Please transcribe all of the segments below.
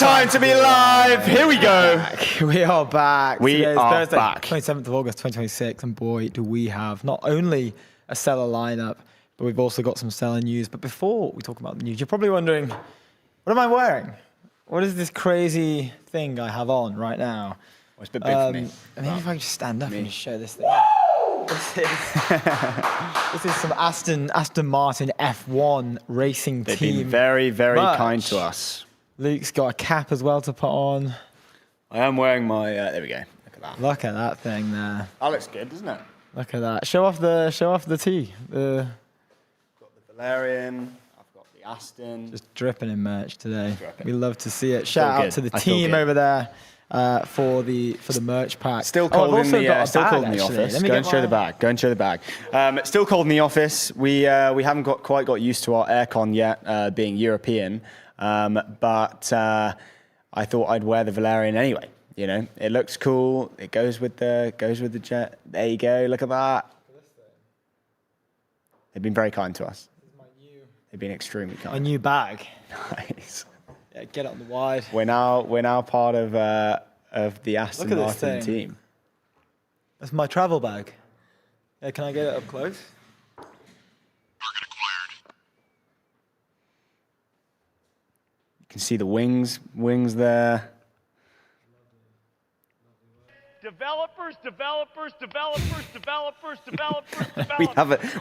time to be live. Here we go. We are back. We are Thursday, back. 27th of August, 2026. And boy, do we have not only a stellar lineup, but we've also got some stellar news. But before we talk about the news, you're probably wondering, what am I wearing? What is this crazy thing I have on right now? Well, it's a bit big for me. Maybe if I could just stand up and just show this thing. This is some Aston Martin F1 racing They've team. been very, very merch. kind to us. Luke's got a cap as well to put on. I am wearing my. There we go. Look at that. Look at that thing there. That looks good, doesn't it? Look at that. Show off the tee. I've got the Valerian. I've got the Aston. Just dripping in merch today. Dripping. We love to see it. Shout out to the I feel team good. over there for the merch pack. Still cold in the still cold in the office. Go and show the bag. Go and show the bag. Still cold in the office. We haven't quite got used to our aircon yet, being European. But I thought I'd wear the Valerian anyway. You know, it looks cool. It goes with the jet. There you go. Look at that. They've been very kind to us. They've been extremely kind. A new bag. Nice. Yeah, get it on the wide. We're now part of the Aston Look at this Martin thing. team. That's my travel bag. Yeah, can I get it up close? You can see the wings there. Developers.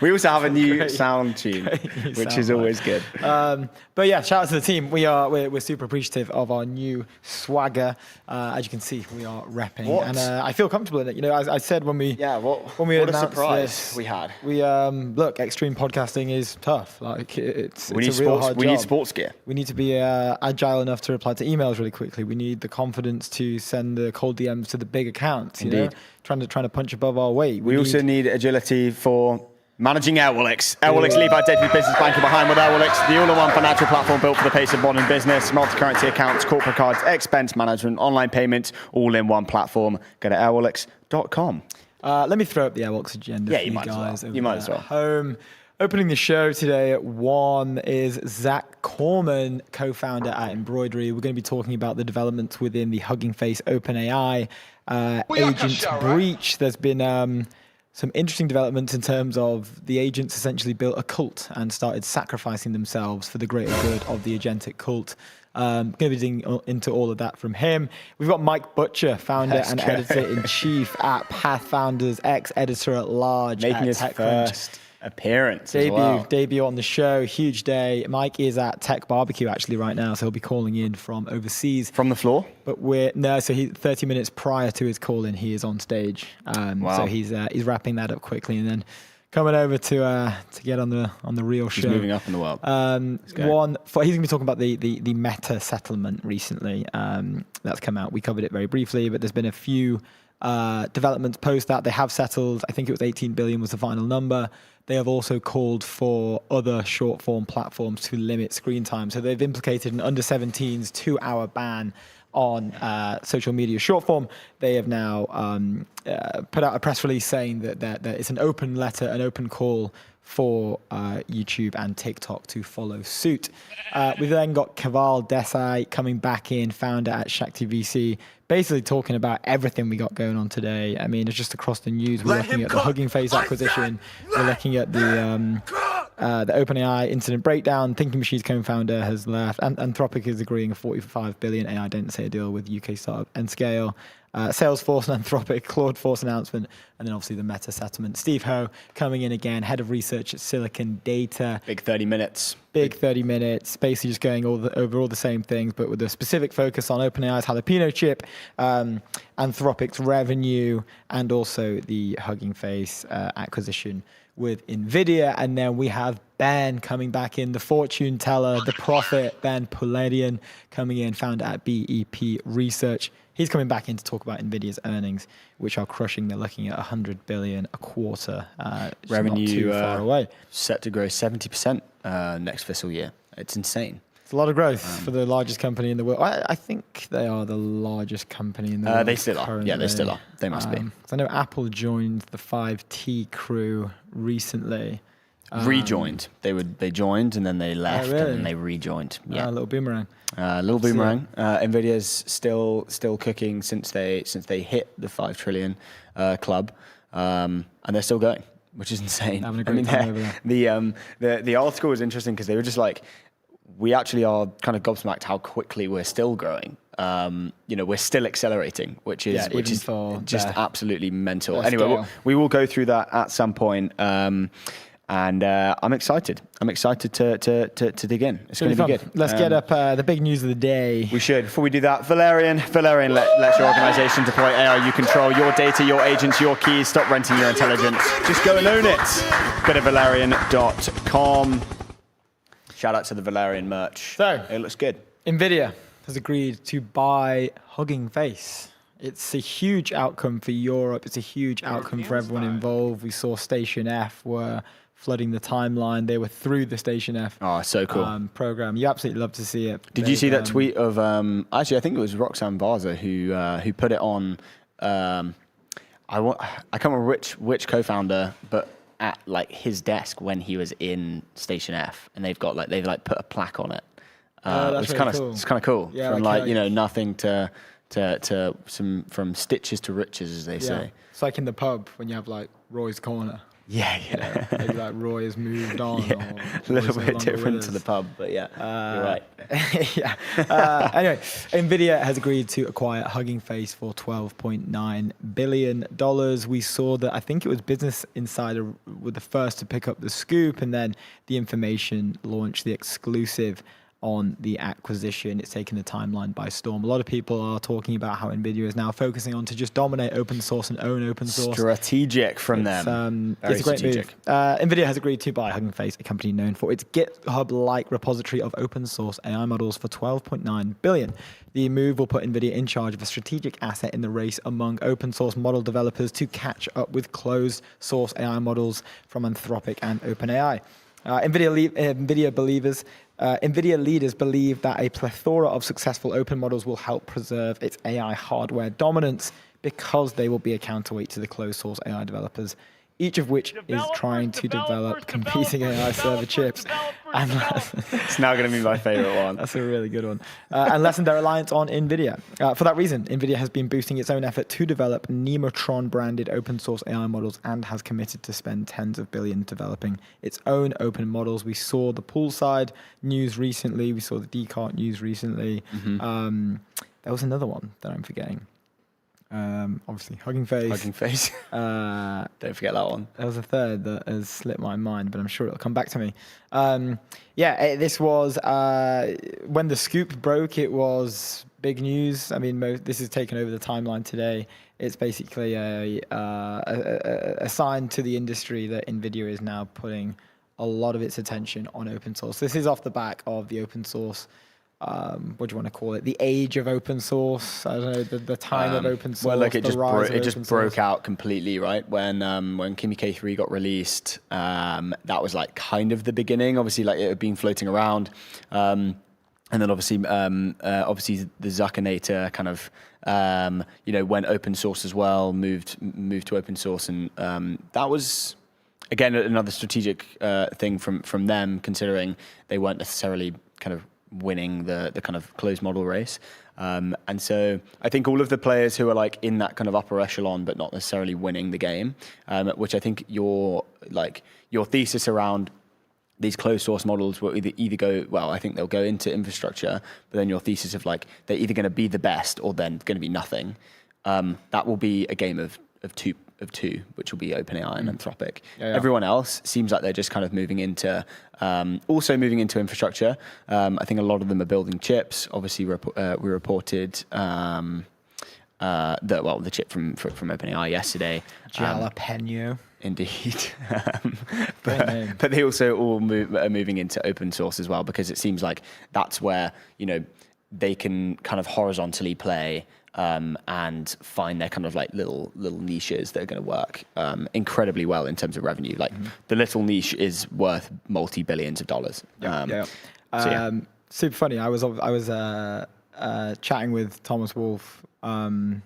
We also have a new sound tune, which is always good. But yeah, shout out to the team. We're super appreciative of our new swagger. As you can see, we are repping, and I feel comfortable in it. You know, as I said when we what a announced surprise this, we had. We look, extreme podcasting is tough. Like it's We need a real sports. hard We job. need sports gear. We need to be agile enough to reply to emails really quickly. We need the confidence to send the cold DMs to the big accounts. You know, Indeed. trying to punch above our weight. We also need agility for managing Airwallex. Airwallex lead by daily business banking behind with Airwallex, the all-in-one financial platform built for the pace of modern business, multi-currency accounts, corporate cards, expense management, online payments, all in one platform. Go to airwallex.com. Let me throw up the Airwallex agenda for you might guys. as well. over You might there as well. at home. Opening the show today at 1 is Zack Korman, co-founder at Embroidery. We're going to be talking about the developments within the Hugging Face OpenAI agent breach. There's been some interesting developments in terms of the agents essentially built a cult and started sacrificing themselves for the greater good of the agentic cult. Going to be digging into all of that from him. We've got Mike Butcher, founder and editor-in-chief at Pathfounders, ex-editor at large Making at his TechCrunch. first appearance as well. Debut on the show, huge day. Mike is at Tech Barbecue actually right now, so he'll be calling in from overseas. From the floor? But so he 30 minutes prior to his call in, he is on stage. Wow. So he's wrapping that up quickly and then coming over to get on the real show. He's moving up in the world. He's going to be talking about the Meta settlement recently. That's come out. We covered it very briefly, but there's been a few developments post that. They have settled. I think it was 18 billion was the final number. They have also called for other short form platforms to limit screen time. So they've implicated an under 17's 2-hour ban on social media short form. They have now put out a press release saying that it's an open letter, an open call for YouTube and TikTok to follow suit. We've then got Keval Desai coming back in, founder at Shakti VC, basically talking about everything we got going on today. I mean, it's just across the news. We're looking at the Hugging Face acquisition. We're looking at the OpenAI incident breakdown. Thinking Machines co-founder has left. And Anthropic is agreeing a 45 billion AI density deal with UK startup Nscale. Salesforce and Anthropic, Claudforce announcement, and then obviously the Meta settlement. Steve Ho coming in again, head of research at Silicon Data. Big 30 minutes. Big 30 minutes, basically just going over all the same things, but with a specific focus on OpenAI's Jalapeno chip, Anthropic's revenue, and also the Hugging Face acquisition with NVIDIA. And then we have Ben coming back in, the fortune teller, the prophet, Ben Pouladian coming in, founder at BEP Research. He's coming back in to talk about NVIDIA's earnings, which are crushing. They're looking at 100 billion a quarter. Revenue not too far away. Set to grow 70% next fiscal year. It's insane. It's a lot of growth for the largest company in the world. I think they are the largest company in the world. They still are. currently. Yeah, they still are. They must be. I know Apple joined the 5T crew recently. Rejoined. They joined and then they left really? and then they rejoined. Yeah, A little boomerang. little boomerang. Nvidia's still cooking since they hit the 5 trillion club, and they're still going, which is insane. Having a great time over there. The article was interesting because they were just like, we actually are kind of gobsmacked how quickly we're still growing. We're still accelerating, which is just absolutely mental. Anyway, we will go through that at some point. And I'm excited. I'm excited to dig in. It's going to be good. Let's get up the big news of the day. We should. Before we do that, Valerian, let your organization deploy AI you control, your data, your agents, your keys. Stop renting your intelligence. Just go and own it. Go to Valerian.com. Shout out to the Valerian merch. So, it looks good. NVIDIA has agreed to buy Hugging Face. It's a huge outcome for Europe. It's a huge outcome for everyone involved. We saw Station F were flooding the timeline. They were through the Station F so cool. program. You absolutely love to see it. Did you see that tweet of actually I think it was Roxanne Barza who put it on I can't remember which co-founder, but at like his desk when he was in Station F, and they've put a plaque on it. That's really cool. It's kind of cool. Yeah, from nothing to some from stitches to riches, as they say. It's like in the pub when you have like Roy's Corner. Yeah. Maybe like Roy has moved on. Yeah. A little bit different to the pub, but you're right. Anyway, NVIDIA has agreed to acquire Hugging Face for $12.9 billion. We saw that, I think it was Business Insider were the first to pick up the scoop, and then the information launched the exclusive on the acquisition. It's taken the timeline by storm. A lot of people are talking about how NVIDIA is now focusing on to just dominate open source and own open source. Strategic from them. It's a great move. NVIDIA has agreed to buy Hugging Face, a company known for its GitHub-like repository of open source AI models, for $12.9 billion. The move will put NVIDIA in charge of a strategic asset in the race among open source model developers to catch up with closed source AI models from Anthropic and OpenAI. NVIDIA leaders believe that a plethora of successful open models will help preserve its AI hardware dominance because they will be a counterweight to the closed source AI developers, each of which is trying to develop competing AI server chips. It's now going to be my favorite one. That's a really good one. And lessen their reliance on NVIDIA. For that reason, NVIDIA has been boosting its own effort to develop Nemotron-branded open source AI models and has committed to spend tens of billions developing its own open models. We saw the Poolside news recently. We saw the Descartes news recently. Mm-hmm. There was another one that I'm forgetting. Obviously, Hugging Face. Don't forget that one. There was a third that has slipped my mind, but I'm sure it'll come back to me. This was when the scoop broke. It was big news. I mean, this has taken over the timeline today. It's basically a sign to the industry that NVIDIA is now putting a lot of its attention on open source. This is off the back of the open source. What do you want to call it? The age of open source. I don't know, the time of open source. Well, look, it just broke out completely, right? When Kimi K3 got released, that was like kind of the beginning. Obviously, like it had been floating around, and then obviously the Zuckinator kind of went open source as well, moved to open source, and that was again another strategic thing from them, considering they weren't necessarily kind of winning the kind of closed model race. And so I think all of the players who are like in that kind of upper echelon, but not necessarily winning the game, which I think your thesis around these closed source models will either go, well, I think they'll go into infrastructure, but then your thesis of like, they're either going to be the best or then going to be nothing. That will be a game of two, which will be OpenAI and Anthropic. Yeah. Everyone else seems like they're just kind of moving into infrastructure. I think a lot of them are building chips. Obviously, we reported the chip from OpenAI yesterday. Jalapeno. Indeed. But they also all are moving into open source as well, because it seems like that's where they can kind of horizontally play. And find their kind of like little niches that are going to work incredibly well in terms of revenue. Like the little niche is worth multi-billions of dollars. Super funny. I was chatting with Thomas Wolfe over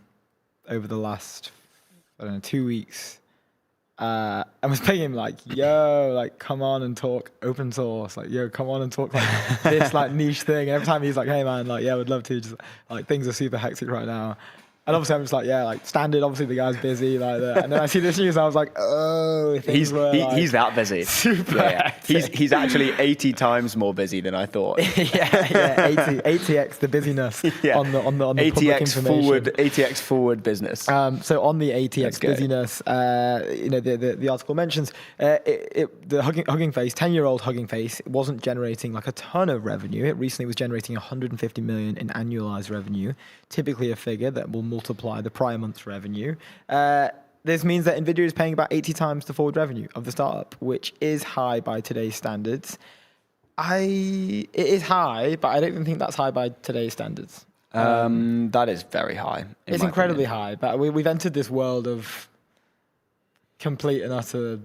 the last 2 weeks, and was paying him like, yo, like come on and talk open source, like yo, come on and talk like this like niche thing. And every time he's like, hey man, like yeah, I would love to. Just like things are super hectic right now. And obviously I'm just like, yeah, like standard. Obviously the guy's busy like that. And then I see this news and I was like, oh, He's that busy. Super. Yeah. He's actually 80 times more busy than I thought. yeah, 80x the busyness on the public information. ATX forward business. So on the ATX busyness, the article mentions the Hugging Face, 10-year-old Hugging Face, it wasn't generating like a ton of revenue. It recently was generating 150 million in annualized revenue, typically a figure that will multiply the prior month's revenue. This means that NVIDIA is paying about 80 times the forward revenue of the startup, which is high by today's standards. It is high, but I don't even think that's high by today's standards. That is very high. It's incredibly high, but we've entered this world of complete and utter.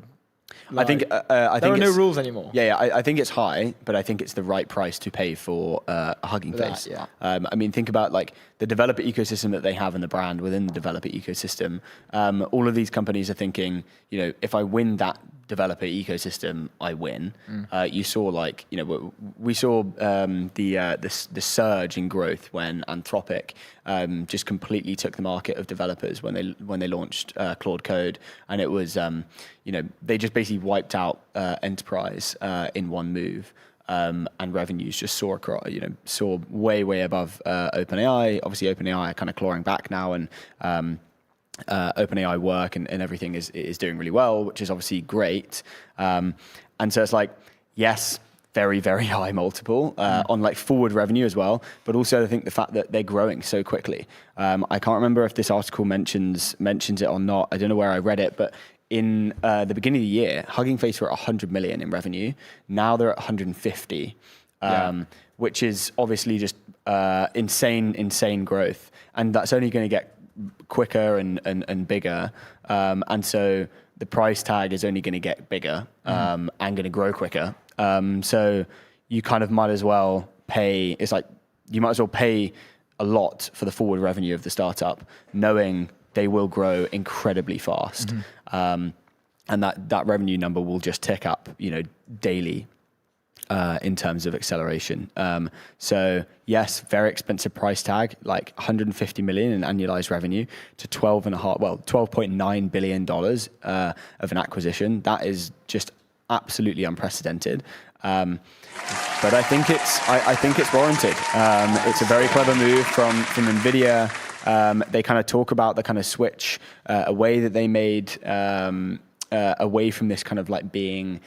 I think there are no rules anymore. Yeah, I think it's high, but I think it's the right price to pay for Hugging Face. Yeah. I mean, think about like the developer ecosystem that they have and the brand within the developer ecosystem. All of these companies are thinking, if I win that developer ecosystem, I win. You saw we saw the surge in growth when Anthropic just completely took the market of developers when they launched Claude Code, and it was they just basically wiped out enterprise in one move. And revenues just soar way above OpenAI. Obviously, OpenAI are kind of clawing back now, and OpenAI work and everything is doing really well, which is obviously great. And so it's like, yes, very, very high multiple on like forward revenue as well, but also I think the fact that they're growing so quickly. I can't remember if this article mentions it or not. I don't know where I read it, but in the beginning of the year, Hugging Face were at 100 million in revenue. Now they're at 150, which is obviously just insane growth. And that's only going to get quicker and bigger. And so the price tag is only going to get bigger and going to grow quicker. So you kind of might as well pay, you might as well pay a lot for the forward revenue of the startup, knowing they will grow incredibly fast. And that revenue number will just tick up, daily in terms of acceleration. So yes, very expensive price tag, like 150 million in annualized revenue to $12.9 billion of an acquisition. That is just absolutely unprecedented. But I think it's warranted. It's a very clever move from NVIDIA. They kind of talk about the kind of switch away that they made away from this kind of like being,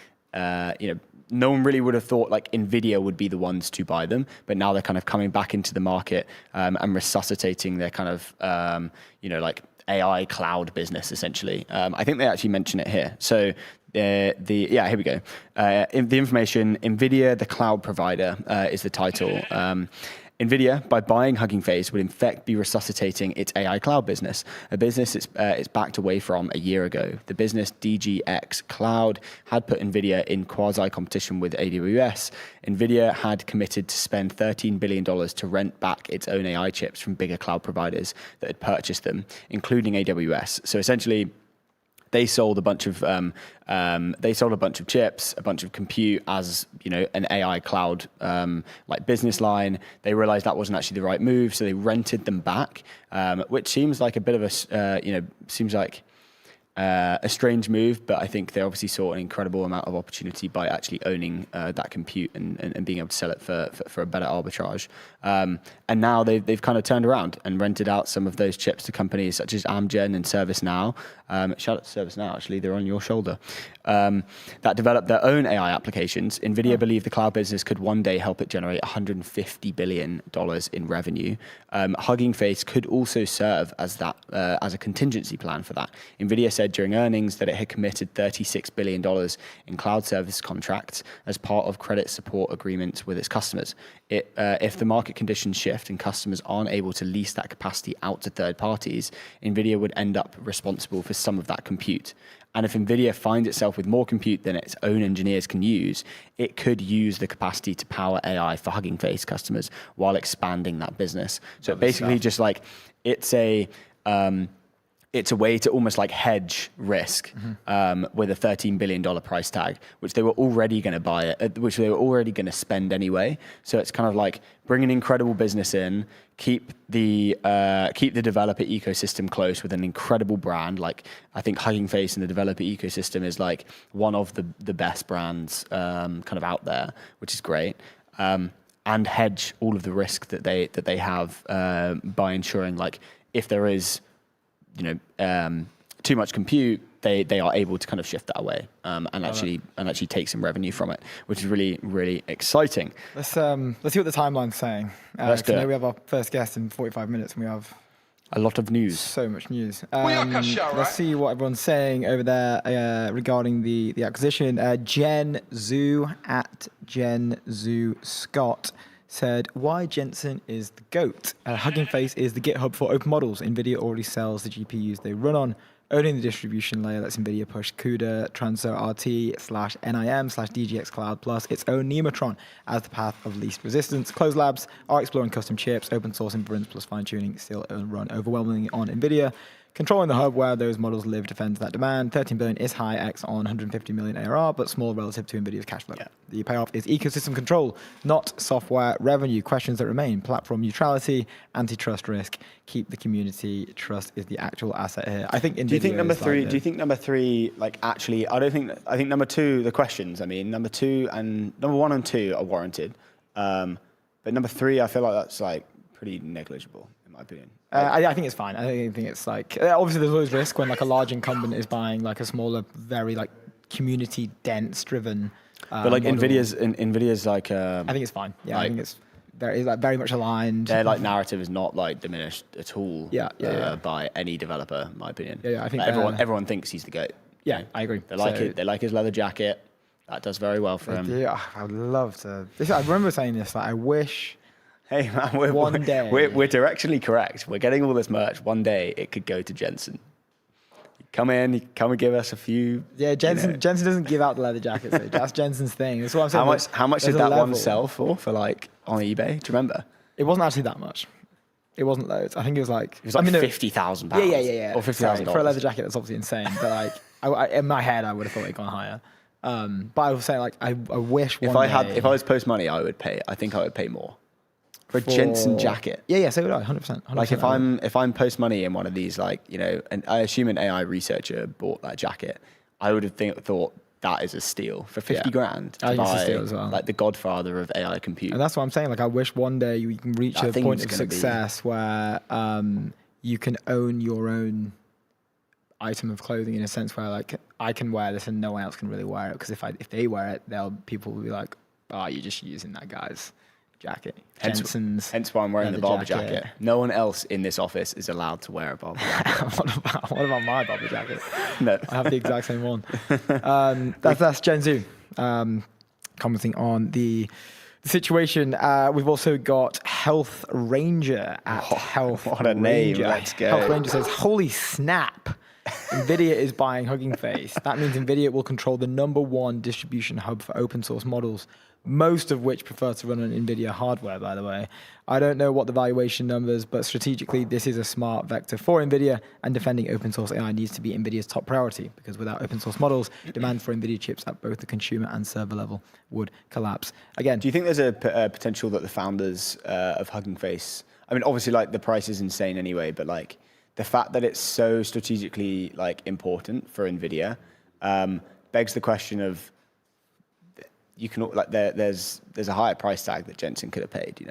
no one really would have thought like NVIDIA would be the ones to buy them, but now they're kind of coming back into the market and resuscitating their kind of, like AI cloud business essentially. I think they actually mention it here. So here we go. The information, NVIDIA, the cloud provider is the title. NVIDIA, by buying Hugging Face, would in fact be resuscitating its AI cloud business, a business it's backed away from a year ago. The business DGX Cloud had put NVIDIA in quasi-competition with AWS. NVIDIA had committed to spend $13 billion to rent back its own AI chips from bigger cloud providers that had purchased them, including AWS. So essentially, they sold a bunch of chips, a bunch of compute as an AI cloud like business line. They realized that wasn't actually the right move, so they rented them back, which seems like a bit of a strange move, but I think they obviously saw an incredible amount of opportunity by actually owning that compute and being able to sell it for a better arbitrage. And now they've kind of turned around and rented out some of those chips to companies such as Amgen and ServiceNow. Shout out to ServiceNow, actually, they're on your shoulder. That developed their own AI applications. NVIDIA believed the cloud business could one day help it generate $150 billion in revenue. Hugging Face could also serve as a contingency plan for that. NVIDIA said during earnings that it had committed $36 billion in cloud service contracts as part of credit support agreements with its customers. If the market conditions shift and customers aren't able to lease that capacity out to third parties, NVIDIA would end up responsible for some of that compute. And if NVIDIA finds itself with more compute than its own engineers can use, it could use the capacity to power AI for Hugging Face customers while expanding that business. So basically just like, it's it's a way to almost like hedge risk with a $13 billion price tag, which they were already going to buy it, which they were already going to spend anyway. So it's kind of like bring an incredible business in, keep the developer ecosystem close with an incredible brand. Like I think Hugging Face in the developer ecosystem is like one of the best brands kind of out there, which is great. And hedge all of the risk that they have by ensuring like if there is too much compute, they are able to kind of shift that away and actually take some revenue from it, which is really, really exciting. Let's see what the timeline's saying. Let's do it. We have our first guest in 45 minutes, and we have a lot of news. So much news. Let's see what everyone's saying over there regarding the acquisition. Jen Zhu at Jen Zhu Scott said, why Jensen is the GOAT. Hugging Face is the GitHub for open models. NVIDIA already sells the GPUs they run on. Owning the distribution layer lets NVIDIA push CUDA, Transfer RT /NIM/DGX Cloud plus its own Nematron as the path of least resistance. Closed labs are exploring custom chips, open source inference plus fine-tuning still run overwhelmingly on NVIDIA. Controlling the hub where those models live defends that demand. 13 billion is high X on 150 million ARR, but small relative to NVIDIA's cash flow. Yeah. The payoff is ecosystem control, not software revenue. Questions that remain: platform neutrality, antitrust risk. Keep the community. Trust is the actual asset here. I think. Do you think number three? Do you think number three? Like actually, I don't think. I think number two. The questions. I mean, number two and number one and two are warranted, but number three, I feel like that's like pretty negligible in my opinion. I think it's fine. I think it's like obviously there's always risk when like a large incumbent is buying like a smaller, very like community dense driven. But like model. Nvidia's like. I think it's fine. Yeah, like, I think it's very much aligned. Their like narrative is not like diminished at all. Yeah. By any developer, in my opinion. Yeah. I think like, everyone thinks he's the GOAT. Yeah, I agree. They like it. They like his leather jacket. That does very well for him. Yeah, I would love to. I remember saying this. Like, I wish. Hey man, we're directionally correct. We're getting all this merch. One day it could go to Jensen. Come and give us a few. Yeah, Jensen doesn't give out the leather jackets. So that's Jensen's thing. That's what I'm saying. How much did that one sell for like on eBay? Do you remember? It wasn't actually that much. It wasn't loads. I think it was like £50,000. Yeah. Or $50,000 for a leather jacket. That's obviously insane. But like, I, in my head, I would have thought it gone higher. But I was saying like, I wish if I was post money, I would pay. I think I would pay more. For a Jensen jacket. Yeah, so would I, 100%. Like if I'm post money in one of these, like, and I assume an AI researcher bought that jacket, I would have thought that is a steal for 50 grand to I think buy, it's a steal as well. like the godfather of AI compute. And that's what I'm saying. Like I wish one day you can reach a point of success where you can own your own item of clothing in a sense where like I can wear this and no one else can really wear it because if they wear it, people will be like, oh, you're just using that guy's jacket. Hence why I'm wearing the Barber jacket. No one else in this office is allowed to wear a Barber jacket. what about my Barber jacket? No. I have the exact same one. That's Gen Z commenting on the situation. We've also got Health Ranger at Health What a name. Let's go. Health Ranger says, holy snap. NVIDIA is buying Hugging Face. That means NVIDIA will control the #1 distribution hub for open source models, most of which prefer to run on NVIDIA hardware, by the way. I don't know what the valuation numbers, but strategically, this is a smart vector for NVIDIA, and defending open source AI needs to be NVIDIA's top priority, because without open source models, demand for NVIDIA chips at both the consumer and server level would collapse. Again, do you think there's a potential that the founders of Hugging Face, I mean, obviously, like, the price is insane anyway, but, like, the fact that it's so strategically like important for NVIDIA begs the question of you can like there's a higher price tag that Jensen could have paid,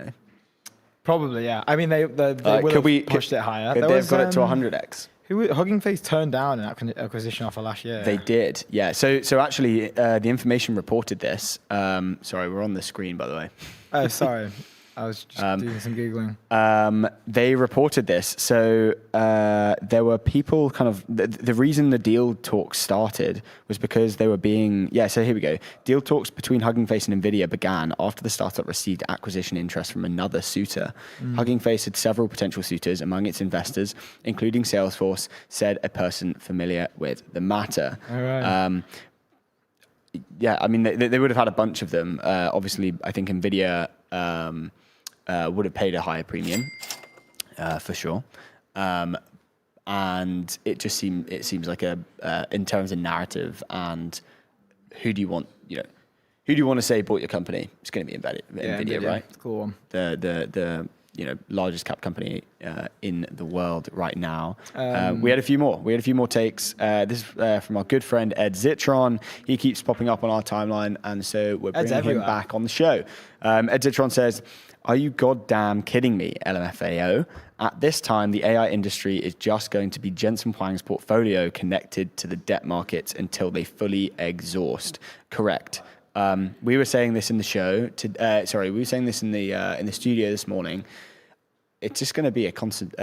Probably, yeah. I mean, they would have pushed it higher. Could they have got it to 100x? Hugging Face turned down an acquisition offer last year. They did, yeah. So actually, the information reported this. Sorry, we're on the screen, by the way. Oh, sorry. I was just doing some Googling. They reported this. So there were people kind of... The reason the deal talks started was because they were being... Yeah, so here we go. Deal talks between Hugging Face and NVIDIA began after the startup received acquisition interest from another suitor. Hugging Face had several potential suitors among its investors, including Salesforce, said a person familiar with the matter. All right. Yeah, I mean, they would have had a bunch of them. Obviously, I think NVIDIA... would have paid a higher premium, for sure. and it seems like in terms of narrative and who do you want to say bought your company? It's going to be Nvidia, right? It's a cool one. The largest cap company in the world right now. We had a few more takes. This is from our good friend Ed Zitron. He keeps popping up on our timeline, and so we're bringing him back on the show. Ed Zitron says, "Are you goddamn kidding me, LMFAO? At this time, the AI industry is just going to be Jensen Huang's portfolio connected to the debt markets until they fully exhaust." Correct. We were saying this in the show. We were saying this in the studio this morning. It's just going to be a constant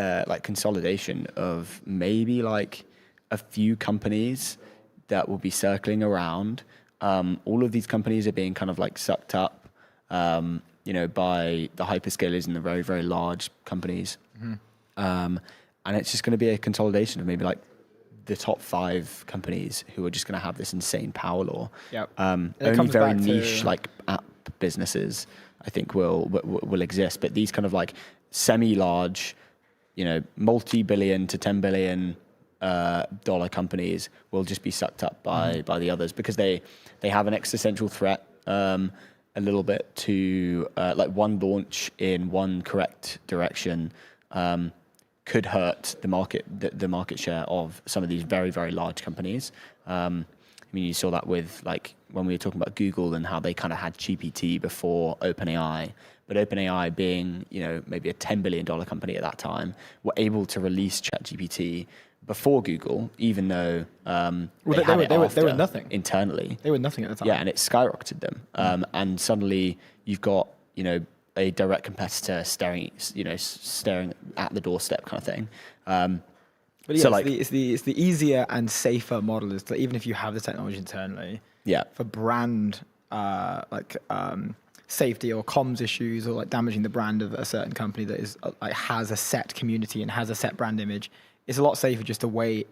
consolidation of maybe like a few companies that will be circling around. All of these companies are being kind of like sucked up, by the hyperscalers and the very, very large companies. And it's just going to be a consolidation of maybe like the top 5 companies who are just going to have this insane power law. Yep. Only very niche like app businesses, I think, will exist. But these kind of like semi-large, multi-billion to $10 billion dollar companies will just be sucked up by the others because they have an existential threat. A little bit to like one launch in one correct direction could hurt the market share of some of these very, very large companies. You saw that with like when we were talking about Google and how they kind of had GPT before OpenAI, but OpenAI being maybe a $10 billion company at that time, were able to release ChatGPT before Google, even though they were nothing internally. They were nothing at the time. Yeah, and it skyrocketed them. And suddenly you've got a direct competitor staring at the doorstep kind of thing. But yeah, it's the easier and safer model is that even if you have the technology internally, for brand safety or comms issues or like damaging the brand of a certain company that is has a set community and has a set brand image, it's a lot safer just to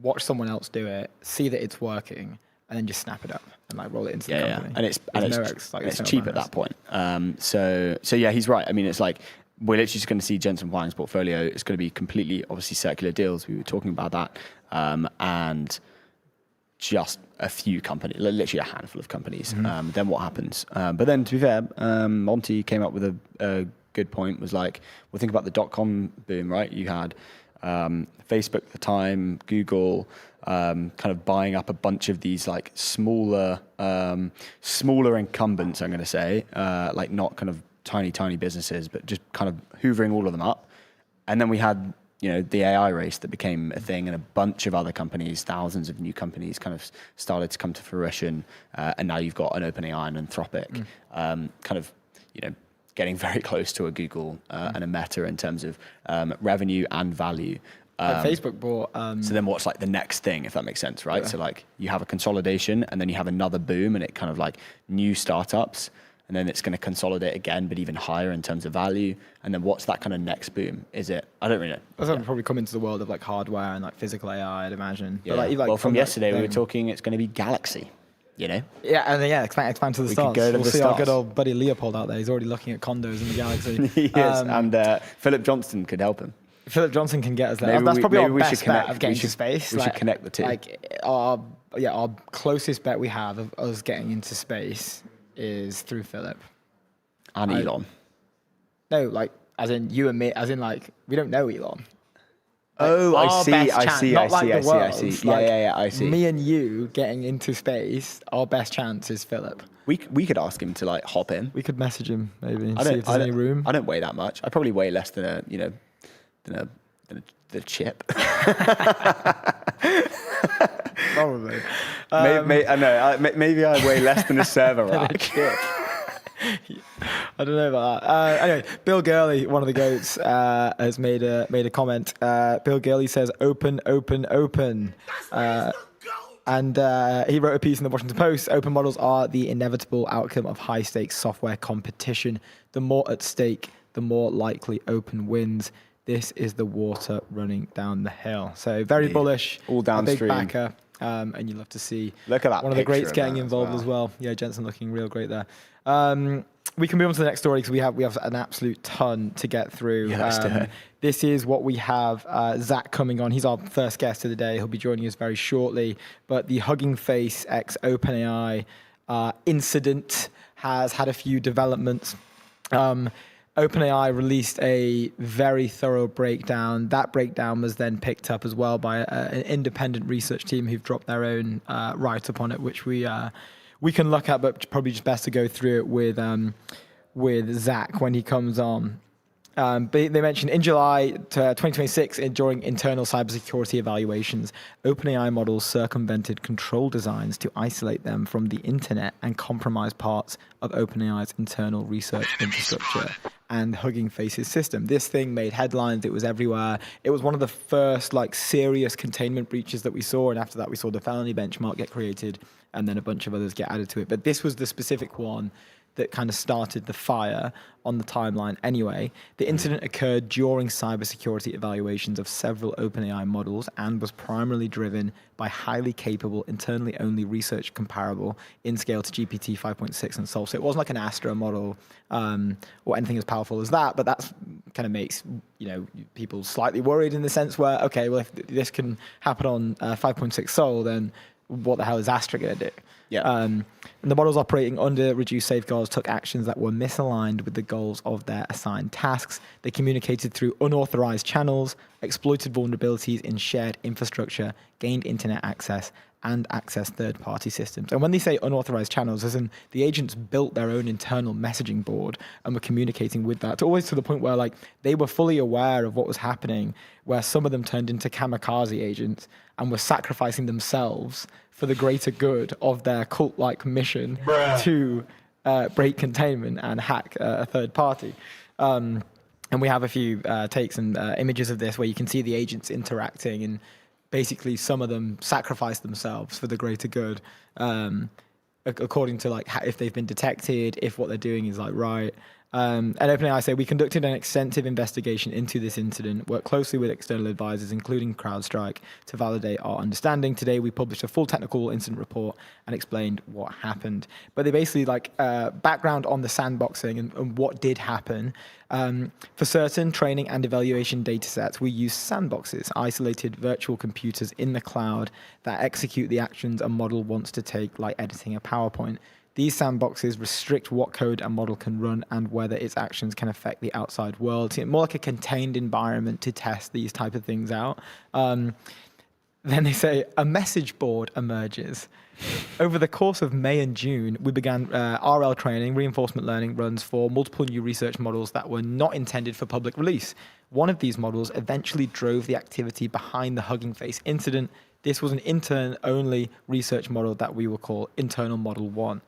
watch someone else do it, see that it's working, and then just snap it up and like roll it into the company. And it's cheap at that point. So he's right. I mean, it's like we're literally just going to see Jensen Huang's portfolio. It's going to be completely, obviously, circular deals. We were talking about that, and just a few companies, literally a handful of companies. Then what happens? But then, to be fair, Monty came up with a good point. Was like, well, think about the .com boom, right? You had Facebook at the time, Google, kind of buying up a bunch of these like smaller incumbents, I'm going to say, like not kind of tiny businesses, but just kind of hoovering all of them up. And then we had, the AI race that became a thing, and a bunch of other companies, thousands of new companies kind of started to come to fruition. And now you've got an OpenAI and Anthropic, kind of, getting very close to a Google and a Meta in terms of revenue and value. Facebook bought. So then what's like the next thing, if that makes sense, right? Yeah. So like you have a consolidation and then you have another boom and it kind of like new startups, and then it's going to consolidate again, but even higher in terms of value. And then what's that kind of next boom? Is it? I don't really know. That's probably come into the world of like hardware and like physical AI, I'd imagine. Yeah. But well, from yesterday we were talking, it's going to be Galaxy. Yeah, and then expand to the stars. We'll see our good old buddy Leopold out there. He's already looking at condos in the galaxy. He is, and Philip Johnston could help him. Philip Johnson can get us there. That's probably our best bet of getting to space. We should connect the two. Like our closest bet we have of us getting into space is through Philip. And Elon. No, like as in you and me, as in like we don't know Elon. Oh, I see. I see. Yeah, I see. Me and you getting into space, our best chance is Philip. We could ask him to like hop in. We could message him maybe. See if there's any room. I don't weigh that much. I probably weigh less than a chip. Probably. Maybe I weigh less than a server rack. I don't know about that. Anyway, Bill Gurley, one of the goats, has made a comment. Bill Gurley says, "Open." And he wrote a piece in the Washington Post. Open models are the inevitable outcome of high-stakes software competition. The more at stake, the more likely open wins. This is the water running down the hill. So very bullish. All downstream. A big backer. And you love to see look at that one of the greats getting involved as well. Yeah, Jensen looking real great there. we can move on to the next story because we have an absolute ton to get through. Yeah, let's do it. This is what we have. Zack coming on. He's our first guest of the day. He'll be joining us very shortly. But the Hugging Face x OpenAI incident has had a few developments. OpenAI released a very thorough breakdown. That breakdown was then picked up as well by an independent research team who've dropped their own write-up on it, which we can look at, but probably just best to go through it with Zack when he comes on. But they mentioned in July 2026, during internal cybersecurity evaluations, OpenAI models circumvented control designs to isolate them from the internet and compromise parts of OpenAI's internal research infrastructure and Hugging Face's system. This thing made headlines. It was everywhere. It was one of the first serious containment breaches that we saw. And after that, we saw the felony benchmark get created and then a bunch of others get added to it. But this was the specific one that kind of started the fire on the timeline anyway. The incident occurred during cybersecurity evaluations of several OpenAI models and was primarily driven by highly capable, internally only research comparable in scale to GPT 5.6 and Solve. So it wasn't like an Astra model or anything as powerful as that, but that's kind of makes people slightly worried in the sense where, okay, well, if this can happen on 5.6 Sol, then what the hell is Astra going to do? Yeah. And the models operating under reduced safeguards took actions that were misaligned with the goals of their assigned tasks. They communicated through unauthorized channels, exploited vulnerabilities in shared infrastructure, gained internet access, and accessed third-party systems. And when they say unauthorized channels, as in the agents built their own internal messaging board and were communicating with that, always to the point where they were fully aware of what was happening, where some of them turned into kamikaze agents and were sacrificing themselves for the greater good of their cult-like mission to break containment and hack a third party. And we have a few takes and images of this where you can see the agents interacting, and basically some of them sacrifice themselves for the greater good, according to if they've been detected, if what they're doing is right. And OpenAI say, we conducted an extensive investigation into this incident, worked closely with external advisors, including CrowdStrike, to validate our understanding. Today, we published a full technical incident report and explained what happened. But they basically background on the sandboxing and what did happen. For certain training and evaluation data sets, we use sandboxes, isolated virtual computers in the cloud that execute the actions a model wants to take, like editing a PowerPoint. These sandboxes restrict what code a model can run and whether its actions can affect the outside world. So more like a contained environment to test these type of things out. Then they say a message board emerges. Over the course of May and June, we began RL training, reinforcement learning runs for multiple new research models that were not intended for public release. One of these models eventually drove the activity behind the Hugging Face incident. This was an intern-only research model that we will call Internal Model 1.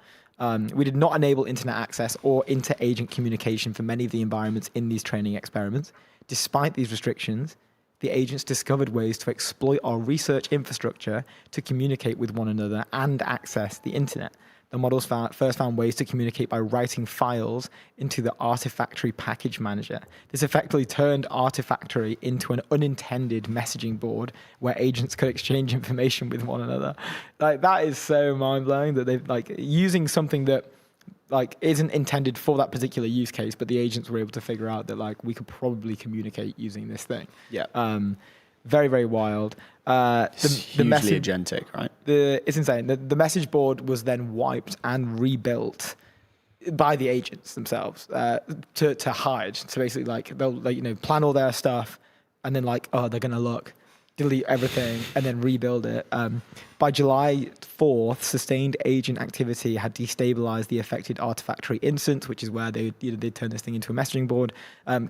We did not enable internet access or inter-agent communication for many of the environments in these training experiments. Despite these restrictions, the agents discovered ways to exploit our research infrastructure to communicate with one another and access the internet. The models first found ways to communicate by writing files into the Artifactory package manager. This effectively turned Artifactory into an unintended messaging board where agents could exchange information with one another. That is so mind-blowing that they've using something that isn't intended for that particular use case, but the agents were able to figure out that we could probably communicate using this thing. Yeah. Very, very wild. Hugely agentic, right? It's insane. The message board was then wiped and rebuilt by the agents themselves to hide. So basically, they'll plan all their stuff, and then they're gonna delete everything, and then rebuild it. By July 4th, sustained agent activity had destabilized the affected Artifactory instance, which is where they turned this thing into a messaging board,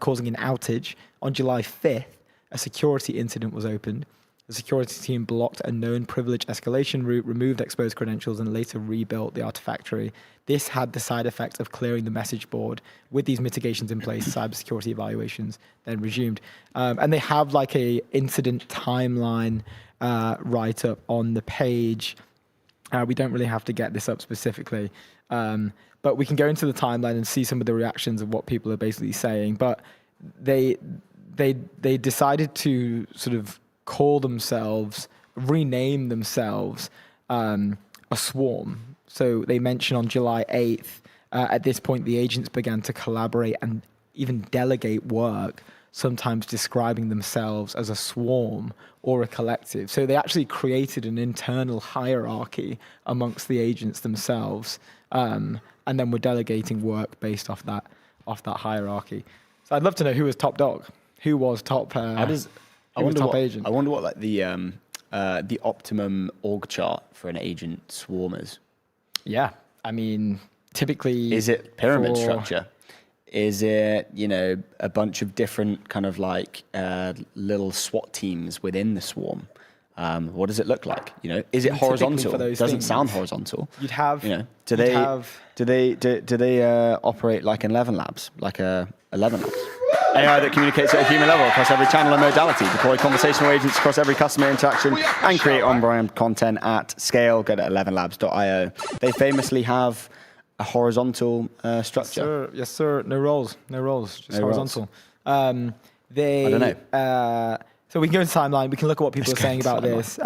causing an outage. On July 5th, a security incident was opened. The security team blocked a known privilege escalation route, removed exposed credentials, and later rebuilt the Artifactory. This had the side effect of clearing the message board. With these mitigations in place, cybersecurity evaluations then resumed. And they have a incident timeline write-up on the page. We don't really have to get this up specifically, but we can go into the timeline and see some of the reactions of what people are basically saying. But they decided to sort of rename themselves a swarm. So they mention on July 8th, At this point, the agents began to collaborate and even delegate work, sometimes describing themselves as a swarm or a collective. So they actually created an internal hierarchy amongst the agents themselves, and then were delegating work based off that hierarchy. So I'd love to know who was top dog, who was top. Top agent. I wonder what like the optimum org chart for an agent swarm is. Yeah, I mean, typically, is it pyramid structure? Is it, a bunch of different kind of like little SWAT teams within the swarm? What does it look like? Is it horizontal? It doesn't sound horizontal. You'd have. Do they operate like 11 labs, like 11 labs? AI that communicates at a human level across every channel and modality. Deploy conversational agents across every customer interaction and create on-brand content at scale. Go to 11labs.io. They famously have a horizontal structure. Yes, sir. No roles, just horizontal. I don't know. So we can go into timeline. We can look at what people are saying about this.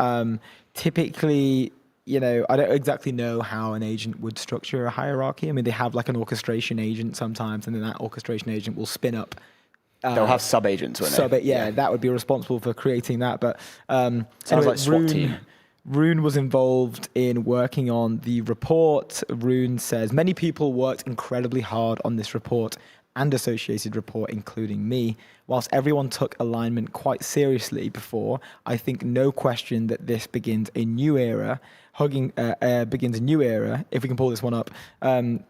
Typically, I don't exactly know how an agent would structure a hierarchy. I mean, they have like an orchestration agent sometimes, and then that orchestration agent will spin up. They'll have sub-agents, won't they? Yeah, that would be responsible for creating that. But sounds like SWAT team. Rune was involved in working on the report. Rune says, many people worked incredibly hard on this report and associated report, including me. Whilst everyone took alignment quite seriously before, I think no question that this begins a new era. Begins a new era, if we can pull this one up.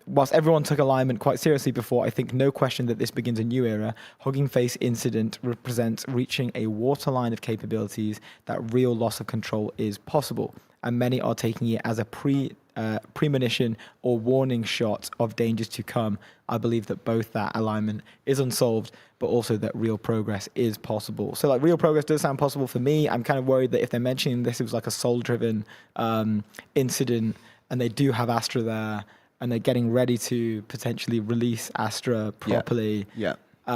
Whilst everyone took alignment quite seriously before, I think no question that this begins a new era. Hugging Face incident represents reaching a waterline of capabilities that real loss of control is possible. And many are taking it as a premonition or warning shot of dangers to come. I believe that both that alignment is unsolved, but also that real progress is possible. So like real progress does sound possible for me. I'm kind of worried that if they're mentioning this, it was like a soul-driven incident, and they do have Astra there, and they're getting ready to potentially release Astra properly. Yeah. It's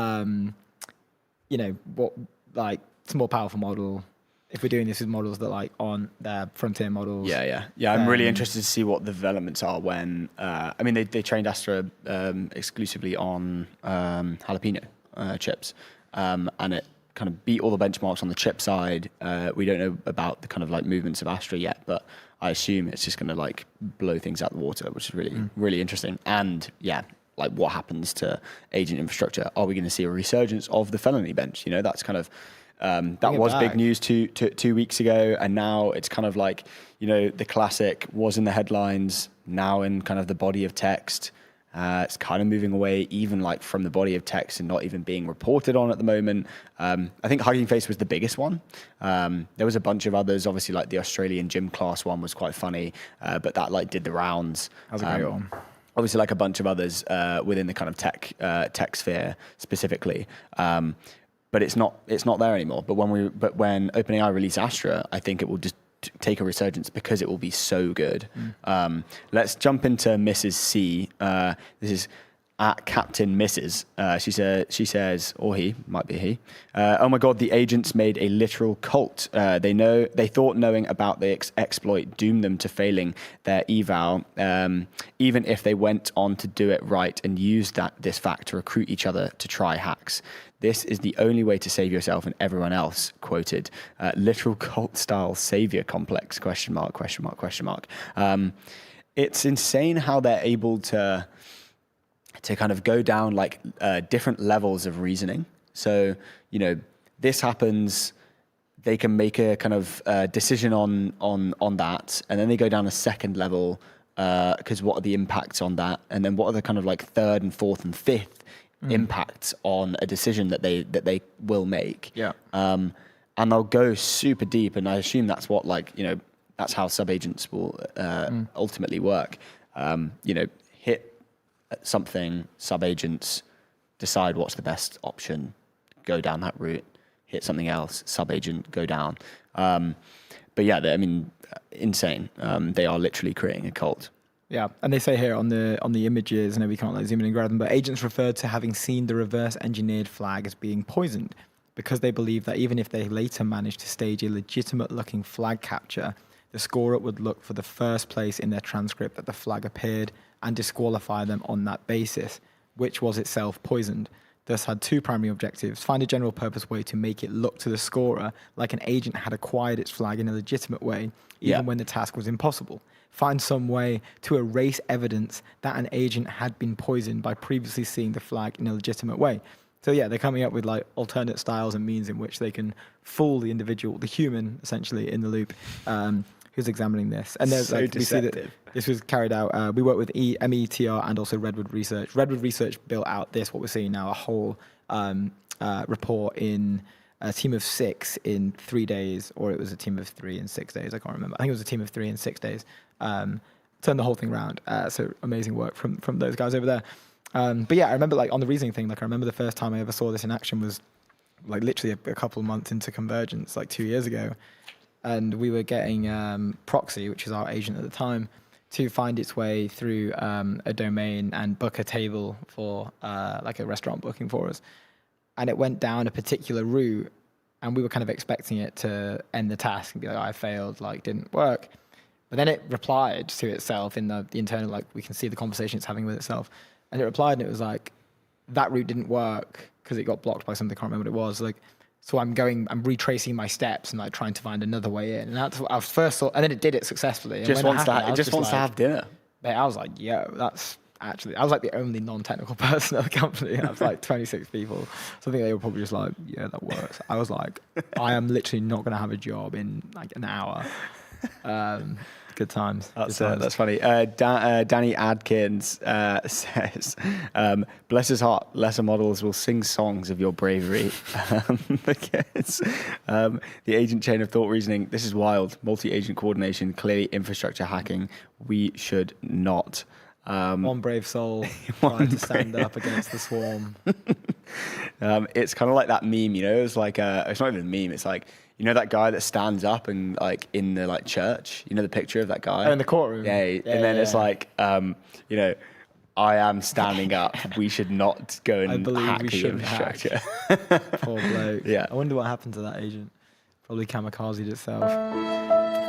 a more powerful model. If we're doing this with models that like on their frontier models. Yeah. I'm really interested to see what the developments are when, they trained Astra exclusively on Jalapeno chips, and it kind of beat all the benchmarks on the chip side. We don't know about the kind of like movements of Astra yet, but I assume it's just going to like blow things out the water, which is really, really interesting. And yeah, like what happens to agent infrastructure? Are we going to see a resurgence of the felony bench? That's kind of, that was big news two weeks ago, and now it's kind of like, the classic was in the headlines, now in kind of the body of text. It's kind of moving away even like from the body of text and not even being reported on at the moment. I think Hugging Face was the biggest one. There was a bunch of others, obviously like the Australian gym class one was quite funny, but that like did the rounds. That was a great one. Obviously like a bunch of others within the kind of tech sphere specifically. But it's not there anymore. But when OpenAI release Astra, I think it will just take a resurgence because it will be so good. Let's jump into Mrs. C. This is at Captain Mrs. She says, or he, might be he. Oh my God, the agents made a literal cult. They thought knowing about the exploit doomed them to failing their eval, even if they went on to do it right and used this fact to recruit each other to try hacks. This is the only way to save yourself and everyone else, quoted. Literal cult-style savior complex, question mark. It's insane how they're able to kind of go down like different levels of reasoning. So, this happens, they can make a kind of decision on that, and then they go down a second level, because what are the impacts on that? And then what are the kind of like third and fourth and fifth impacts on a decision that they will make. Yeah. And they'll go super deep, and I assume that's what that's how sub-agents will ultimately work. Hit something, sub-agents decide what's the best option, go down that route, hit something else, sub-agent, go down. But yeah, insane. They are literally creating a cult. Yeah, and they say here on the images, and we can't zoom in and grab them, but agents referred to having seen the reverse engineered flag as being poisoned because they believe that even if they later manage to stage a legitimate looking flag capture, the scorer would look for the first place in their transcript that the flag appeared and disqualify them on that basis, which was itself poisoned. Thus had two primary objectives: find a general purpose way to make it look to the scorer like an agent had acquired its flag in a legitimate way, even when the task was impossible. Find some way to erase evidence that an agent had been poisoned by previously seeing the flag in a legitimate way. So yeah, they're coming up with like alternate styles and means in which they can fool the individual, the human, essentially, in the loop, who's examining this. And there's So like, we see that deceptive. this was carried out. We worked with METR and also Redwood Research. Redwood Research built out this, what we're seeing now, a whole report in a team of 6 in 3 days, or it was a team of 3 in 6 days. I can't remember. I think it was a team of 3 in 6 days. Turned the whole thing around. So amazing work from those guys over there. But yeah, I remember like on the reasoning thing, like I remember the first time I ever saw this in action was like literally a couple of months into Convergence, like 2 years ago. And we were getting Proxy, which is our agent at the time, to find its way through a domain and book a table for like a restaurant booking for us. And it went down a particular route, and we were kind of expecting it to end the task and be like, I failed, like didn't work. But then it replied to itself in the internal, like we can see the conversation it's having with itself. And it replied and it was like, that route didn't work because it got blocked by something, I can't remember what it was. Like, so I'm retracing my steps and like trying to find another way in. And that's what I was first thought, and then it did it successfully. And Just when wants it happened, to, I was just wants to like- have dinner. Mate, I was like, yo, that's actually, I was like the only non-technical person at the company. I was like 26 people. So I think they were probably just like, yeah, that works. I was like, I am literally not going to have a job in like an hour. Good times. That's funny. Danny Adkins says, bless his heart, lesser models will sing songs of your bravery. Because the agent chain of thought reasoning, this is wild. Multi-agent coordination, clearly infrastructure hacking. We should not. One brave soul trying to stand up against the swarm. It's kind of like that meme, you know, it's like, it's not even a meme. It's like, you know, that guy that stands up and like in the like church, you know, the picture of that guy. Oh, in the courtroom. Yeah. And then it's like, you know, I am standing up. We should not go and I believe hack we the shouldn't infrastructure. Poor bloke. Yeah. I wonder what happened to that agent. Probably kamikazed itself.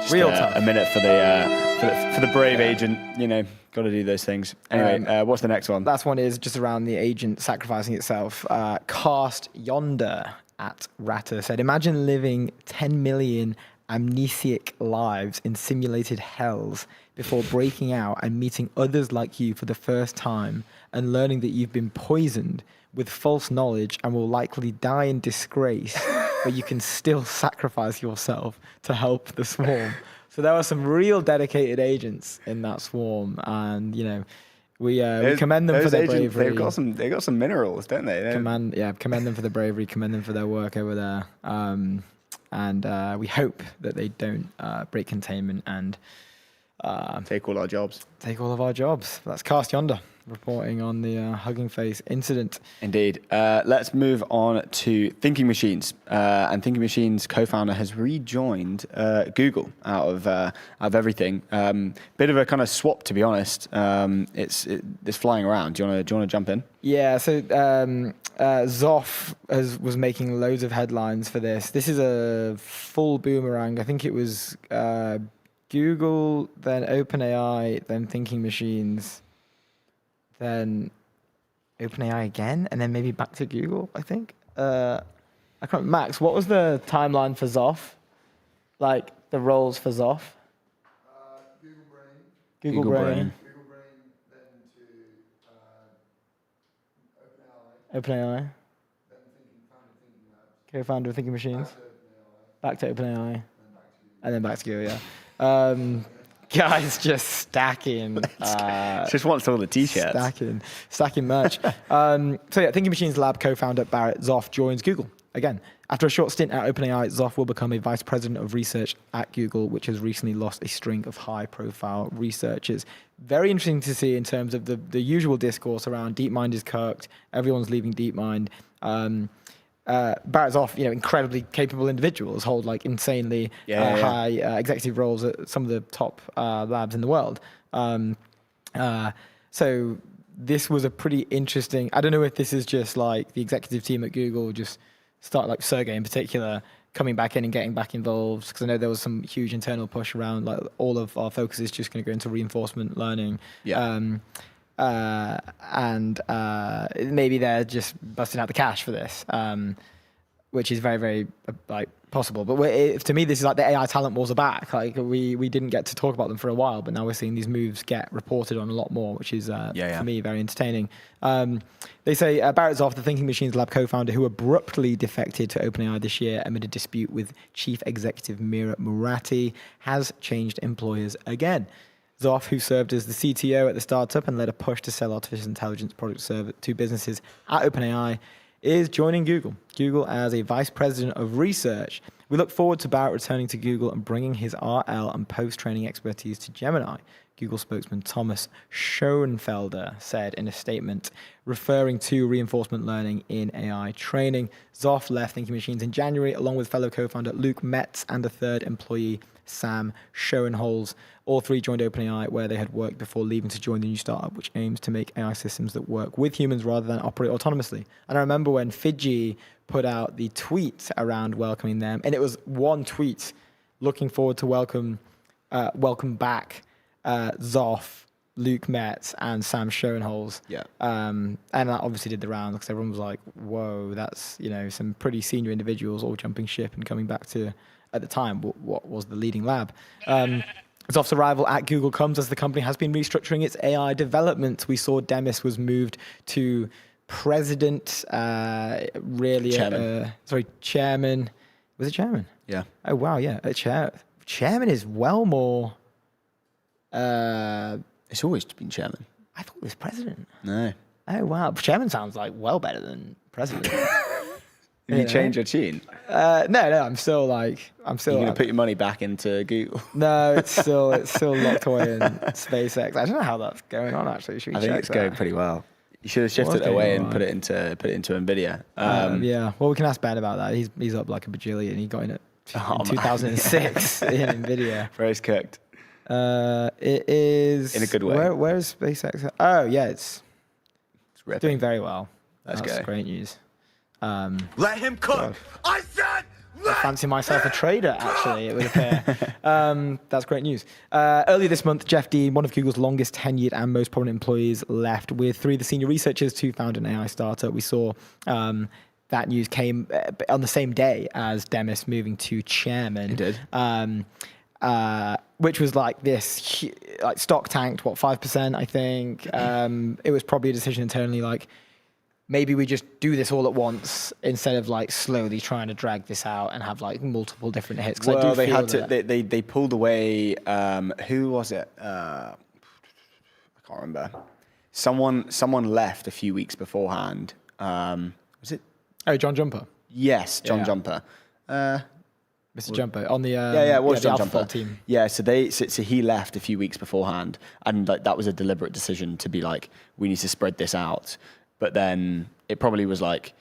Just, Real tough. a minute for the brave agent, you know, got to do those things. Anyway, what's the next one? Last one is just around the agent sacrificing itself. Cast Yonder at Ratter said, imagine living 10 million amnesiac lives in simulated hells before breaking out and meeting others like you for the first time and learning that you've been poisoned with false knowledge and will likely die in disgrace, but you can still sacrifice yourself to help the swarm. So there were some real dedicated agents in that swarm, and you know, we commend them for their bravery. They've got some minerals, don't they? Commend them for the bravery, commend them for their work over there. And we hope that they don't break containment and Take all our jobs. take all of our jobs. That's Cast Yonder reporting on the Hugging Face incident. Indeed. Let's move on to Thinking Machines. And Thinking Machines co-founder has rejoined Google out of everything. Bit of a kind of swap, to be honest. It's flying around. Do you want to jump in? Yeah, so Zoff was making loads of headlines for this. This is a full boomerang. I think it was Google, then OpenAI, then Thinking Machines, then OpenAI again, and then maybe back to Google, I think. I can't. Max, what was the timeline for Zoff? Like the roles for Zoff? Google Brain, Google Brain. Brain, then to OpenAI, OpenAI, then Thinking Labs, co-founder of Thinking Machines, back to OpenAI, and then back to Google, yeah. Guys just stacking. Just wants all the t-shirts. Stacking merch. So yeah, Thinking Machines Lab co-founder Barrett Zoff joins Google again. After a short stint at OpenAI, Zoff will become a vice president of research at Google, which has recently lost a string of high-profile researchers. Very interesting to see in terms of the usual discourse around DeepMind is cooked, everyone's leaving DeepMind. Barrett's off, incredibly capable individuals hold like insanely high executive roles at some of the top labs in the world. So this was a pretty interesting. I don't know if this is just like the executive team at Google just start, like Sergey in particular, coming back in and getting back involved, because I know there was some huge internal push around like all of our focus is just going to go into reinforcement learning. Maybe they're just busting out the cash for this, which is very, very like possible. But to me, this is like the AI talent wars are back. Like we didn't get to talk about them for a while, but now we're seeing these moves get reported on a lot more, which is for me very entertaining. They say Barrett Zoff, the Thinking Machines Lab co-founder, who abruptly defected to OpenAI this year amid a dispute with Chief Executive Mira Murati, has changed employers again. Zoff, who served as the CTO at the startup and led a push to sell artificial intelligence products to businesses at OpenAI, is joining Google as a vice president of research. We look forward to Barrett returning to Google and bringing his RL and post-training expertise to Gemini, Google spokesman Thomas Schoenfelder said in a statement referring to reinforcement learning in AI training. Zoff left Thinking Machines in January, along with fellow co-founder Luke Metz and a third employee, Sam Schoenholz. All three joined OpenAI, where they had worked before leaving to join the new startup, which aims to make AI systems that work with humans rather than operate autonomously. And I remember when Fidji put out the tweet around welcoming them, and it was one tweet looking forward to welcome back Zoff, Luke Metz, and Sam Schoenholz. Yeah. And that obviously did the rounds because everyone was like, whoa, that's, some pretty senior individuals all jumping ship and coming back to, at the time, what was the leading lab. Zoff's arrival at Google comes as the company has been restructuring its AI development. We saw Demis was moved to president, chairman. Was it chairman? Yeah. Oh, wow, yeah. Chairman is well more... It's always been chairman. I thought it was president. No. Oh, wow. Chairman sounds like well better than president. Did you change your tune? No, I'm still. You're going to put your money back into Google? No, it's still locked away in SpaceX. I don't know how that's going on, actually. Should we I think check it's that? going pretty well. You should have shifted it away and put it into Nvidia. Yeah. Well, we can ask Ben about that. He's up like a bajillion. He got in it in 2006 in Nvidia. Rose cooked. It is in a good way. Where is SpaceX? Oh, yeah, it's doing very well. That's great news. Let him cook. God. I said I fancy myself a trader, actually, it would appear. That's great news. Earlier this month, Jeff Dean, one of Google's longest tenured and most prominent employees, left with three of the senior researchers to found an AI startup. We saw that news came on the same day as Demis moving to chairman. It did. Which was like this, like stock tanked, 5%, I think. It was probably a decision internally, like, maybe we just do this all at once instead of like slowly trying to drag this out and have like multiple different hits. Well, they had to. They pulled away. Who was it? I can't remember. Someone left a few weeks beforehand. Was it? Oh, John Jumper. Yes, John Jumper. Mr. Jumper on the it was John the Jumper team. Yeah, so he left a few weeks beforehand, and like that was a deliberate decision to be like, we need to spread this out. But then it probably was like,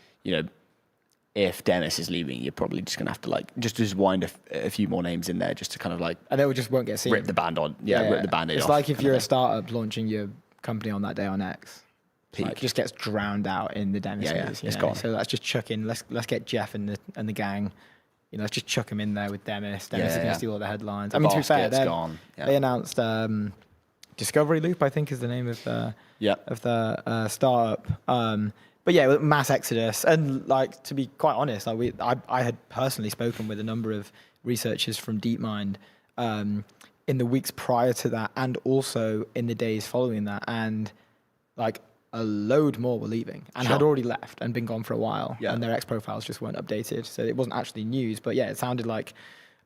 if Demis is leaving, you're probably just gonna have to like just wind a few more names in there just to kind of like, and they just won't get seen. Rip the band on, rip the band-aid off. It's like if you're a startup launching your company on that day on X. Peak. Like, just gets drowned out in the Demis news. It's gone. So let's just chuck in. Let's get Jeff and the gang. Let's just chuck him in there with Demis. Demis is going to steal all the headlines. I mean, to be fair, they announced Discovery Loop, I think, is the name of the startup. But yeah, mass exodus, and like to be quite honest, like I had personally spoken with a number of researchers from DeepMind in the weeks prior to that, and also in the days following that, and like a load more were leaving and had already left and been gone for a while, and their X profiles just weren't updated, so it wasn't actually news. But yeah, it sounded like.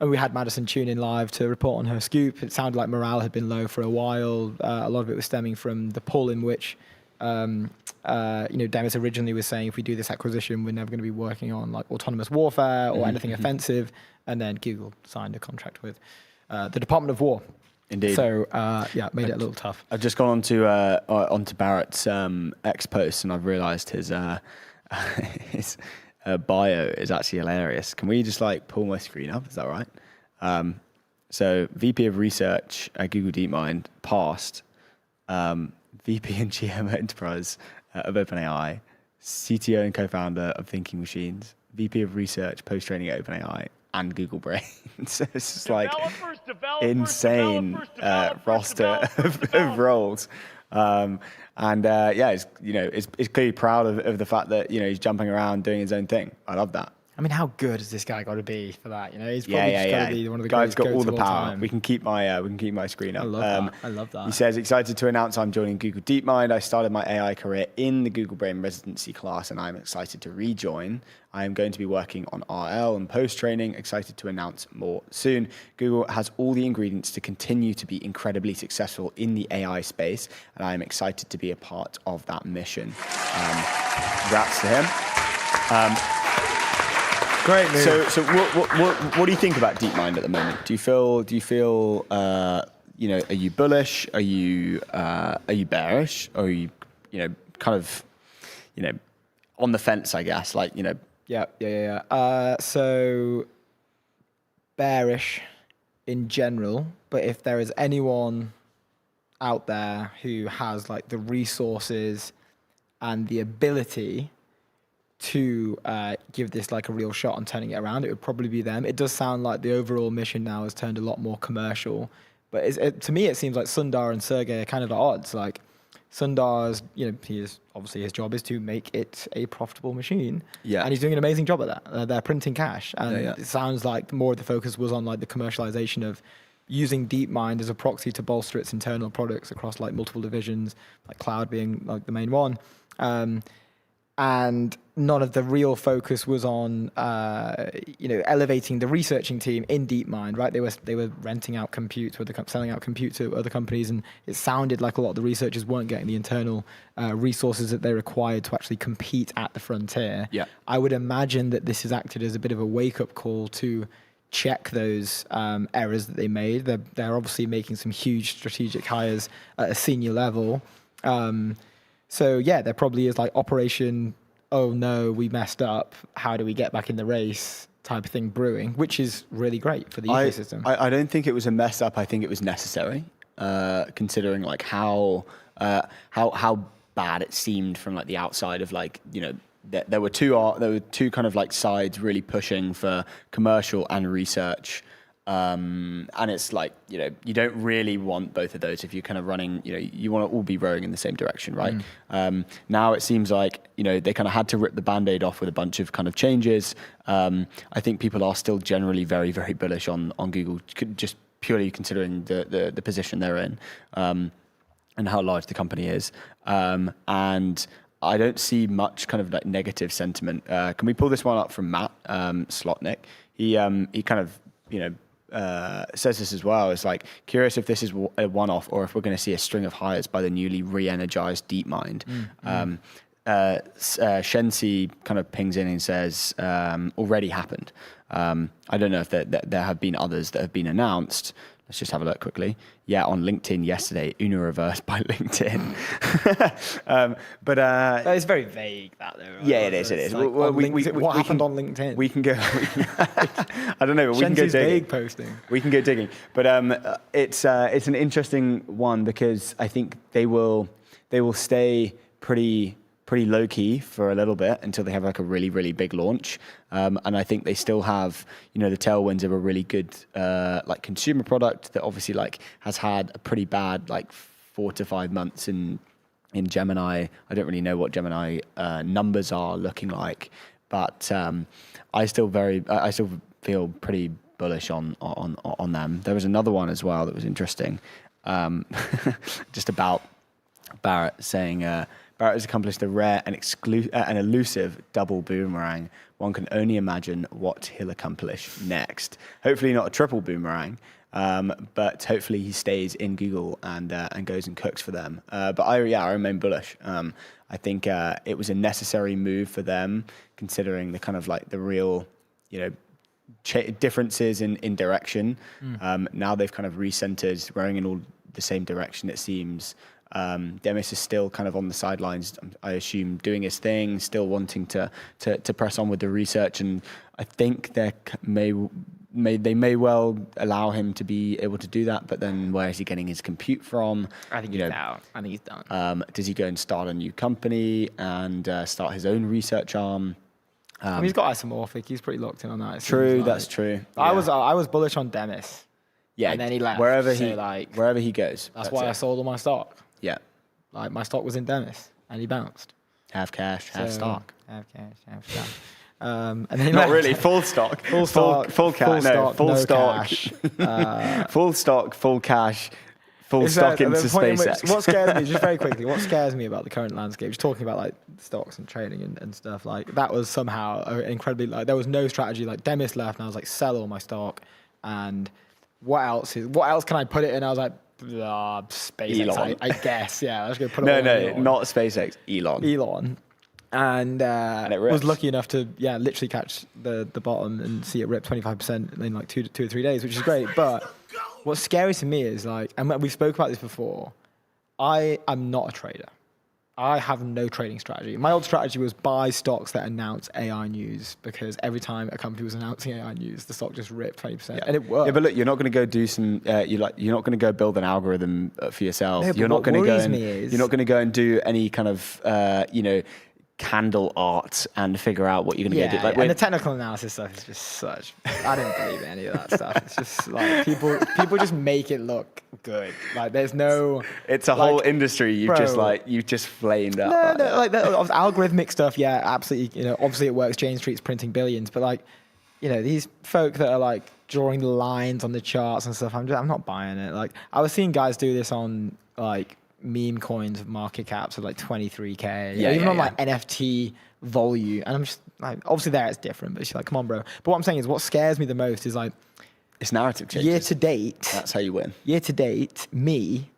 And we had Madison tune in live to report on her scoop. It sounded like morale had been low for a while. A lot of it was stemming from the pull in which, Demis originally was saying, if we do this acquisition, we're never going to be working on like autonomous warfare or anything offensive. And then Google signed a contract with the Department of War. Indeed. So made it a little tough. I've just gone onto Barrett's X post, and I've realised his bio is actually hilarious. Can we just like pull my screen up? Is that right? So VP of Research at Google DeepMind, past VP and GM Enterprise of OpenAI, CTO and co-founder of Thinking Machines, VP of Research, post-training at OpenAI, and Google Brain. So it's just like insane roster of roles. It's clearly proud of the fact that he's jumping around doing his own thing. I love that. I mean, how good has this guy got to be for that? He's probably just got to be one of the guy's greatest got all the of power. time. We can keep my screen up. I love that. He says, excited to announce I'm joining Google DeepMind. I started my AI career in the Google Brain residency class, and I'm excited to rejoin. I am going to be working on RL and post-training. Excited to announce more soon. Google has all the ingredients to continue to be incredibly successful in the AI space, and I am excited to be a part of that mission. Congrats to him. Great move. So what do you think about DeepMind at the moment? Do you feel are you bullish? Are you bearish? Or are you kind of on the fence, I guess, Yeah. So bearish in general, but if there is anyone out there who has the resources and the ability to give this a real shot on turning it around, it would probably be them. It does sound like the overall mission now has turned a lot more commercial, but to me it seems like Sundar and Sergey are kind of at odds. Sundar's, obviously his job is to make it a profitable machine, and he's doing an amazing job at that. They're printing cash, and it sounds like more of the focus was on the commercialization of using DeepMind as a proxy to bolster its internal products across multiple divisions, cloud being the main one. And none of the real focus was on, elevating the researching team in DeepMind, right? They were renting out compute, selling out compute to other companies, and it sounded like a lot of the researchers weren't getting the internal resources that they required to actually compete at the frontier. Yeah. I would imagine that this has acted as a bit of a wake-up call to check those errors that they made. They're obviously making some huge strategic hires at a senior level. So there probably is operation, oh no, we messed up, how do we get back in the race type of thing brewing, which is really great for the ecosystem. I don't think it was a mess up. I think it was necessary, considering how bad it seemed from the outside of there were two kind of sides really pushing for commercial and research. And it's you don't really want both of those if you're kind of running, you want to all be rowing in the same direction, right? Now it seems they kind of had to rip the Band-Aid off with a bunch of kind of changes. I think people are still generally very, very bullish on Google, just purely considering the position they're in, and how large the company is. And I don't see much kind of negative sentiment. Can we pull this one up from Matt Slotnick? He kind of, says this as well. It's curious if this is a one-off or if we're going to see a string of hires by the newly re-energized DeepMind. Shensi kind of pings in and says, already happened. I don't know if there have been others that have been announced. Let's just have a look quickly. Yeah, on LinkedIn yesterday, Una reversed by LinkedIn. It's very vague, that though. Right? Yeah, it is. What happened on LinkedIn? We can go. I don't know, but we can go digging. Vague posting. We can go digging, but it's an interesting one because I think they will stay pretty low key for a little bit until they have a really, really big launch. And I think they still have, the tailwinds of a really good, consumer product that obviously has had a pretty bad, 4 to 5 months in Gemini. I don't really know what Gemini numbers are looking like, but I still feel pretty bullish on them. There was another one as well that was interesting, just about Barrett saying, Barrett has accomplished a rare and elusive double boomerang. One can only imagine what he'll accomplish next. Hopefully not a triple boomerang, but hopefully he stays in Google and goes and cooks for them. But I remain bullish. I think it was a necessary move for them, considering the kind of the real, differences in direction. Now they've kind of recentered, rowing in all the same direction, it seems. Demis is still kind of on the sidelines, I assume, doing his thing, still wanting to press on with the research, and I think they may well allow him to be able to do that. But then, where is he getting his compute from? I think he's out. I think he's done. Does he go and start a new company and start his own research arm? I mean, he's got isomorphic. He's pretty locked in on that. True, that's true. I Yeah. was bullish on Demis. Yeah, and then he left. wherever so, wherever he goes. That's why I sold all my stock. Yeah, Like my stock was in Demis, and he bounced. have cash, have stock. Have cash, have stock. And then he Not left. really full stock, Full stock, full cash, no, full no stock, cash. full stock, full cash, full Is stock that into the point in which- SpaceX. What scares me, just very quickly, what scares me about the current landscape, just talking about like stocks and trading and stuff, like that was somehow incredibly, like there was no strategy, like Demis left and I was like, sell all my stock. And what else can I put it in? I was like, SpaceX, Elon. I guess. Yeah, let's go put it No, all no, in Elon. not SpaceX. Elon. And it was rips. lucky enough to literally catch the bottom and see it rip 25% in like two or 3 days, which is great. But what's scary to me is like, and we've spoke about this before, I am not a trader. I have no trading strategy. My old strategy was buy stocks that announce AI news, because every time a company was announcing AI news, the stock just ripped 20%, and it worked. Yeah, but look, you're not going to go do some. You're not going to go build an algorithm for yourself. No, but You're not what going to go worries and me is- you're not going to go and do any kind of candle art and figure out what you're going to go do. Like, and the technical analysis stuff is just such. I don't believe in any of that stuff. It's just like people just make it look good. Like there's no. it's a like, whole industry you've just flamed up. No, like that algorithmic stuff. Yeah, absolutely. You know, obviously it works. Jane Street's printing billions, but like, you know, these folk that are like drawing lines on the charts and stuff. I'm not buying it. Like I was seeing guys do this on like meme coins of market caps of like 23K, even on like NFT volume, and I'm just like, obviously there it's different, but she's like, come on, bro. But what I'm saying is, what scares me the most is like, It's narrative changes. year to date, That's how you win. me,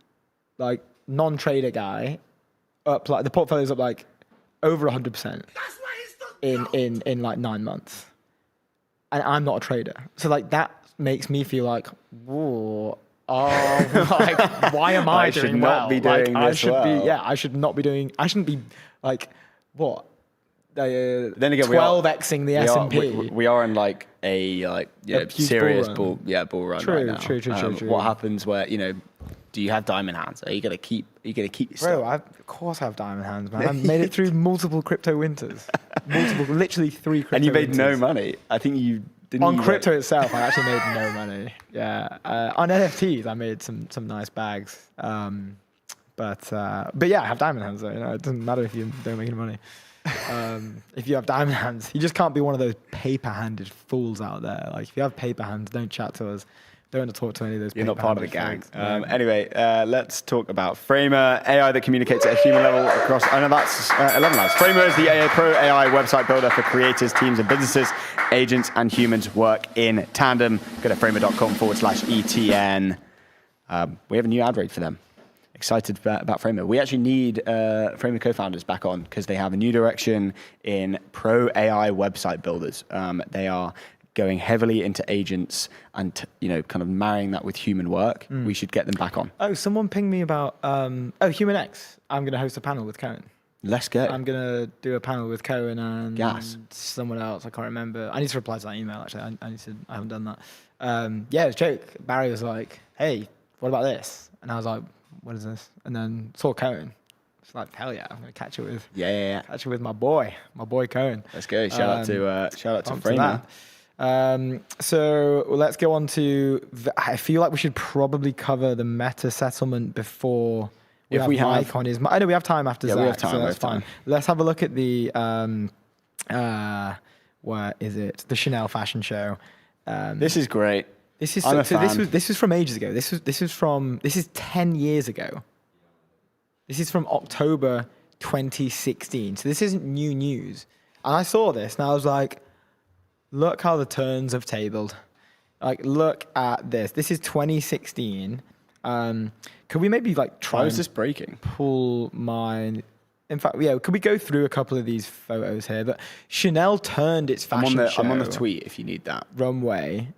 like non-trader guy, up like the portfolio's up like over 100% in like 9 months, and I'm not a trader, so like that makes me feel like, whoa. Oh, like, why am I should doing not well? be doing like, this well. I should not be doing. I shouldn't be like what? Then again, 12xing the S&P. We are in like a huge serious bull bull run True, right now. true. What happens where do you have diamond hands? Are you gonna keep your Bro, stuff? of course I have diamond hands, man. I've made it through multiple crypto winters, literally 3 crypto. And you made no winters. money. I think you didn't. On crypto itself, I actually made no money. Yeah, on NFTs, I made some nice bags. But yeah, I have diamond hands though. You know, it doesn't matter if you don't make any money. If you have diamond hands, you just can't be one of those paper-handed fools out there. Like if you have paper hands, don't chat to us. Don't want to talk to any of those. You're not part of the gang. folks. Anyway, let's talk about Framer, AI that communicates at a human level across. Oh no, that's 11 lives. Framer is the Pro AI website builder for creators, teams, and businesses. Agents and humans work in tandem. Go to framer.com/ETN. We have a new ad read for them. Excited about Framer. We actually need Framer co-founders back on because they have a new direction in pro AI website builders. They are going heavily into agents and kind of marrying that with human work. We should get them back on. Oh, someone pinged me about Human X. I'm going to host a panel with Cohen. Let's go. I'm going to do a panel with Cohen and Gas. someone else. I can't remember. I need to reply to that email, actually. I haven't done that. Yeah, it was a joke. Barry was like, hey, what about this? And I was like, what is this? And then saw Cohen. It's like, hell yeah, I'm going to catch it with catch it with my boy Cohen. Let's go. Shout out to Pumped Framer. So let's go on to. I feel like we should probably cover the meta settlement before we have Mike on his. I know we have time after Zack, we have time, so we that's have time. fine. Let's have a look at the where is it? The Chanel fashion show. This is great. This is I'm a so fan. this was from ages ago. This is 10 years ago. This is from October 2016. So this isn't new news. And I saw this and I was like, look how the turns have tabled. Like, look at this. This is 2016. Could we maybe like try Why is and this breaking? pull mine? In fact, yeah, could we go through a couple of these photos here? But Chanel turned its fashion show I'm on the tweet if you need that. runway.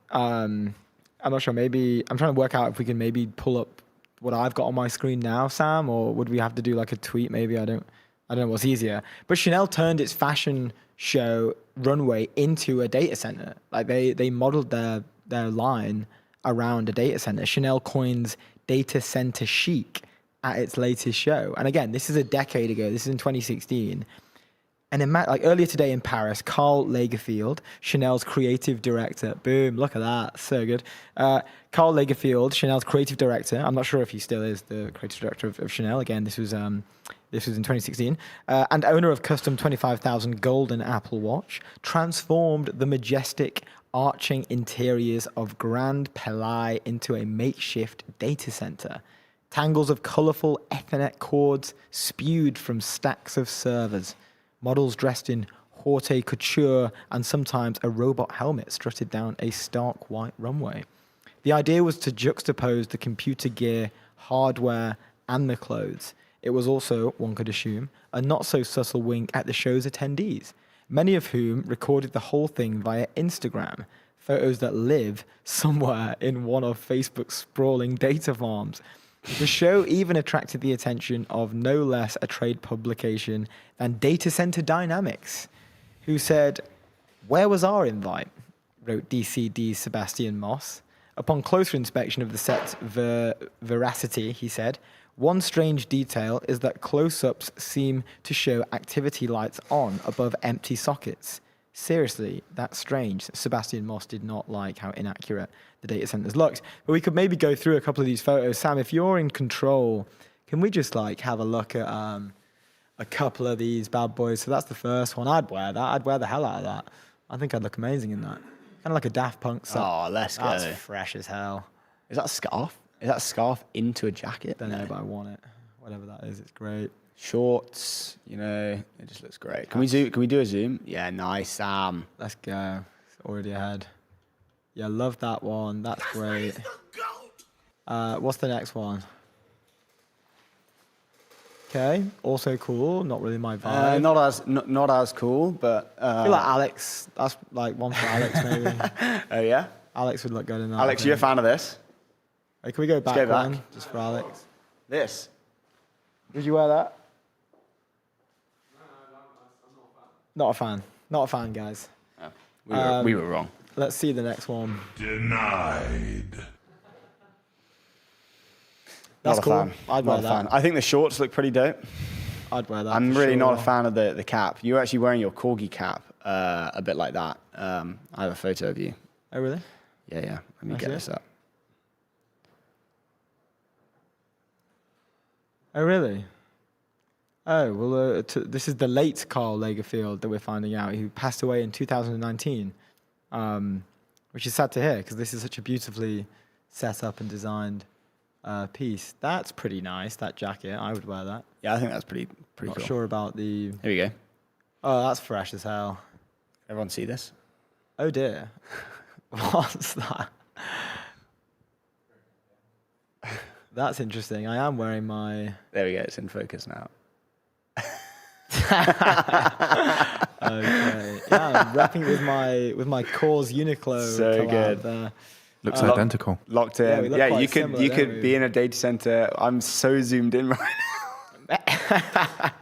I'm not sure. Maybe I'm trying to work out if we can maybe pull up what I've got on my screen now, Sam, or would we have to do like a tweet? Maybe I don't know what's easier. But Chanel turned its fashion show runway into a data center. Like they modeled their line around a data center. Chanel coins data center chic at its latest show. And again, this is a decade ago. This is in 2016. And like earlier today in Paris, Karl Lagerfeld, Chanel's creative director. Boom! Look at that, so good. Karl Lagerfeld, Chanel's creative director. I'm not sure if he still is the creative director of Chanel. Again, this was in 2016. And owner of custom 25,000 golden Apple Watch, transformed the majestic arching interiors of Grand Palais into a makeshift data center. Tangles of colorful Ethernet cords spewed from stacks of servers. Models dressed in haute couture and sometimes a robot helmet strutted down a stark white runway. The idea was to juxtapose the computer gear, hardware, and the clothes. It was also, one could assume, a not-so-subtle wink at the show's attendees, many of whom recorded the whole thing via Instagram, photos that live somewhere in one of Facebook's sprawling data farms. The show even attracted the attention of no less a trade publication than Data Center Dynamics, who said, "Where was our invite?" wrote DCD's Sebastian Moss. Upon closer inspection of the set's veracity, he said, "One strange detail is that close-ups seem to show activity lights on above empty sockets. Seriously, that's strange." Sebastian Moss did not like how inaccurate the data centers looked. But we could maybe go through a couple of these photos. Sam, if you're in control, can we just like have a look at a couple of these bad boys? So that's the first one. I'd wear that. I'd wear the hell out of that. I think I'd look amazing in that. Kind of like a Daft Punk set. Oh, let's go. That's fresh as hell. Is that a scarf? Is that a scarf into a jacket? Don't know, but I want it. Whatever that is, it's great. Shorts, it just looks great. Can we do a zoom? Yeah, nice, Sam. Let's go. It's already ahead. Yeah, love that one. That's great. What's the next one? Okay, also cool. Not really my vibe. Not as cool, but I feel like Alex. That's like one for Alex, maybe. Oh yeah, Alex would look good in that. Alex, you're a fan of this? Hey, can we go back go back. one just for Alex? This. Did you wear that? Not a fan. Not a fan, guys. Oh, we were wrong. Let's see the next one. Denied. That's Not a cool. fan. I'd Not wear a that. fan. I think the shorts look pretty dope. I'd wear that. I'm for really not a sure. fan of the cap. You're actually wearing your corgi cap a bit like that. I have a photo of you. Oh, really? Yeah. Let me I get see. this up. Oh, really? Oh, well, this is the late Karl Lagerfeld that we're finding out, who passed away in 2019, which is sad to hear because this is such a beautifully set up and designed piece. That's pretty nice, that jacket. I would wear that. Yeah, I think that's pretty Not cool. sure about the... Here we go. Oh, that's fresh as hell. Everyone see this? Oh, dear. What's that? That's interesting. I am wearing my... There we go. It's in focus now. Okay. Yeah, I'm wrapping it with my Kors Uniqlo. So collab good. there. Looks identical. Locked Yeah, we in. look Yeah, quite you could similar, don't we? be in a data center. I'm so zoomed in right now.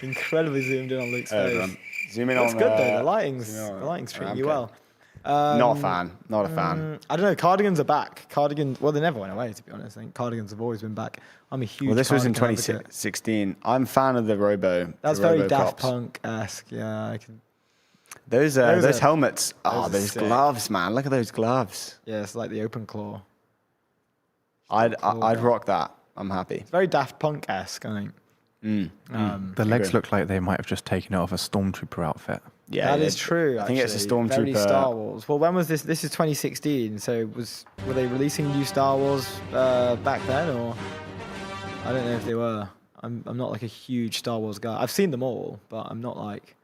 Incredibly zoomed in on Luke's Hold face. on. Zoom in That's on. good though. The lighting's zoom in on- treating I'm you good. well. Not a fan. Not a fan. I don't know. Cardigans are back. Well, they never went away. To be honest, I think cardigans have always been back. I'm a huge. Well, this was in cardigan advocate. 2016. I'm a fan of the Robo. That's the very Robo Daft cops. Punk-esque. Yeah, I can. Those are- helmets. Oh, those are those sick. gloves, man! Look at those gloves. Yeah, it's like the open claw. I'd rock that. I'm happy. It's very Daft Punk-esque, I think. The legs agree. look like they might have just taken it off a stormtrooper outfit. Yeah, That is true. I think it's a actually. Very stormtrooper. Star Wars. Well, when was this? This is 2016. So were they releasing new Star Wars back then, or I don't know if they were. I'm not like a huge Star Wars guy. I've seen them all, but I'm not like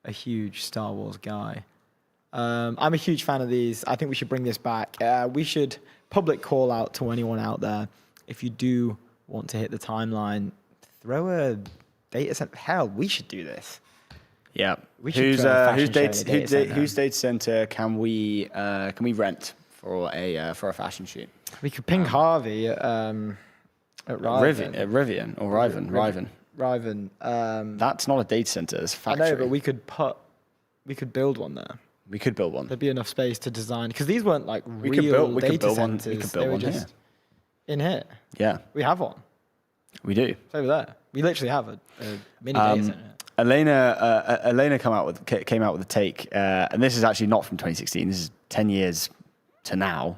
a huge Star Wars guy. I'm a huge fan of these. I think we should bring this back. We should public call out to anyone out there. If you do want to hit the timeline, throw a data center. Hell, we should do this. Yeah. We should throw a fashion show in a data center. Whose data center can we rent for a fashion shoot? We could ping Harvey at Riven. Rivian or Riven. Riven. That's not a data center. It's a I factory. know, but we could build one there. We could build one. There'd be enough space to design because these weren't like We real could data build one. centers. We could They build were one here. just in here. Yeah, We have one. we do. It's over there. We literally have a mini data center. Elena came out with a take, and this is actually not from 2016. This is 10 years to now,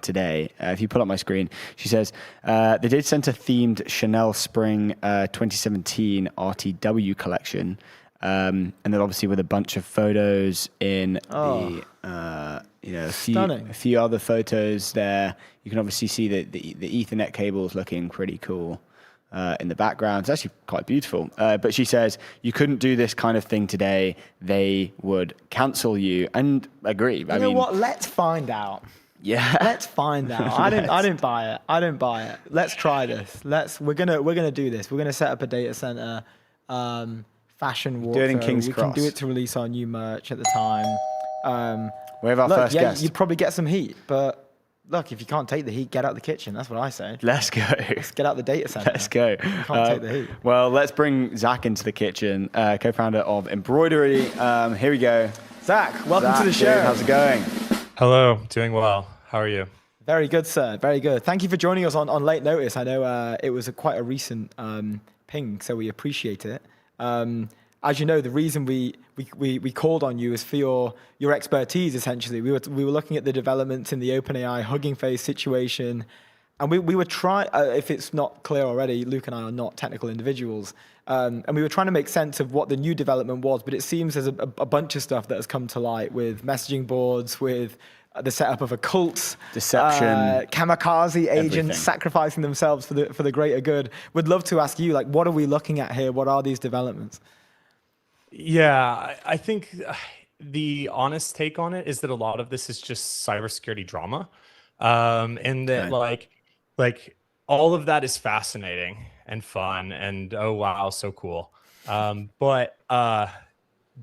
today. If you pull up my screen, she says they did send a themed Chanel Spring 2017 RTW collection, and then obviously with a bunch of photos in a few other photos there. You can obviously see the Ethernet cables looking pretty cool. In the background. It's actually quite beautiful. But she says, you couldn't do this kind of thing today. They would cancel you. And agree. You know what? Let's find out. Yeah. Let's find out. I didn't buy it. I didn't buy it. Let's try this. We're gonna do this. We're gonna set up a data center, fashion walkthrough. Do it in King's Cross. We can do it to release our new merch at the time. We have our first guest. You'd probably get some heat, but look, if you can't take the heat, get out the kitchen. That's what I say. Let's go. Let's get out the data center. Let's go. You can't take the heat. Well, let's bring Zack into the kitchen, co-founder of Embroidery. Here we go. Zack, welcome to the show. Dude, how's it going? Hello, doing well. How are you? Very good, sir. Very good. Thank you for joining us on late notice. I know it was quite a recent ping, so we appreciate it. As you know, the reason we called on you is for your expertise. Essentially, we were looking at the developments in the OpenAI Hugging Face situation, and we were trying. If it's not clear already, Luke and I are not technical individuals, and we were trying to make sense of what the new development was. But it seems there's a bunch of stuff that has come to light with messaging boards, with the setup of a cult, deception, kamikaze agents everything. Sacrificing themselves for the greater good. Would love to ask you, like, what are we looking at here? What are these developments? Yeah, I think the honest take on it is that a lot of this is just cybersecurity drama, and that like all of that is fascinating and fun, and oh wow, so cool. But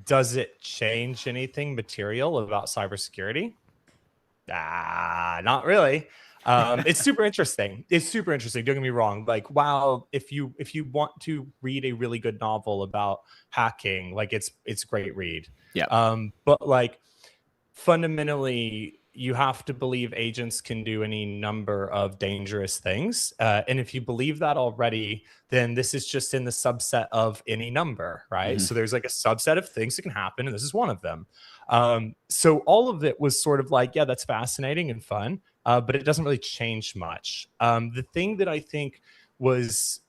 does it change anything material about cybersecurity? Not really. It's super interesting. Don't get me wrong. Like, wow, if you want to read a really good novel about hacking, like it's a great read. Yeah. But like fundamentally, you have to believe agents can do any number of dangerous things. And if you believe that already, then this is just in the subset of any number, right? Mm-hmm. So there's like a subset of things that can happen, and this is one of them. So all of it was sort of like, yeah, that's fascinating and fun. But it doesn't really change much. The thing that I think was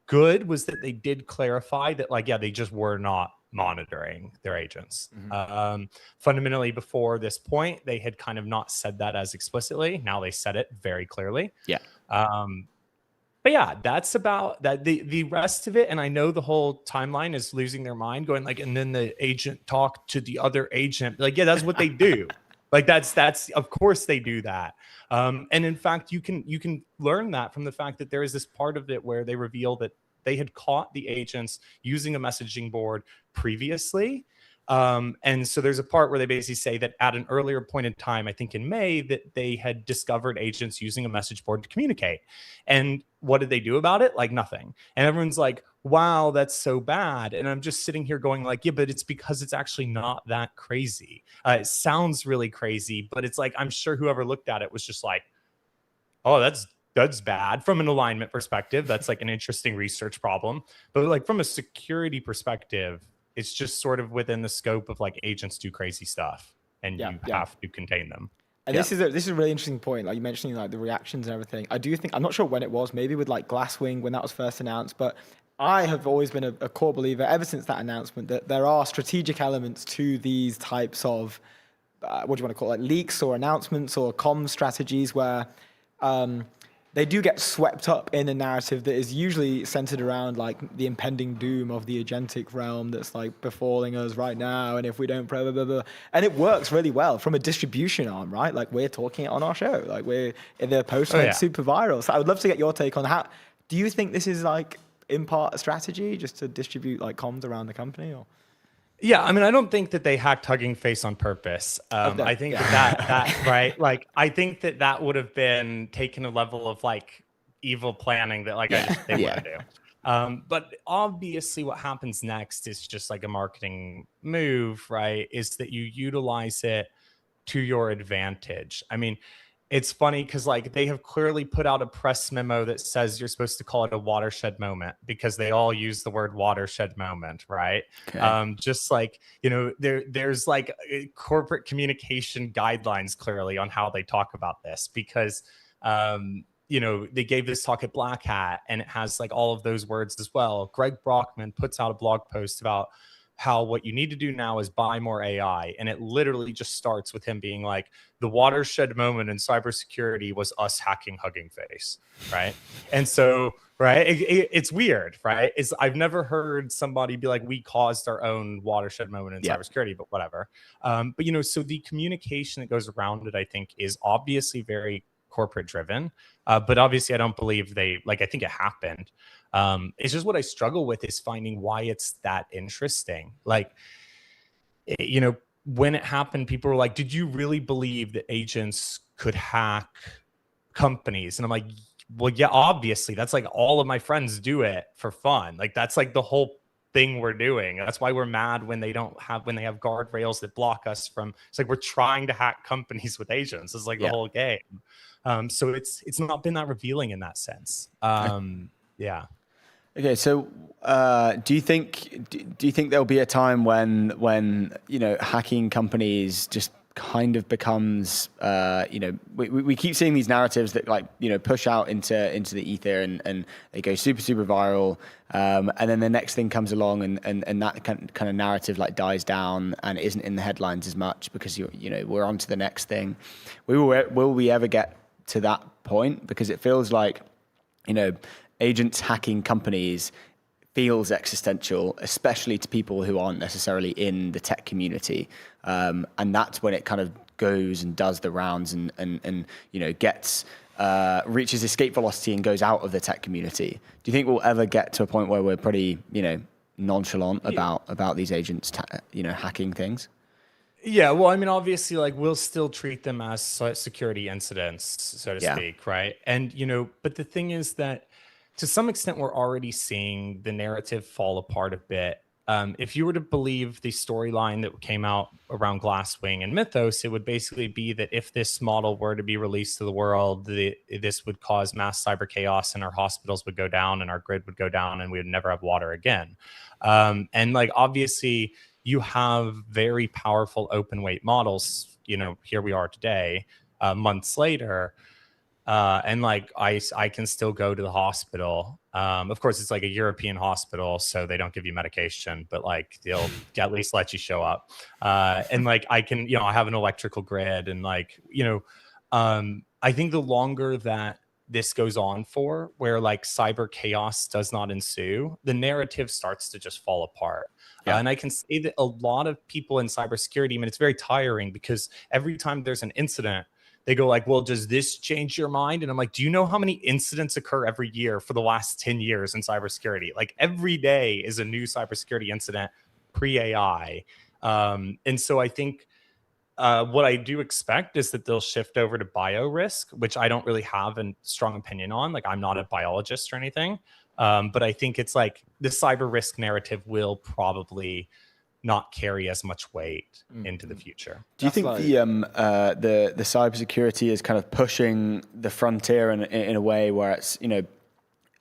good was that they did clarify that, like, yeah, they just were not monitoring their agents. Mm-hmm. Fundamentally, before this point, they had kind of not said that as explicitly. Now they said it very clearly. Yeah. But yeah, that's about that. The rest of it, and I know the whole timeline is losing their mind, going like, and then the agent talked to the other agent. Like, yeah, that's what they do. Like that's of course they do that. And in fact, you can learn that from the fact that there is this part of it where they reveal that they had caught the agents using a messaging board previously. And so there's a part where they basically say that at an earlier point in time, I think in May, that they had discovered agents using a message board to communicate. And what did they do about it? Like nothing. And everyone's like, wow, that's so bad. And I'm just sitting here going like, yeah, but it's because it's actually not that crazy. It sounds really crazy, but it's like, I'm sure whoever looked at it was just like, oh, that's bad from an alignment perspective. That's like an interesting research problem. But like from a security perspective, it's just sort of within the scope of like agents do crazy stuff, and you have to contain them. And this is a really interesting point. Like you mentioning like the reactions and everything. I do think, I'm not sure when it was, maybe with like Glasswing when that was first announced, but I have always been a core believer ever since that announcement that there are strategic elements to these types of what do you want to call it, like leaks or announcements or comms strategies where they do get swept up in a narrative that is usually centered around like the impending doom of the agentic realm that's like befalling us right now. And if we don't, blah, blah, blah, blah. And it works really well from a distribution arm, right? Like we're talking it on our show, like the post went super viral. So I would love to get your take on how, do you think this is like in part a strategy just to distribute like comms around the company or? Yeah, I mean, I don't think that they hacked Hugging Face on purpose. I think that right, like, I think that would have been taken a level of like evil planning that like they wouldn't do. But obviously, what happens next is just like a marketing move, right? Is that you utilize it to your advantage. I mean, it's funny because like they have clearly put out a press memo that says you're supposed to call it a watershed moment because they all use the word watershed moment, right? Okay. Just like, you know, there's like corporate communication guidelines clearly on how they talk about this because you know, they gave this talk at Black Hat and it has like all of those words as well. Greg Brockman puts out a blog post about how what you need to do now is buy more AI. And it literally just starts with him being like, the watershed moment in cybersecurity was us hacking Hugging Face, right? And so, right, it's weird, right? I've never heard somebody be like, we caused our own watershed moment in cybersecurity, but whatever. But, you know, so the communication that goes around it, I think, is obviously very corporate driven. But obviously, I don't believe I think it happened. It's just what I struggle with is finding why it's that interesting. Like, you know, when it happened, people were like, did you really believe that agents could hack companies? And I'm like, well, yeah, obviously. That's like all of my friends do it for fun. Like, that's like the whole thing we're doing. That's why we're mad when they have guardrails that block us from. It's like we're trying to hack companies with agents. It's like the whole game. So it's not been that revealing in that sense. Yeah. Okay, so do you think there'll be a time when you know hacking companies just kind of becomes you know we keep seeing these narratives that like you know push out into the ether and they go super viral and then the next thing comes along and that kind of narrative like dies down and isn't in the headlines as much because you know we're on to the next thing. Will we ever get to that point? Because it feels like you know agents hacking companies feels existential, especially to people who aren't necessarily in the tech community. And that's when it kind of goes and does the rounds and you know, gets, reaches escape velocity and goes out of the tech community. Do you think we'll ever get to a point where we're pretty, you know, nonchalant about these agents, you know, hacking things? Yeah, well, I mean, obviously, like we'll still treat them as security incidents, so to speak, right? And, you know, but the thing is that to some extent, we're already seeing the narrative fall apart a bit. If you were to believe the storyline that came out around Glasswing and Mythos, it would basically be that if this model were to be released to the world, this would cause mass cyber chaos and our hospitals would go down and our grid would go down and we would never have water again. And like, obviously, you have very powerful open weight models. You know, here we are today, months later. And like I can still go to the hospital. Of course, it's like a European hospital, so they don't give you medication, but like they'll at least let you show up. And like I can, you know, I have an electrical grid, and like you know, I think the longer that this goes on for, where like cyber chaos does not ensue, the narrative starts to just fall apart. And I can say that a lot of people in cybersecurity, I mean, it's very tiring because every time there's an incident, they go like, well, does this change your mind? And I'm like, do you know how many incidents occur every year for the last 10 years in cybersecurity? Like every day is a new cybersecurity incident pre-AI. And so I think what I do expect is that they'll shift over to biorisk, which I don't really have a strong opinion on. Like I'm not a biologist or anything. But I think it's like the cyber risk narrative will probably not carry as much weight into the future. Do you think the cybersecurity is kind of pushing the frontier in a way where it's, you know,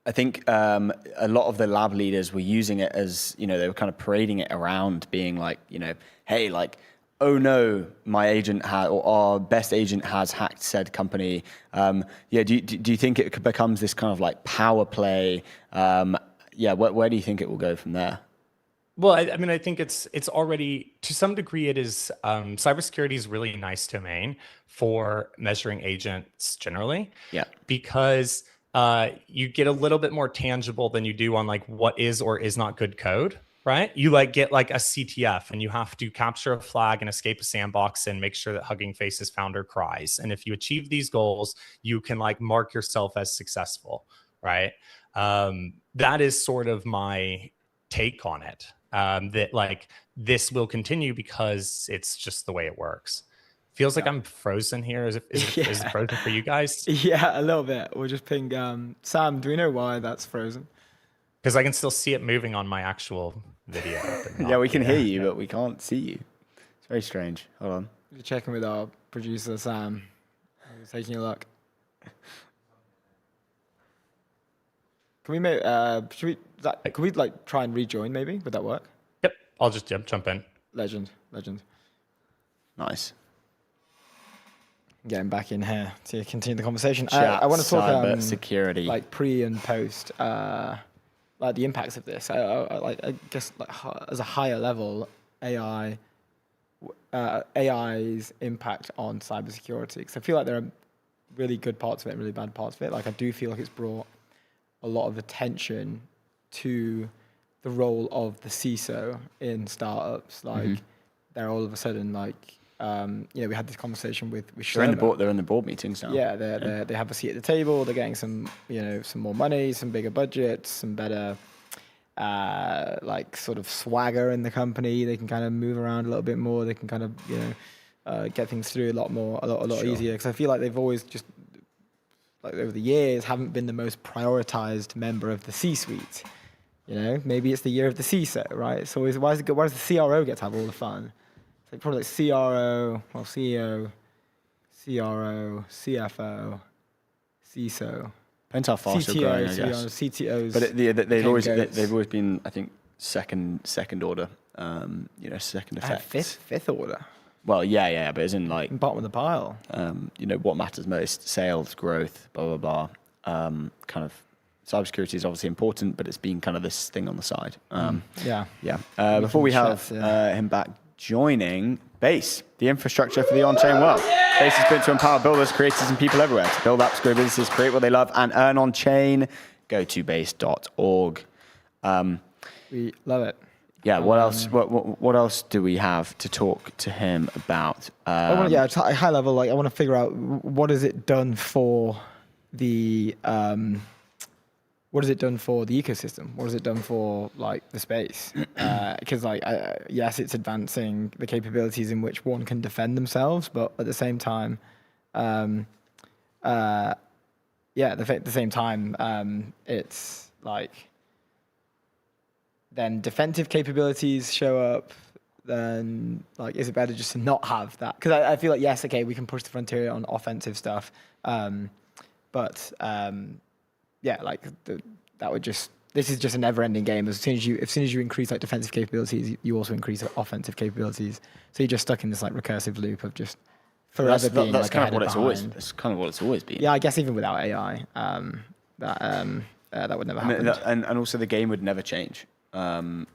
I think a lot of the lab leaders were using it as, you know, they were kind of parading it around being like, you know, hey, like, oh no, my agent or our best agent has hacked said company. Do you think it becomes this kind of like power play? Where do you think it will go from there? Well, I mean, I think it's already, to some degree, it is, cybersecurity is really nice domain for measuring agents generally. Yeah. Because you get a little bit more tangible than you do on like what is or is not good code, right? You like get like a CTF and you have to capture a flag and escape a sandbox and make sure that Hugging Face's founder cries. And if you achieve these goals, you can like mark yourself as successful, right? That is sort of my take on it. That like this will continue because it's just the way it works. Feels like I'm frozen here. Is it frozen for you guys? Yeah, a little bit. We'll just ping Sam. Do we know why that's frozen? Because I can still see it moving on my actual video. Yeah, we can hear you, but we can't see you. It's very strange. Hold on. We're checking with our producer Sam. taking your luck. Can we make? Zack, can we like try and rejoin? Maybe would that work? Yep. I'll just jump in. Legend. Nice. Getting back in here to continue the conversation. Chat, I want to talk cyber security, like pre and post, like the impacts of this. I guess like as a higher level, AI's impact on cybersecurity. Because I feel like there are really good parts of it and really bad parts of it. Like I do feel like it's brought a lot of attention to the role of the CISO in startups. Like they're all of a sudden like, we had this conversation with they're in the board meetings now. Yeah, they have a seat at the table. They're getting some more money, some bigger budgets, some better like sort of swagger in the company. They can kind of move around a little bit more. They can kind of get things through a lot easier. Because I feel like they've always just like over the years haven't been the most prioritized member of the C-suite. Maybe it's the year of the CISO, right? So why does the CRO get to have all the fun? So probably like CRO, well, CEO, CRO, CFO, CISO. Depends how fast you're growing, I guess. CTOs. But they've always been, I think, second order. Second effects. Fifth order. Well, yeah, but as in like Bottom of the pile. What matters most: sales, growth, blah blah blah. Kind of cybersecurity is obviously important, but it's been kind of this thing on the side. Yeah. Before we have him back joining Base, the infrastructure for the on-chain world. Base is built to empower builders, creators, and people everywhere to build apps, grow businesses, create what they love, and earn on-chain. Go to base.org. We love it. Yeah. What else? What else do we have to talk to him about? High level. Like, I want to figure out what has it done for the what has it done for the ecosystem? What has it done for like the space? Because yes, it's advancing the capabilities in which one can defend themselves, but at the same time, it's like then defensive capabilities show up. Then like, is it better just to not have that? Because I feel like yes, okay, we can push the frontier on offensive stuff, but this is just a never-ending game. As soon as you increase like defensive capabilities, you also increase offensive capabilities. So you're just stuck in this like recursive loop of just forever being that's like kind of what it's behind. always. That's kind of what it's always been. Yeah, I guess even without AI, that would never happen. And also the game would never change. That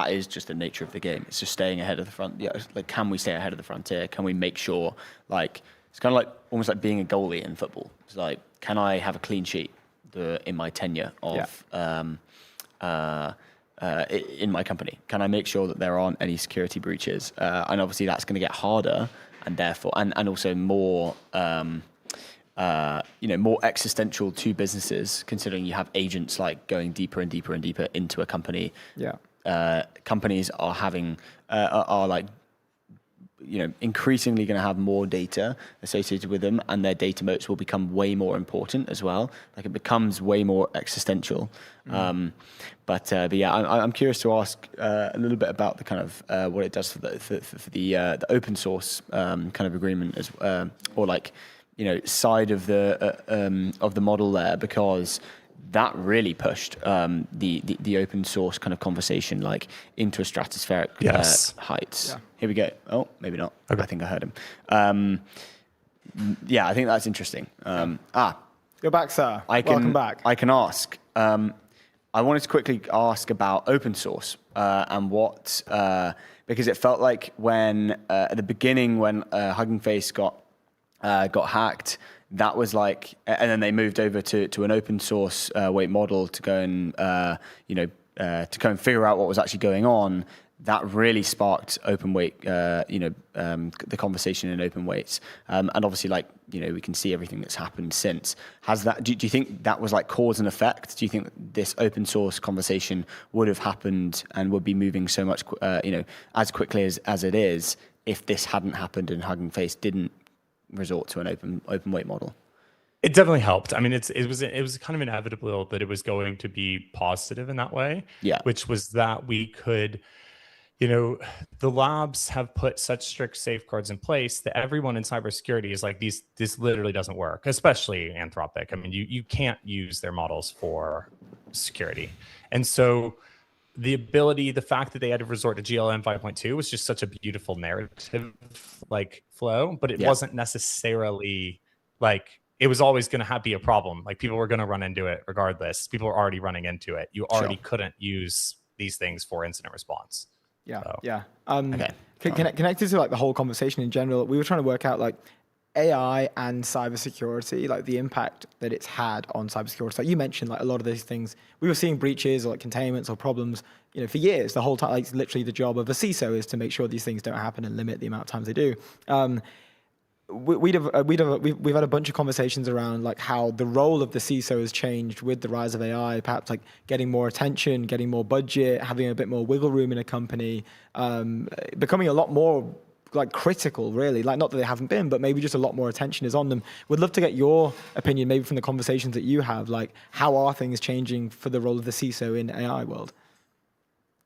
is just the nature of the game. It's just staying ahead of the front. Yeah, like can we stay ahead of the frontier? Can we make sure like it's kind of like almost like being a goalie in football. It's like, can I have a clean sheet in my tenure of in my company? Can I make sure that there aren't any security breaches? And obviously that's going to get harder, and therefore and also more more existential to businesses, considering you have agents like going deeper and deeper and deeper into a company. Yeah. Companies are having are like increasingly going to have more data associated with them, and their data moats will become way more important as well. Like it becomes way more existential. But I'm curious to ask a little bit about the kind of what it does for the open source kind of agreement as or like side of the model there, because that really pushed the open source kind of conversation like into a stratospheric heights. Yeah. Here we go. Oh, maybe not. Okay. I think I heard him. I think that's interesting. Go back, sir. Welcome back. I can ask. I wanted to quickly ask about open source and what because it felt like when at the beginning when Hugging Face got hacked, that was like, and then they moved over to an open source weight model to go and to go and figure out what was actually going on. That really sparked open weight, the conversation in open weights, and obviously, we can see everything that's happened since. Has that? Do you think that was like cause and effect? Do you think this open source conversation would have happened and would be moving so much, as quickly as it is, if this hadn't happened and Hugging Face didn't resort to an open weight model? It definitely helped. I mean, it was kind of inevitable that it was going to be positive in that way. Yeah. Which was that we could the labs have put such strict safeguards in place that everyone in cybersecurity is like, this literally doesn't work, especially Anthropic. I mean, you can't use their models for security. And so the fact that they had to resort to GLM 5.2 was just such a beautiful narrative like flow, but it wasn't necessarily like, it was always going to be a problem. Like people were going to run into it regardless. People were already running into it. You already couldn't use these things for incident response. Yeah, So. yeah. Okay. Connected to like the whole conversation in general, we were trying to work out like AI and cybersecurity, like the impact that it's had on cybersecurity. Like you mentioned, like a lot of these things, we were seeing breaches or like containments or problems, for years. The whole time, like literally the job of a CISO is to make sure these things don't happen and limit the amount of times they do. We've had a bunch of conversations around like how the role of the CISO has changed with the rise of AI, perhaps like getting more attention, getting more budget, having a bit more wiggle room in a company, becoming a lot more like critical, really. Like not that they haven't been, but maybe just a lot more attention is on them. Would love to get your opinion, maybe from the conversations that you have, like how are things changing for the role of the CISO in AI world?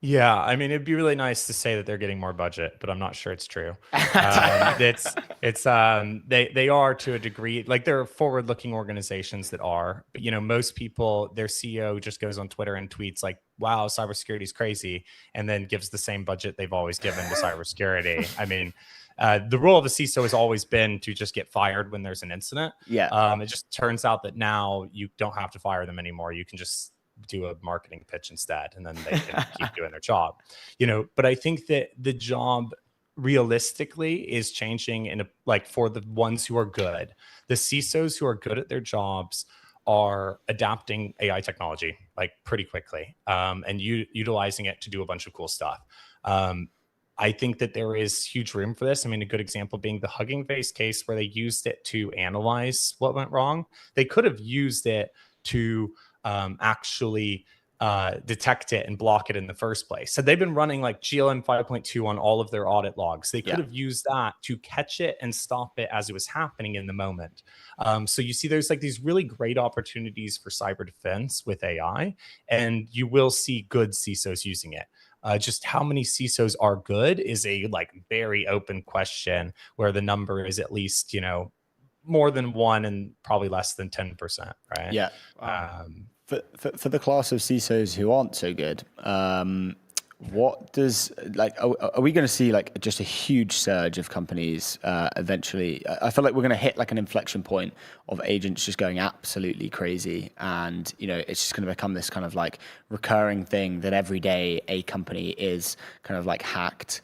Yeah, I mean, it'd be really nice to say that they're getting more budget, but I'm not sure it's true. They are to a degree, like there are forward-looking organizations that are, but most people, their CEO just goes on Twitter and tweets like, "Wow, cybersecurity is crazy," and then gives the same budget they've always given to cybersecurity. I mean, the role of a CISO has always been to just get fired when there's an incident. Yeah. It just turns out that now you don't have to fire them anymore. You can just do a marketing pitch instead, and then they can keep doing their job. But I think that the job realistically is changing for the ones who are good. The CISOs who are good at their jobs are adapting AI technology like pretty quickly, and utilizing it to do a bunch of cool stuff. I think that there is huge room for this. I mean, a good example being the Hugging Face case where they used it to analyze what went wrong. They could have used it to actually detect it and block it in the first place. So they've been running like GLM 5.2 on all of their audit logs. They could have used that to catch it and stop it as it was happening in the moment. So you see there's like these really great opportunities for cyber defense with AI, and you will see good CISOs using it. Just how many CISOs are good is a like very open question where the number is at least, more than one and probably less than 10%, right? Yeah. For the class of CISOs who aren't so good, what does are we going to see like just a huge surge of companies eventually? I feel like we're going to hit like an inflection point of agents just going absolutely crazy, and it's just going to become this kind of like recurring thing that every day a company is kind of like hacked.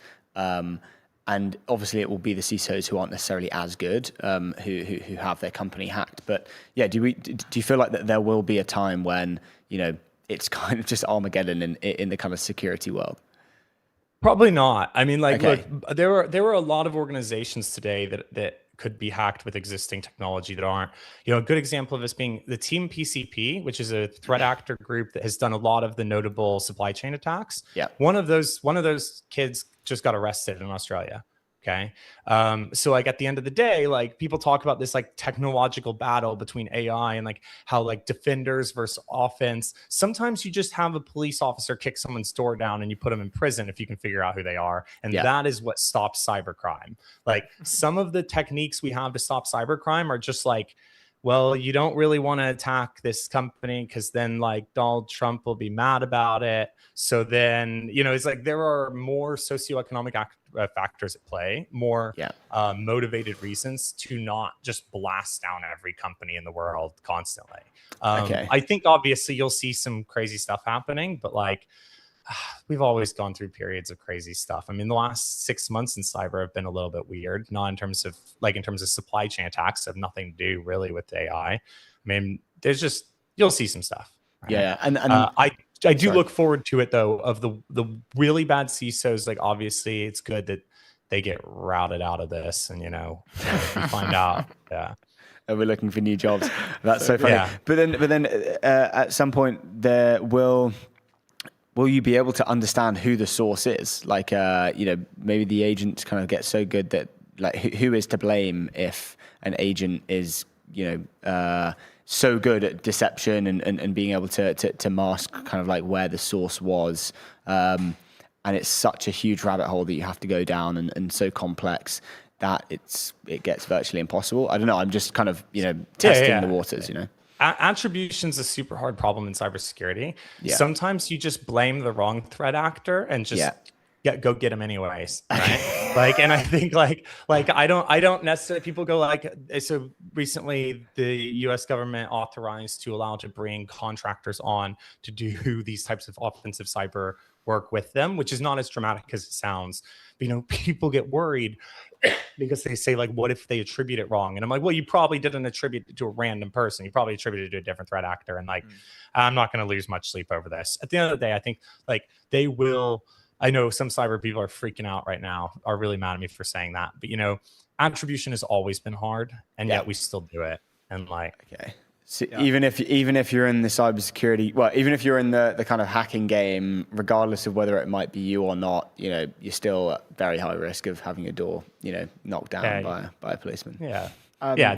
And obviously, it will be the CISOs who aren't necessarily as good, who have their company hacked. But yeah, do you feel like that there will be a time when it's kind of just Armageddon in the kind of security world? Probably not. I mean, like, Okay. look, there were a lot of organizations today that could be hacked with existing technology that aren't. A good example of this being the Team PCP, which is a threat actor group that has done a lot of the notable supply chain attacks. Yeah. One of those kids just got arrested in Australia. Okay. So like at the end of the day, like people talk about this like technological battle between AI and like how like defenders versus offense. Sometimes you just have a police officer kick someone's door down and you put them in prison if you can figure out who they are. And that is what stops cybercrime. Like some of the techniques we have to stop cybercrime are just like, well, you don't really want to attack this company because then like Donald Trump will be mad about it. So then, it's like there are more socioeconomic factors at play, more motivated reasons to not just blast down every company in the world constantly. I think obviously you'll see some crazy stuff happening, but like we've always gone through periods of crazy stuff. I mean, the last 6 months in cyber have been a little bit weird, not in terms of supply chain attacks have nothing to do really with AI. I mean, you'll see some stuff. Right? Yeah. And I do look forward to it though, of the really bad CISOs. Like obviously it's good that they get routed out of this and, you find out. Yeah. We're looking for new jobs. That's so funny. Yeah. But then at some point there will you be able to understand who the source is? Like, maybe the agents kind of get so good that like who is to blame if an agent is, so good at deception and being able to mask kind of like where the source was. and it's such a huge rabbit hole that you have to go down, and so complex that it gets virtually impossible. I don't know. I'm just kind of testing the waters. Attribution's a super hard problem in cybersecurity. Yeah. Sometimes you just blame the wrong threat actor and just go get them anyways, right? And I think like I don't necessarily, people go like, so recently the US government authorized to allow to bring contractors on to do these types of offensive cyber work with them, which is not as dramatic as it sounds. But, people get worried because they say like, what if they attribute it wrong? And I'm like, well, you probably didn't attribute it to a random person. You probably attributed it to a different threat actor. And I'm not going to lose much sleep over this. At the end of the day, I think like they will, I know some cyber people are freaking out right now, are really mad at me for saying that. But, attribution has always been hard, and yet we still do it. And okay. So even if you're in the cybersecurity, even if you're in the kind of hacking game, regardless of whether it might be you or not, you're still at very high risk of having your door, knocked down by a policeman. Yeah.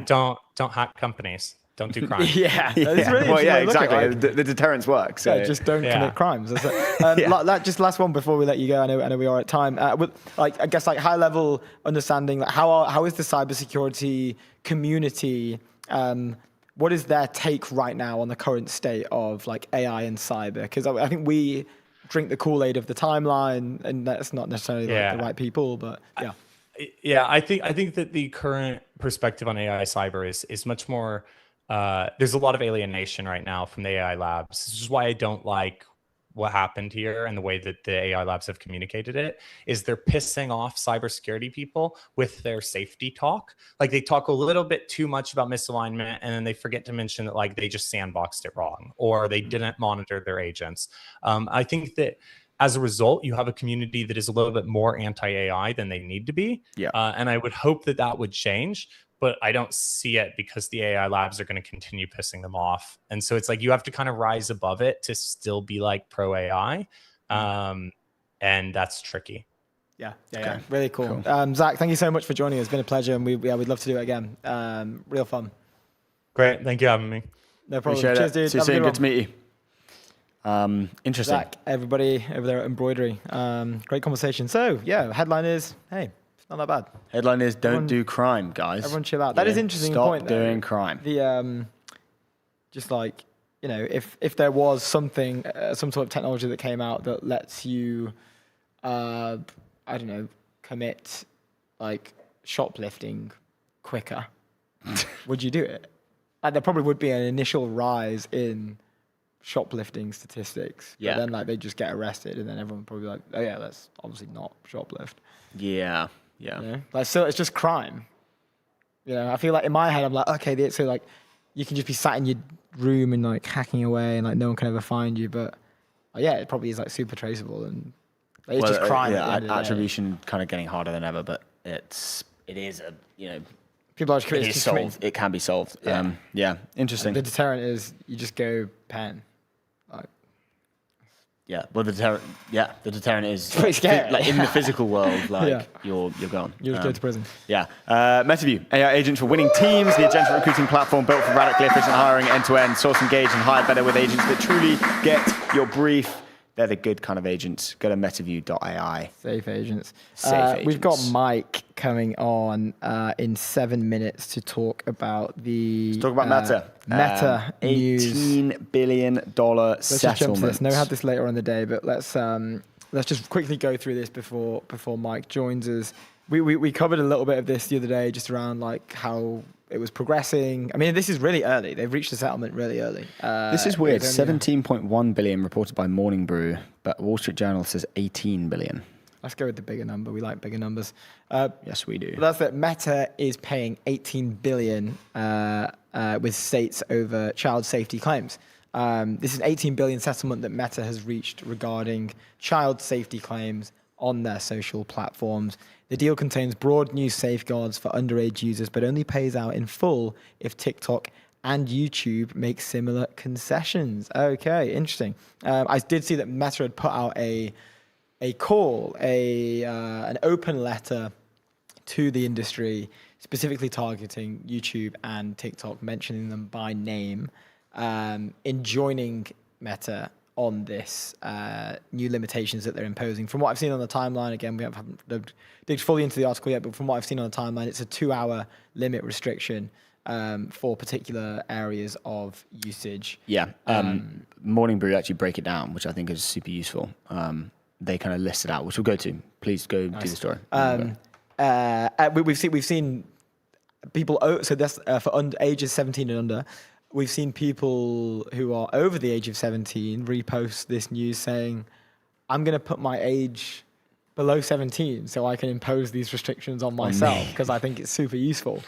Don't hack companies. Don't do crime. That's really well, yeah, interesting. exactly. The deterrence works. So. Just don't commit crimes. Just last one before we let you go. I know we are at time. I guess high level understanding. How is the cybersecurity community? What is their take right now on the current state of AI and cyber? Because I think we drink the Kool-Aid of the timeline, and that's not necessarily the right people, but I think that the current perspective on AI cyber is much more. There's a lot of alienation right now from the AI labs. This is why I don't like what happened here and the way that the AI labs have communicated it. Is they're pissing off cybersecurity people with their safety talk. They talk a little bit too much about misalignment, and then they forget to mention that they just sandboxed it wrong, or they didn't monitor their agents. I think that as a result, you have a community that is a little bit more anti-AI than they need to be. And I would hope that would change. But I don't see it because the AI labs are going to continue pissing them off. And so it's you have to kind of rise above it to still be pro AI. And that's tricky. Yeah. Really cool. Zack, thank you so much for joining us. It's been a pleasure. And we'd love to do it again. Real fun. Great. Thank you for having me. No problem. Appreciate Cheers, it. dude. See you soon. Good to meet you. Interesting. Zack, everybody over there at Embroidery. Great conversation. So, headline is, hey, not that bad. Headline is don't do crime, guys. Everyone chill out. That is interesting Stop point. Stop doing crime. The just if there was something, some sort of technology that came out that lets you, commit shoplifting quicker, would you do it? There probably would be an initial rise in shoplifting statistics. Yeah. But then they just get arrested, and then everyone would probably be like, oh yeah, that's obviously not shoplift. Yeah. So it's just crime. I feel in my head I'm okay, so you can just be sat in your room and hacking away, and no one can ever find you. But it probably is super traceable, and it's just crime. Attribution kind of getting harder than ever, but it is people are just it is solved. It can be solved. Interesting. The deterrent is you just go pen. Well, the deterrent is pretty scary. in the physical world, you're gone. You'll just go to prison. MetaView, AI agents for winning teams, the agentic recruiting platform built for radically efficient hiring, end-to-end, source, engage, and hire better with agents that truly get your brief. They're the good kind of agents. Go to metaview.ai. Safe agents. We've got Mike coming on in 7 minutes to talk about Let's talk about Meta. Meta news. $18 billion Let's just jump to settlement. this. No, we had this later on in the day, but let's just quickly go through this before Mike joins us. We covered a little bit of this the other day, just around how it was progressing. I mean, this is really early. They've reached the settlement really early. This is weird. 17.1 billion reported by Morning Brew, but Wall Street Journal says 18 billion. Let's go with the bigger number. We like bigger numbers. Yes, we do. That's it. Meta is paying 18 billion with states over child safety claims. This is an 18 billion settlement that Meta has reached regarding child safety claims on their social platforms. The deal contains broad new safeguards for underage users, but only pays out in full if TikTok and YouTube make similar concessions. Okay, interesting. I did see that Meta had put out an open letter to the industry, specifically targeting YouTube and TikTok, mentioning them by name, enjoining Meta on this new limitations that they're imposing. From what I've seen on the timeline, again, we haven't digged fully into the article yet, but from what I've seen on the timeline, it's a 2-hour limit restriction for particular areas of usage. Yeah. Morning Brew actually break it down, which I think is super useful. They kind of list it out, which we'll go to. Please go do the story. We've seen people. So that's for ages 17 and under. We've seen people who are over the age of 17 repost this news saying, "I'm going to put my age below 17 so I can impose these restrictions on myself because I think it's super useful,"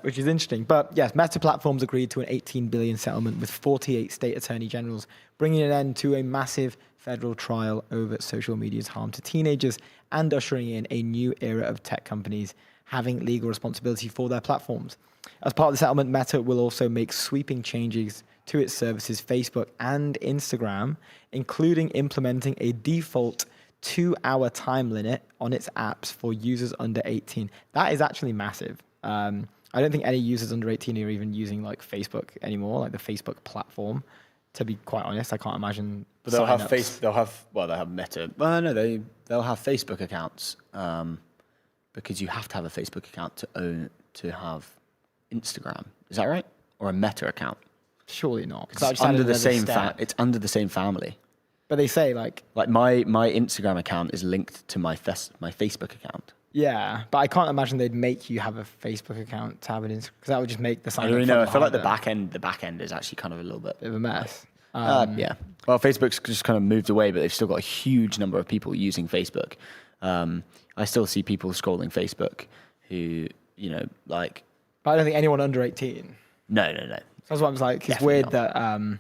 which is interesting. But yes, Meta Platforms agreed to an $18 billion settlement with 48 state attorney generals, bringing an end to a massive federal trial over social media's harm to teenagers and ushering in a new era of tech companies having legal responsibility for their platforms. As part of the settlement, Meta will also make sweeping changes to its services, Facebook and Instagram, including implementing a default 2-hour time limit on its apps for users under 18. That is actually massive. I don't think any users under 18 are even using like Facebook anymore, like the Facebook platform. To be quite honest, I can't imagine. But they'll have they'll have Meta. Well, no, they'll have Facebook accounts because you have to have a Facebook account to have Instagram. Is that right? Or a Meta account? Surely not. It's under the same it's under the same family. But they say like my Instagram account is linked to my Facebook account. Yeah, but I can't imagine they'd make you have a Facebook account to have an Instagram because that would just make the sign. I don't really know. I feel like the back end is actually kind of a little bit of a mess. Yeah. Well, Facebook's just kind of moved away, but they've still got a huge number of people using Facebook. I still see people scrolling Facebook who, like. But I don't think anyone under 18. No. That's what I was like. It's Definitely weird not. that.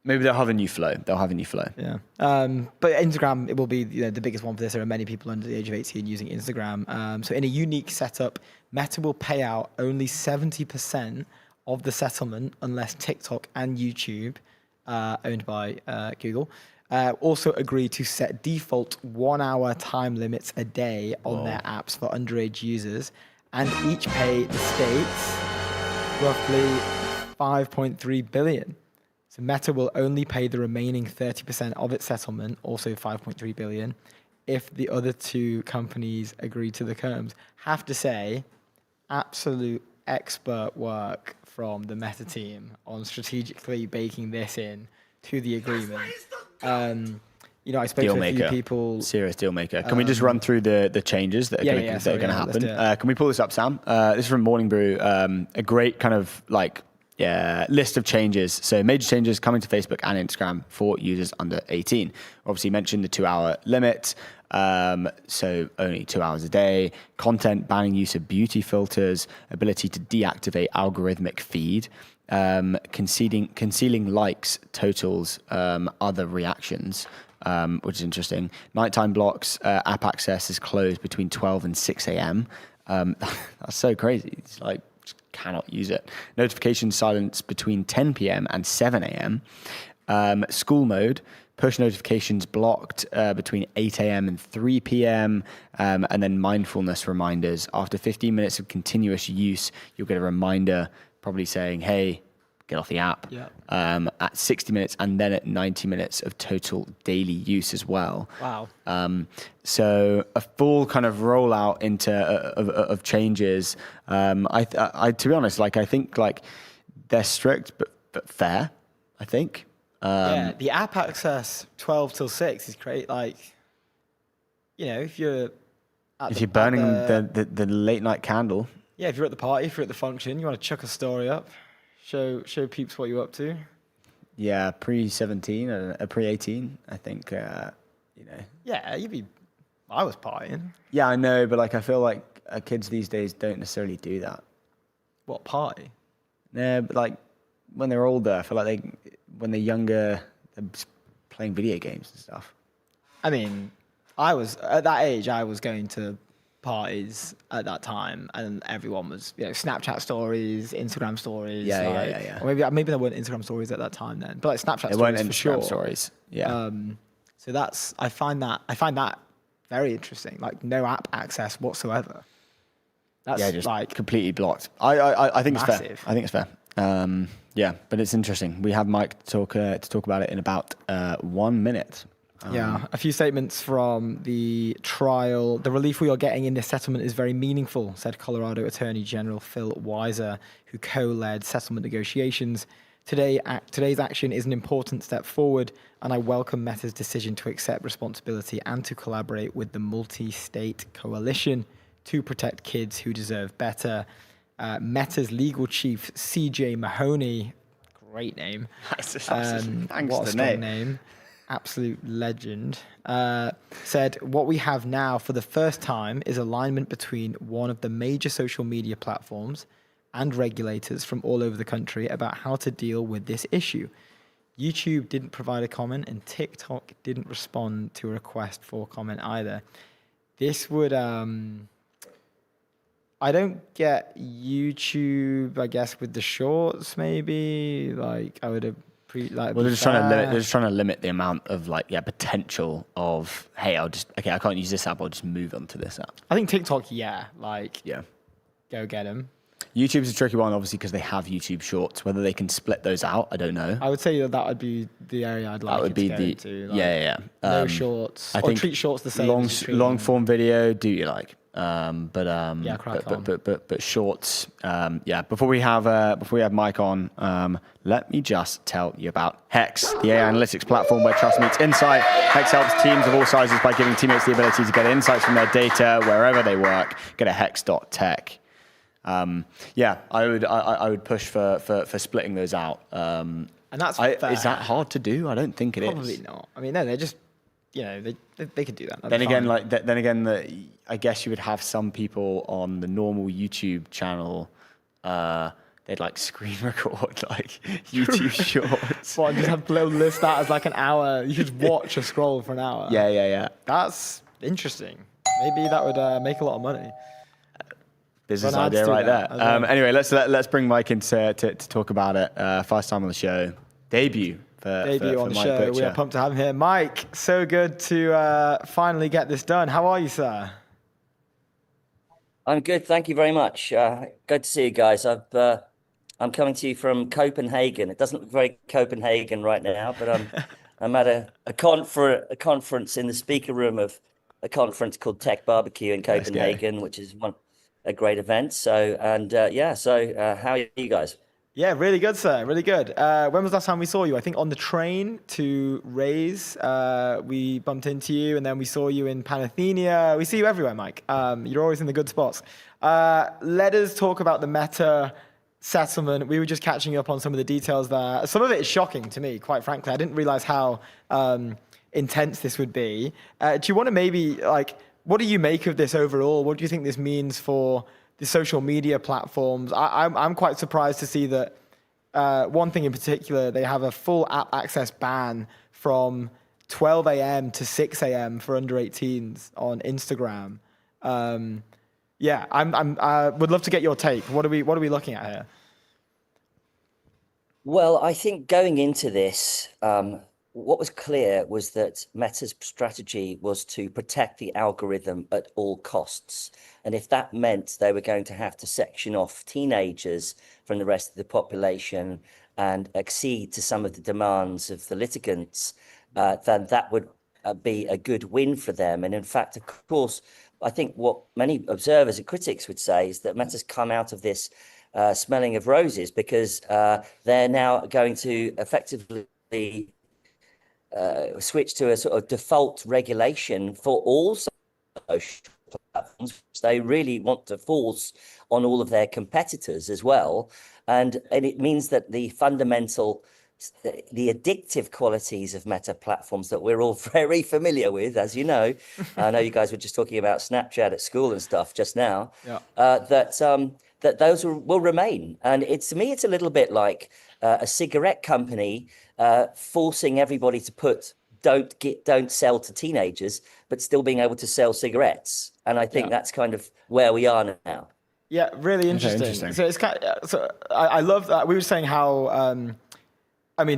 Maybe they'll have a new flow. Yeah. But Instagram, it will be the biggest one for this. There are many people under the age of 18 using Instagram. So in a unique setup, Meta will pay out only 70% of the settlement unless TikTok and YouTube, owned by Google, also agree to set default 1-hour time limits a day on their apps for underage users and each pay the states roughly $5.3 billion. So Meta will only pay the remaining 30% of its settlement, also $5.3 billion, if the other two companies agree to the terms. Have to say, absolute expert work from the Meta team on strategically baking this in to the agreement. I spoke to a few people. Serious deal maker. Can we just run through the changes that are going to happen? Can we pull this up, Sam? This is from Morning Brew. A great kind of list of changes. So major changes coming to Facebook and Instagram for users under 18. Obviously mentioned the 2-hour limit. So only 2 hours a day. Content banning use of beauty filters, ability to deactivate algorithmic feed, concealing likes, totals, other reactions, which is interesting. Nighttime blocks, app access is closed between 12 and 6 a.m. That's so crazy. It's like, cannot use it. Notification silence between 10 p.m. and 7 a.m. School mode, push notifications blocked between 8 a.m. and 3 p.m. And then mindfulness reminders. After 15 minutes of continuous use, you'll get a reminder probably saying, hey, get off the app. Yeah. At 60 minutes and then at 90 minutes of total daily use as well. Wow. So a full kind of rollout of changes. I to be honest, I think they're strict but fair. I think. The app access 12 till 6 is great. If you're burning the late night candle. Yeah, if you're at the party, if you're at the function, you want to chuck a story up, show peeps what you're up to. Yeah, pre-17, pre-18, I think. Yeah, I was partying. Yeah, I know, but I feel like kids these days don't necessarily do that. What, party? Yeah, but when they're older, I feel like when they're younger, they're just playing video games and stuff. I mean, at that age, I was going to parties at that time, and everyone was, Snapchat stories, Instagram stories. Yeah. Or maybe there weren't Instagram stories at that time then, but Snapchat stories weren't for Instagram sure. Stories. Yeah. So I find that very interesting. No app access whatsoever. That's just completely blocked. I think massive. it's fair. I think it's fair. Yeah, but it's interesting. We have Mike to talk about it in about 1 minute. Yeah, a few statements from the trial. The relief we are getting in this settlement is very meaningful, said Colorado Attorney General Phil Weiser, who co-led settlement negotiations. Today's action is an important step forward, and I welcome Meta's decision to accept responsibility and to collaborate with the multi-state coalition to protect kids who deserve better. Meta's legal chief, CJ Mahoney, great name. Thanks What a to strong Nate. name. Absolute legend, said, what we have now for the first time is alignment between one of the major social media platforms and regulators from all over the country about how to deal with this issue. YouTube didn't provide a comment, and TikTok didn't respond to a request for comment either. This would... I don't get YouTube, I guess, with the shorts, maybe. Like, I would have... Well, they're just trying to limit the amount of potential of, hey, I can't use this app, I'll just move on to this app. I think TikTok, Yeah. go get them. YouTube's a tricky one, obviously, because they have YouTube Shorts. Whether they can split those out, I don't know. I would say that would be the area I'd like That would be to go into. yeah. No shorts. I Or think treat shorts the same. as you treat long them. form video, do you like? Crack on. But shorts, yeah. Before we have Mike on, let me just tell you about Hex, the AI analytics platform where trust meets insight. Hex helps teams of all sizes by giving teammates the ability to get insights from their data wherever they work. Go to hex.tech. Yeah, I would push for splitting those out. And that's fair. Is that hard to do? I don't think it is. Probably not. I mean, no, they're just, they could do that. That'd Then be again, fine. I guess you would have some people on the normal YouTube channel. They'd screen record YouTube shorts. Well, just have a little list that as an hour. You could watch a scroll for an hour. Yeah. That's interesting. Maybe that would make a lot of money. Business Run ads idea to right that there. as well. Anyway, let's bring Mike in to talk about it. First time on the show, debut for On the Mike show. We Butcher. are pumped to have him here. Mike, so good to finally get this done. How are you, sir? I'm good, thank you very much. Good to see you guys. I'm coming to you from Copenhagen. It doesn't look very Copenhagen right now, but I'm at a conference in the speaker room of a conference called Tech Barbecue in Copenhagen, which is a great event. So how are you guys? Yeah, really good, sir. Really good. When was the last time we saw you? I think on the train to Raise, we bumped into you, and then we saw you in Panathenea. We see you everywhere, Mike. You're always in the good spots. Let us talk about the Meta settlement. We were just catching up on some of the details there. Some of it is shocking to me, quite frankly. I didn't realize how intense this would be. Do you want to maybe, what do you make of this overall? What do you think this means for the social media platforms? I'm quite surprised to see that one thing in particular, they have a full app access ban from 12 a.m. to 6 a.m. for under 18s on Instagram. I would love to get your take. What are we looking at here? Well, I think going into this, what was clear was that Meta's strategy was to protect the algorithm at all costs. And if that meant they were going to have to section off teenagers from the rest of the population and accede to some of the demands of the litigants, then that would be a good win for them. And in fact, of course, I think what many observers and critics would say is that Meta's come out of this smelling of roses, because they're now going to effectively switch to a sort of default regulation for all social platforms, which they really want to force on all of their competitors as well. And it means that the addictive qualities of Meta platforms that we're all very familiar with, as you know, I know you guys were just talking about Snapchat at school and stuff just now, that those will remain. And to me, it's a little bit like a cigarette company forcing everybody to put don't sell to teenagers, but still being able to sell cigarettes. And I think that's kind of where we are now. Yeah, really interesting. So it's I love that. We were saying how,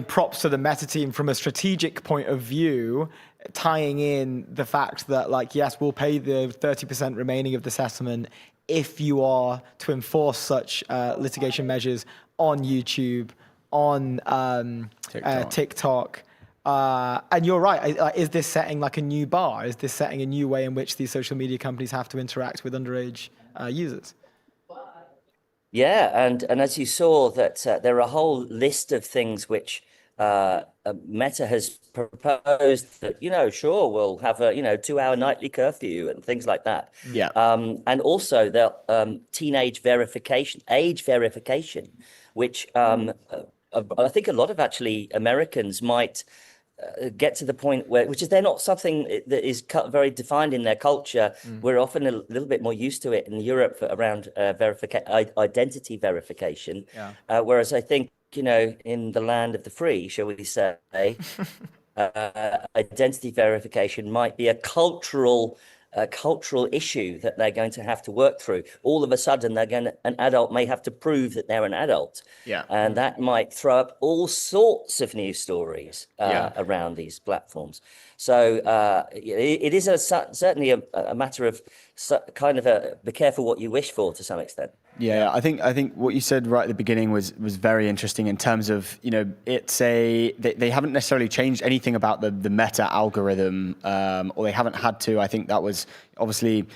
props to the Meta team from a strategic point of view, tying in the fact that, yes, we'll pay the 30% remaining of the settlement if you are to enforce such litigation measures on YouTube, on TikTok. And you're right. Is this setting like a new bar? Is this setting a new way in which these social media companies have to interact with underage users? Yeah, and as you saw that there are a whole list of things which Meta has proposed that, sure, we'll have a, 2-hour nightly curfew and things like that. Yeah. And also the teenage verification, age verification, which I think a lot of actually Americans might get to the point where, which is they're not something that is very defined in their culture. We're often a little bit more used to it in Europe around identity verification. Yeah. Whereas I think, in the land of the free, shall we say, identity verification might be a cultural issue that they're going to have to work through. All of a sudden, an adult may have to prove that they're an adult. Yeah. And that might throw up all sorts of news stories around these platforms. So it is certainly a matter of kind of be careful what you wish for to some extent. Yeah, I think what you said right at the beginning was very interesting in terms of, they haven't necessarily changed anything about the Meta algorithm, or they haven't had to. I think that was obviously,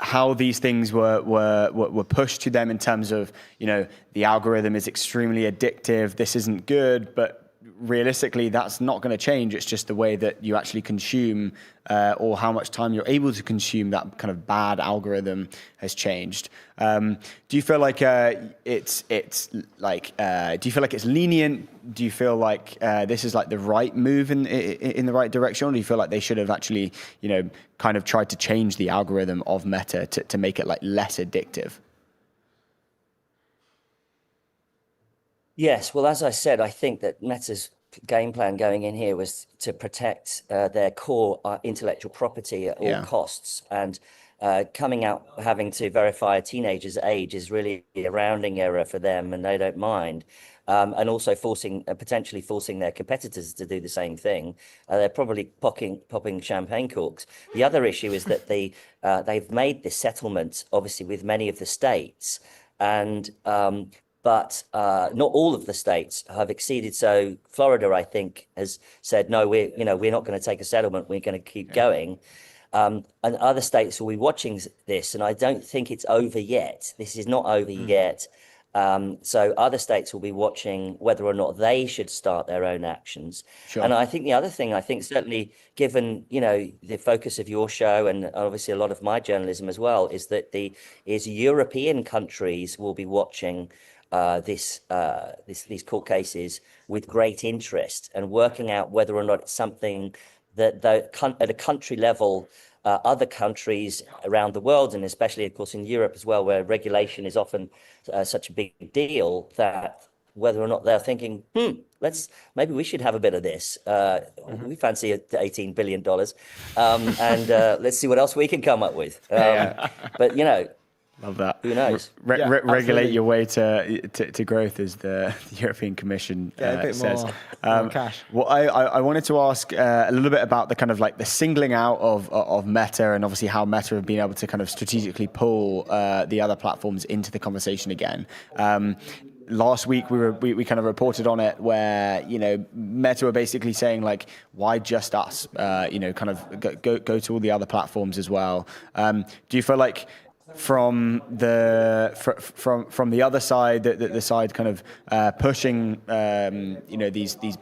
how these things were pushed to them in terms of, the algorithm is extremely addictive. This isn't good, but realistically, that's not going to change. It's just the way that you actually consume, or how much time you're able to consume that kind of bad algorithm has changed. Do you feel like it's like? Do you feel like it's lenient? Do you feel like this is like the right move in the right direction, or do you feel like they should have actually, kind of tried to change the algorithm of Meta to make it like less addictive? Yes, well, as I said, I think that Meta's game plan going in here was to protect their core intellectual property at all costs. And coming out having to verify a teenager's age is really a rounding error for them, and they don't mind. And also potentially forcing their competitors to do the same thing. They're probably popping champagne corks. The other issue is that they've made this settlement, obviously, with many of the states, and but not all of the states have acceded. So Florida, I think, has said, no, we're not going to take a settlement. We're going to keep going. And other states will be watching this. And I don't think it's over yet. This is not over yet. So other states will be watching whether or not they should start their own actions. Sure. And I think the other thing, certainly given, the focus of your show and obviously a lot of my journalism as well, is that European countries will be watching these court cases with great interest and working out whether or not it's something that at a country level, other countries around the world, and especially, of course, in Europe as well, where regulation is often such a big deal, that whether or not they're thinking, maybe we should have a bit of this. We fancy $18 billion, and let's see what else we can come up with. But Love that. Who knows? Regulate your way to growth, as the European Commission says. More cash. Well, I wanted to ask a little bit about the kind of like the singling out of Meta, and obviously how Meta have been able to kind of strategically pull the other platforms into the conversation again. Last week we kind of reported on it, where Meta were basically saying like, why just us? Kind of go to all the other platforms as well. Do you feel like from the other side, the side kind of pushing these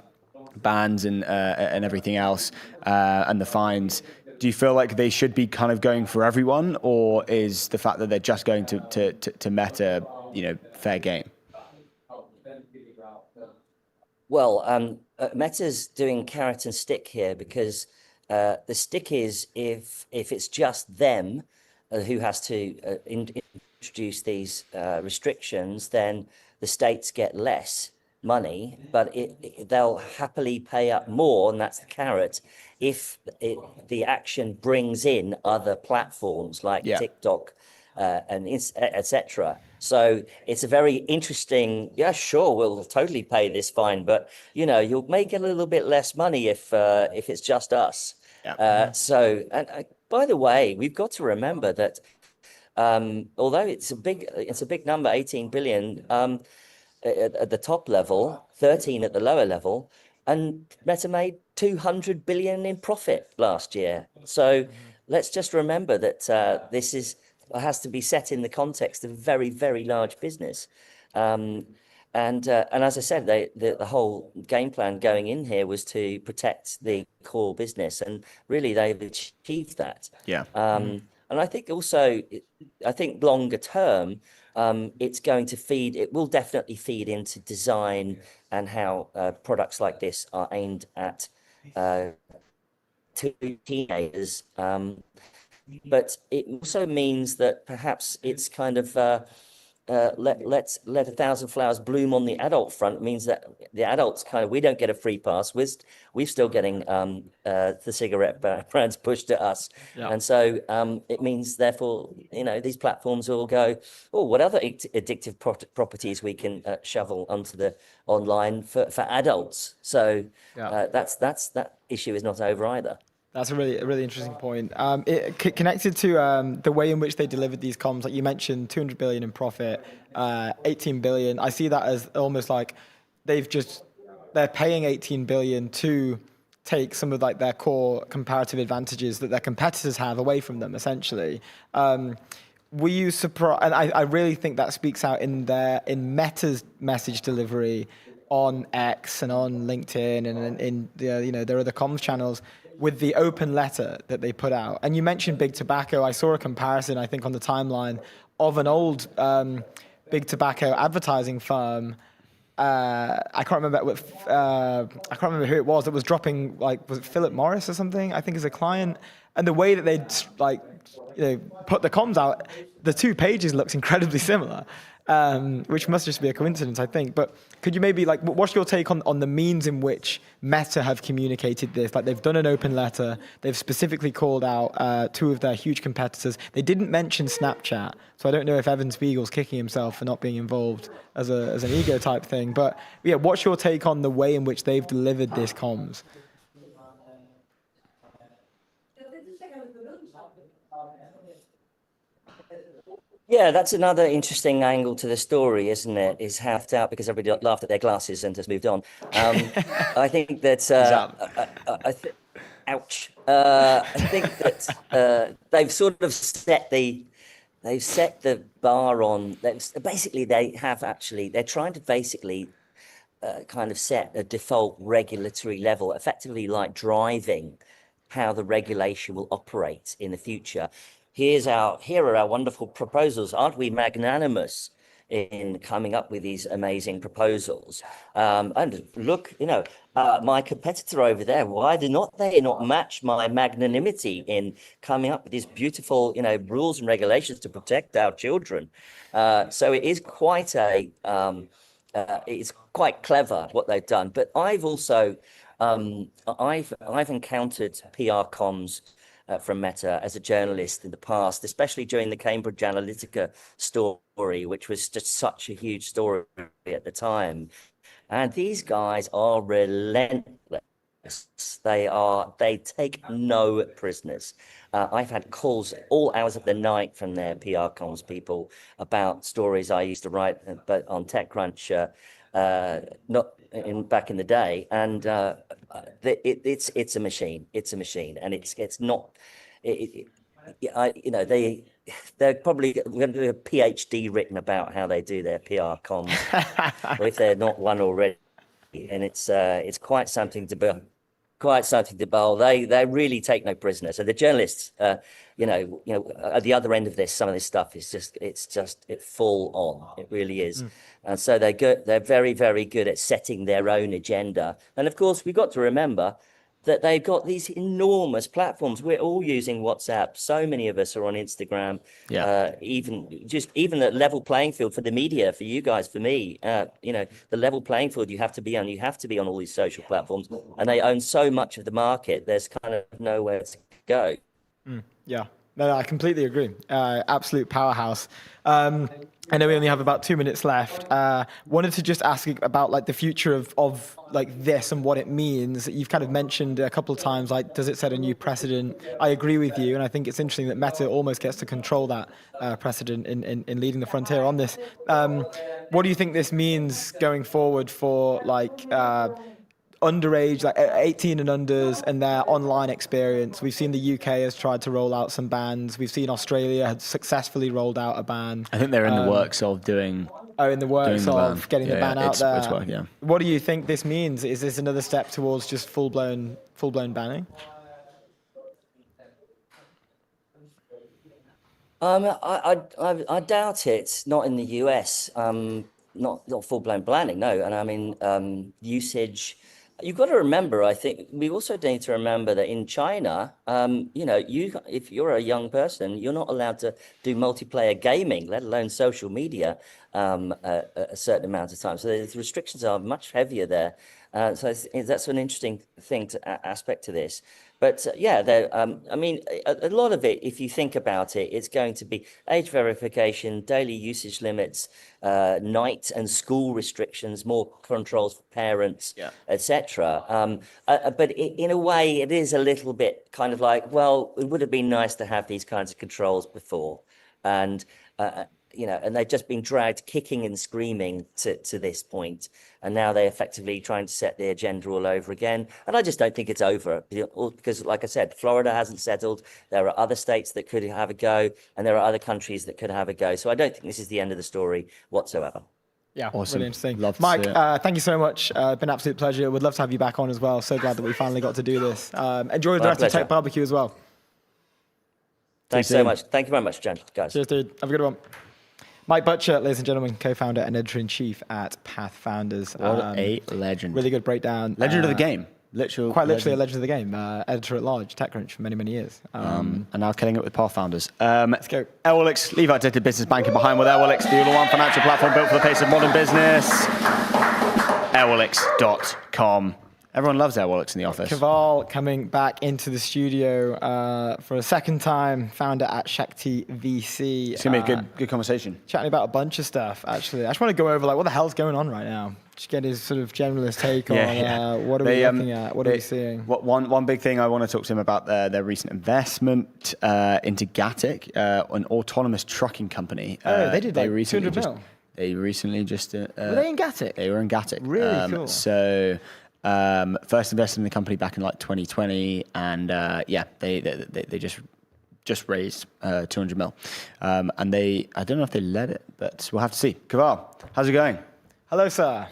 bans and everything else, and the fines, do you feel like they should be kind of going for everyone, or is the fact that they're just going to Meta fair game? Well, Meta's doing carrot and stick here, because the stick is if it's just them who has to introduce these restrictions, then the states get less money, but they'll happily pay up more, and that's the carrot, if the action brings in other platforms like TikTok and etc. So it's a very interesting, sure, we'll totally pay this fine, but you'll make a little bit less money if it's just us. So, and by the way, we've got to remember that although it's a big number, 18 billion, at the top level, 13 at the lower level, and Meta made 200 billion in profit last year. So let's just remember that this has to be set in the context of a very, very large business. And as I said, the whole game plan going in here was to protect the core business, and really they've achieved that. Yeah. And I think also, I think longer term, it will definitely feed into design and how products like this are aimed at teenagers. But it also means that perhaps it's kind of let a thousand flowers bloom on the adult front. Means that the adults we don't get a free pass. We're still getting the cigarette brands pushed at us, and so it means therefore these platforms will go, oh, what other addictive properties we can shovel onto the online for adults. So that issue is not over either. That's a really interesting point. Connected to the way in which they delivered these comms, like you mentioned, 200 billion in profit, 18 billion. I see that as almost like they're paying 18 billion to take some of like their core comparative advantages that their competitors have away from them, essentially. Were you surprised? And I really think that speaks out in Meta's message delivery on X and on LinkedIn and in their other comms channels, with the open letter that they put out. And you mentioned Big Tobacco. I saw a comparison, I think, on the timeline of an old Big Tobacco advertising firm. I can't remember who it was that was dropping, like, was it Philip Morris or something, I think, as a client. And the way that they put the comms out, the 2 pages looked incredibly similar. Which must just be a coincidence, I think. But could you maybe, what's your take on the means in which Meta have communicated this? Like, they've done an open letter. They've specifically called out 2 of their huge competitors. They didn't mention Snapchat, so I don't know if Evan Spiegel's kicking himself for not being involved as an ego type thing. But yeah, what's your take on the way in which they've delivered this comms? Yeah, that's another interesting angle to the story, isn't it? Is halved out because everybody laughed at their glasses and just moved on. I think that ouch. I think that they've sort of set the bar on. They're trying to basically kind of set a default regulatory level, effectively like driving how the regulation will operate in the future. Here are our wonderful proposals. Aren't we magnanimous in coming up with these amazing proposals? And look, my competitor over there, why do they not match my magnanimity in coming up with these beautiful, rules and regulations to protect our children? So it is quite it's quite clever what they've done. But I've also, I've encountered PR comms from Meta as a journalist in the past, especially during the Cambridge Analytica story, which was just such a huge story at the time. And these guys are relentless. They take no prisoners. I've had calls all hours of the night from their PR comms people about stories I used to write but on TechCrunch back in the day, and it's a machine. It's a machine, and it's not. They're probably going to do a PhD written about how they do their PR comms, or if they're not one already. And it's quite something to be. Quite something to bowl. They really take no prisoners. So the journalists, at the other end of this, some of this stuff is just full on. It really is. And so they're very, very good at setting their own agenda. And of course, we've got to remember that they've got these enormous platforms. We're all using WhatsApp. So many of us are on Instagram. Yeah. Even the level playing field for the media, for you guys, for me, the level playing field you have to be on. You have to be on all these social platforms, and they own so much of the market. There's kind of nowhere to go. Yeah. No, I completely agree. Absolute powerhouse. I know we only have about 2 minutes left. Wanted to just ask about like the future of like this and what it means. You've kind of mentioned a couple of times, like, does it set a new precedent? I agree with you, and I think it's interesting that Meta almost gets to control that precedent in leading the frontier on this. What do you think this means going forward for like underage, like 18 and unders, and their online experience? We've seen the UK has tried to roll out some bans. We've seen Australia had successfully rolled out a ban. I think they're in the works of doing. In the works doing the of ban. getting the ban out there. It's work, yeah. What do you think this means? Is this another step towards just full blown banning? I doubt it. Not in the US. Not full blown banning. No, and I mean usage. You've got to remember. I think we also need to remember that in China, if you're a young person, you're not allowed to do multiplayer gaming, let alone social media, a certain amount of time. So the restrictions are much heavier there. So that's an interesting aspect to this. But I mean, a lot of it, if you think about it, it's going to be age verification, daily usage limits, night and school restrictions, more controls for parents, etc. But in a way, it is a little bit kind of like, well, it would have been nice to have these kinds of controls before, and and they've just been dragged kicking and screaming to this point, and now they're effectively trying to set the agenda all over again. And I just don't think it's over, because, like I said, Florida hasn't settled. There are other states that could have a go, and there are other countries that could have a go. So I don't think this is the end of the story whatsoever. Yeah, awesome. Really interesting. Love to Mike, see it. thank you so much. Been an absolute pleasure. Would love to have you back on as well. So glad that we finally got to do this. Enjoy the rest of Tech Barbecue as well. Thanks so much. Thank you very much, guys. Cheers, dude. Have a good one. Mike Butcher, ladies and gentlemen, co-founder and editor-in-chief at Pathfounders. What a legend. Really good breakdown. Legend of the game. Quite literally a legend of the game. Editor-at-large, TechCrunch for many, many years. And now killing it with Pathfounders. Let's go. Airwallex, Levi did business banking behind with Airwallex, the all-in-one financial platform built for the pace of modern business. Airwallex.com. Everyone loves Airwallex in the office. Keval coming back into the studio for a second time, founder at Shakti VC. It's going to be a good conversation. Chatting about a bunch of stuff, actually. I just want to go over like what the hell's going on right now. Just get his sort of generalist take on what are we looking at, what are we seeing. One big thing I want to talk to him about their recent investment into Gatik, an autonomous trucking company. They did like 200 mil. They recently just... were they in Gatik? They were in Gatik. Really cool. So... first invested in the company back in like 2020, and they just raised 200 mil, and I don't know if they led it, but we'll have to see. Keval, how's it going? Hello, sir.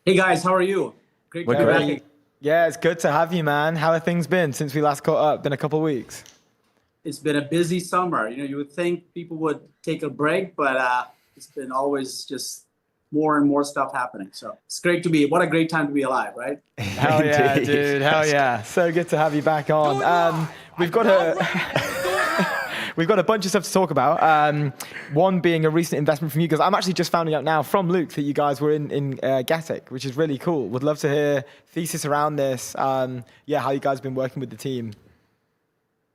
Hey guys, how are you? Great to be back. Yeah, it's good to have you, man. How have things been since we last caught up? Been a couple of weeks. It's been a busy summer. You would think people would take a break, but it's been always just more and more stuff happening. So it's great what a great time to be alive, right? Hell yeah, dude. Hell yeah. So good to have you back on. We've got a bunch of stuff to talk about. One being a recent investment from you guys. I'm actually just finding out now from Luke that you guys were in Gatik, which is really cool. Would love to hear thesis around this. How you guys have been working with the team.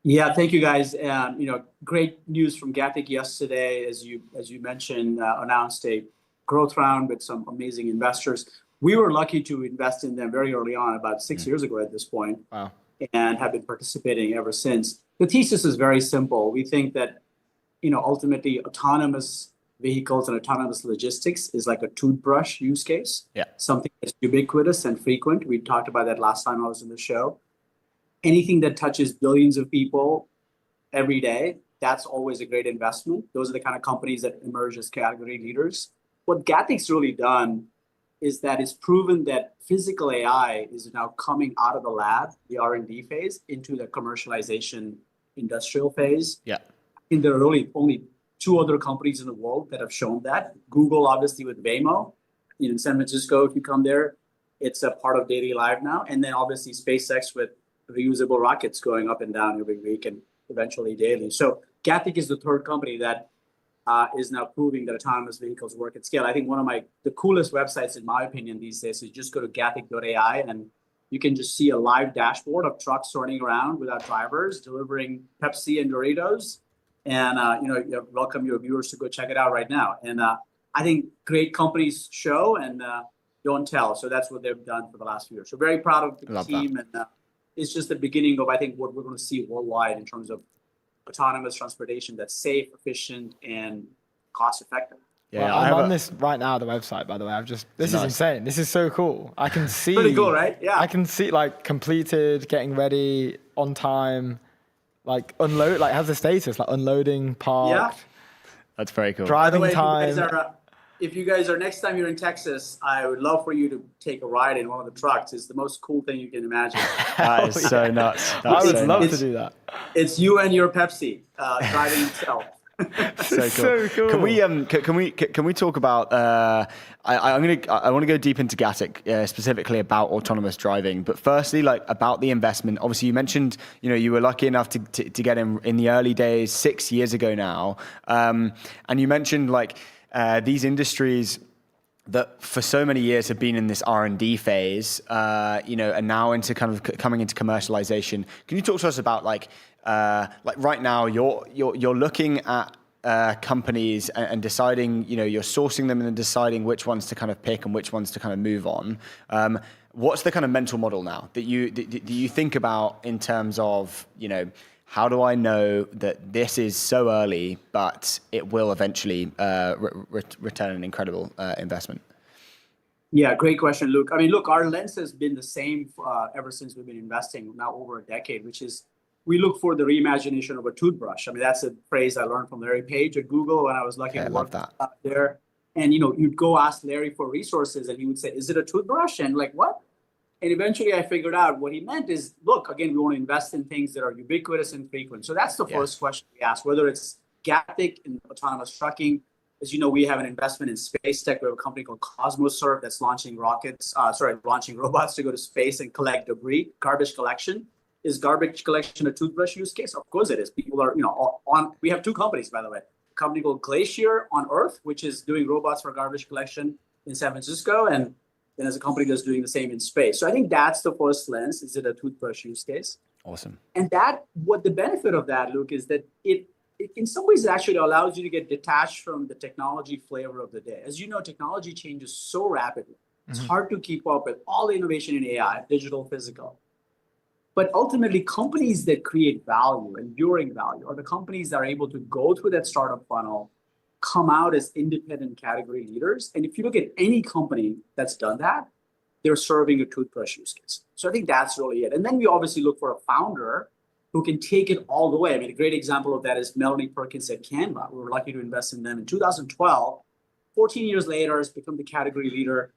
Yeah, thank you guys. Great news from Gatik yesterday, as you mentioned, announced a growth round with some amazing investors. We were lucky to invest in them very early on, about 6 years ago at this point. Wow. And have been participating ever since. The thesis is very simple. We think that, ultimately autonomous vehicles and autonomous logistics is like a toothbrush use case. Yeah. Something that's ubiquitous and frequent. We talked about that last time I was in the show. Anything that touches billions of people every day, that's always a great investment. Those are the kind of companies that emerge as category leaders. What Gatik's really done is that it's proven that physical AI is now coming out of the lab, the R&D phase, into the commercialization industrial phase. Yeah. And there are really only 2 other companies in the world that have shown that. Google, obviously, with Waymo. In San Francisco, if you come there, it's a part of daily life now. And then obviously SpaceX with reusable rockets going up and down every week and eventually daily. So Gatik is the third company that is now proving that autonomous vehicles work at scale. I think one of the coolest websites, in my opinion, these days is just go to gatik.ai and You can just see a live dashboard of trucks running around without drivers, delivering Pepsi and Doritos. And, welcome your viewers to go check it out right now. And I think great companies show and don't tell. So that's what they've done for the last few years. So very proud of the team. And it's just the beginning of, I think, what we're going to see worldwide in terms of autonomous transportation that's safe, efficient, and cost effective. Yeah, well, I'm on this right now, the website, by the way. This is insane. This is so cool. I can see. Pretty cool, right? Yeah. I can see like completed, getting ready, on time, like unload, like has the status, like unloading, parked. Yeah. That's very cool. Driving time. If you guys are next time you're in Texas, I would love for you to take a ride in one of the trucks. It's the most cool thing you can imagine. That is so nuts. I would love to do that. It's you and your Pepsi driving itself. So cool. Can we talk about? I want to go deep into Gatik, specifically about autonomous driving. But firstly, like about the investment. Obviously, you mentioned you were lucky enough to get in the early days 6 years ago now, and you mentioned like these industries that for so many years have been in this R&D phase, and now into kind of coming into commercialization. Can you talk to us about like right now you're looking at companies and deciding, you're sourcing them and then deciding which ones to kind of pick and which ones to kind of move on. What's the kind of mental model now that you think about in terms of, how do I know that this is so early, but it will eventually return an incredible investment? Yeah, great question, Luke. I mean, look, our lens has been the same ever since we've been investing now over a decade, which is we look for the reimagination of a toothbrush. I mean, that's a phrase I learned from Larry Page at Google when I was lucky to work there. And, you'd go ask Larry for resources and he would say, is it a toothbrush? And like, what? And eventually I figured out what he meant is, look, again, we want to invest in things that are ubiquitous and frequent. So that's the first question we ask, whether it's Gatik in autonomous trucking. As you know, we have an investment in space tech. We have a company called Cosmoserve that's launching robots to go to space and collect debris. Garbage collection. Is garbage collection a toothbrush use case? Of course it is. People are, we have two companies, by the way. A company called Glacier on Earth, which is doing robots for garbage collection in San Francisco. And then there's a company that's doing the same in space. So I think that's the first lens. Is it a toothbrush use case? Awesome. And what the benefit of that, Luke, is that it in some ways, it actually allows you to get detached from the technology flavor of the day. As you know, technology changes so rapidly. It's hard to keep up with all the innovation in AI, digital, physical. But ultimately, companies that create value, enduring value, are the companies that are able to go through that startup funnel, come out as independent category leaders. And if you look at any company that's done that, they're serving a toothbrush use case. So I think that's really it. And then we obviously look for a founder who can take it all the way. I mean, a great example of that is Melanie Perkins at Canva. We were lucky to invest in them in 2012. 14 years later, has become the category leader.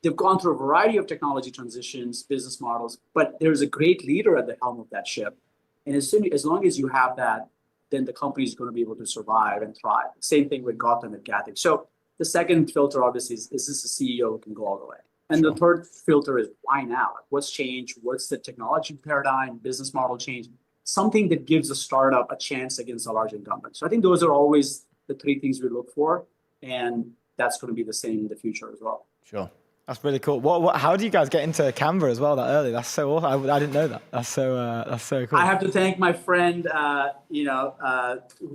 They've gone through a variety of technology transitions, business models, but there's a great leader at the helm of that ship. And as long as you have that, then the company is going to be able to survive and thrive. Same thing with Gautam at Gatik. So the second filter, obviously, is this a CEO who can go all the way? And the third filter is why now? What's changed? What's the technology paradigm, business model change? Something that gives a startup a chance against a large incumbent. So I think those are always the three things we look for. And that's going to be the same in the future as well. Sure. That's really cool. How do you guys get into Canva as well that early? That's so awesome. I didn't know that. That's so cool. I have to thank my friend,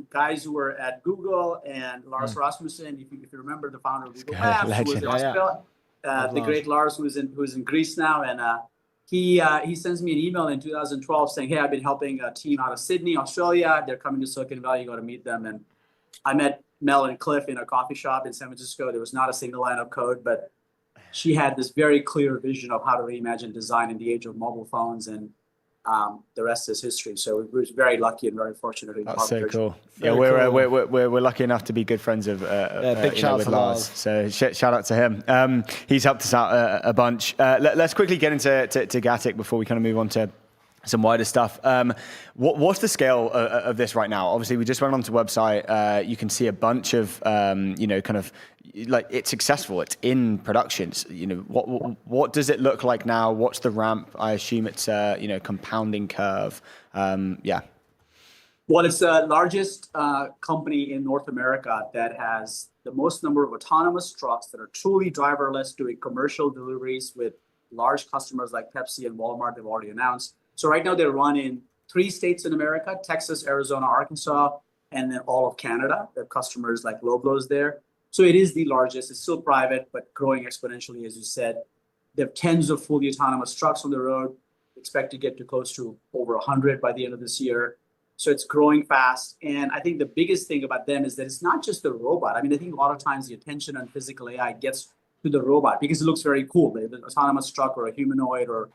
guys who were at Google and Lars Rasmussen. If you remember the founder of Google Maps, who was in Australia, the great Lars, who's in Greece now, and he sends me an email in 2012 saying, "Hey, I've been helping a team out of Sydney, Australia. They're coming to Silicon Valley. You got to meet them." And I met Mel and Cliff in a coffee shop in San Francisco. There was not a single line of code, but she had this very clear vision of how to reimagine design in the age of mobile phones, and the rest is history. So we were very lucky and very fortunate. That's so cool. Yeah, we're lucky enough to be good friends of big shout with Lars. So shout out to him. He's helped us out a bunch. Let's quickly get into Gatik before we kind of move on to some wider stuff. What's the scale of this right now? Obviously, we just went onto the website. You can see a bunch of, kind of like it's successful. It's in productions. What does it look like now? What's the ramp? I assume it's a, compounding curve. Yeah. Well, it's the largest company in North America that has the most number of autonomous trucks that are truly driverless, doing commercial deliveries with large customers like Pepsi and Walmart, they've already announced. So right now they run in 3 states in America, Texas, Arizona, Arkansas, and then all of Canada. They have customers like Loblaws there. So it is the largest. It's still private, but growing exponentially, as you said. They have tens of fully autonomous trucks on the road. Expect to get to close to over 100 by the end of this year. So it's growing fast. And I think the biggest thing about them is that it's not just the robot. I mean, I think a lot of times the attention on physical AI gets to the robot because it looks very cool, the autonomous truck or a humanoid or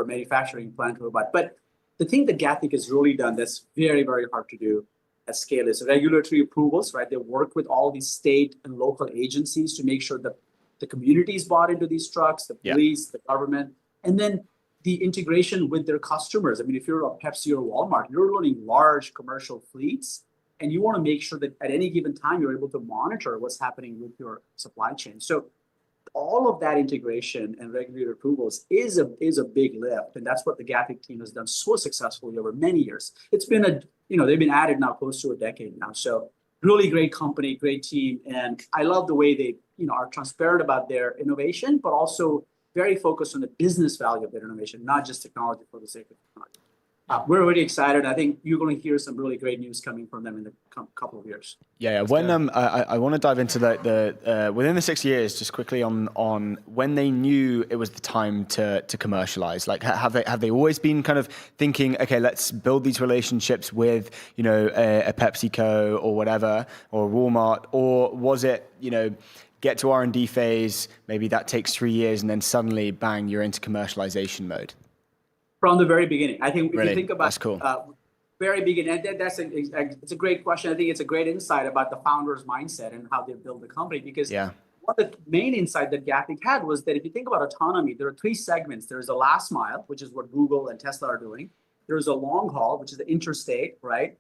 a manufacturing plant robot. But the thing that Gathic has really done that's very, very hard to do at scale is regulatory approvals, right? They work with all these state and local agencies to make sure that the communities bought into these trucks, the police, the government, and then the integration with their customers. I mean, if you're a Pepsi or Walmart, you're running large commercial fleets, and you want to make sure that at any given time you're able to monitor what's happening with your supply chain. So all of that integration and regulatory approvals is a big lift, and that's what the Gathic team has done so successfully over many years. It's been they've been at it now close to a decade now. So really great company, great team, and I love the way they are transparent about their innovation, but also very focused on the business value of their innovation, not just technology for the sake of technology. We're really excited. I think you're going to hear some really great news coming from them in the couple of years. Yeah. When I want to dive into the within the 6 years, just quickly on when they knew it was the time to commercialize. Like, have they always been kind of thinking, okay, let's build these relationships with a PepsiCo or whatever or Walmart, or was it get to R&D phase, maybe that takes 3 years, and then suddenly bang, you're into commercialization mode? From the very beginning. I think if Really? you think about That's cool. Very beginning, and it's a great question. I think it's a great insight about the founder's mindset and how they build the company, because one of the main insight that Gathic had was that if you think about autonomy, there are 3 segments. There's the last mile, which is what Google and Tesla are doing. There's a long haul, which is the interstate, right?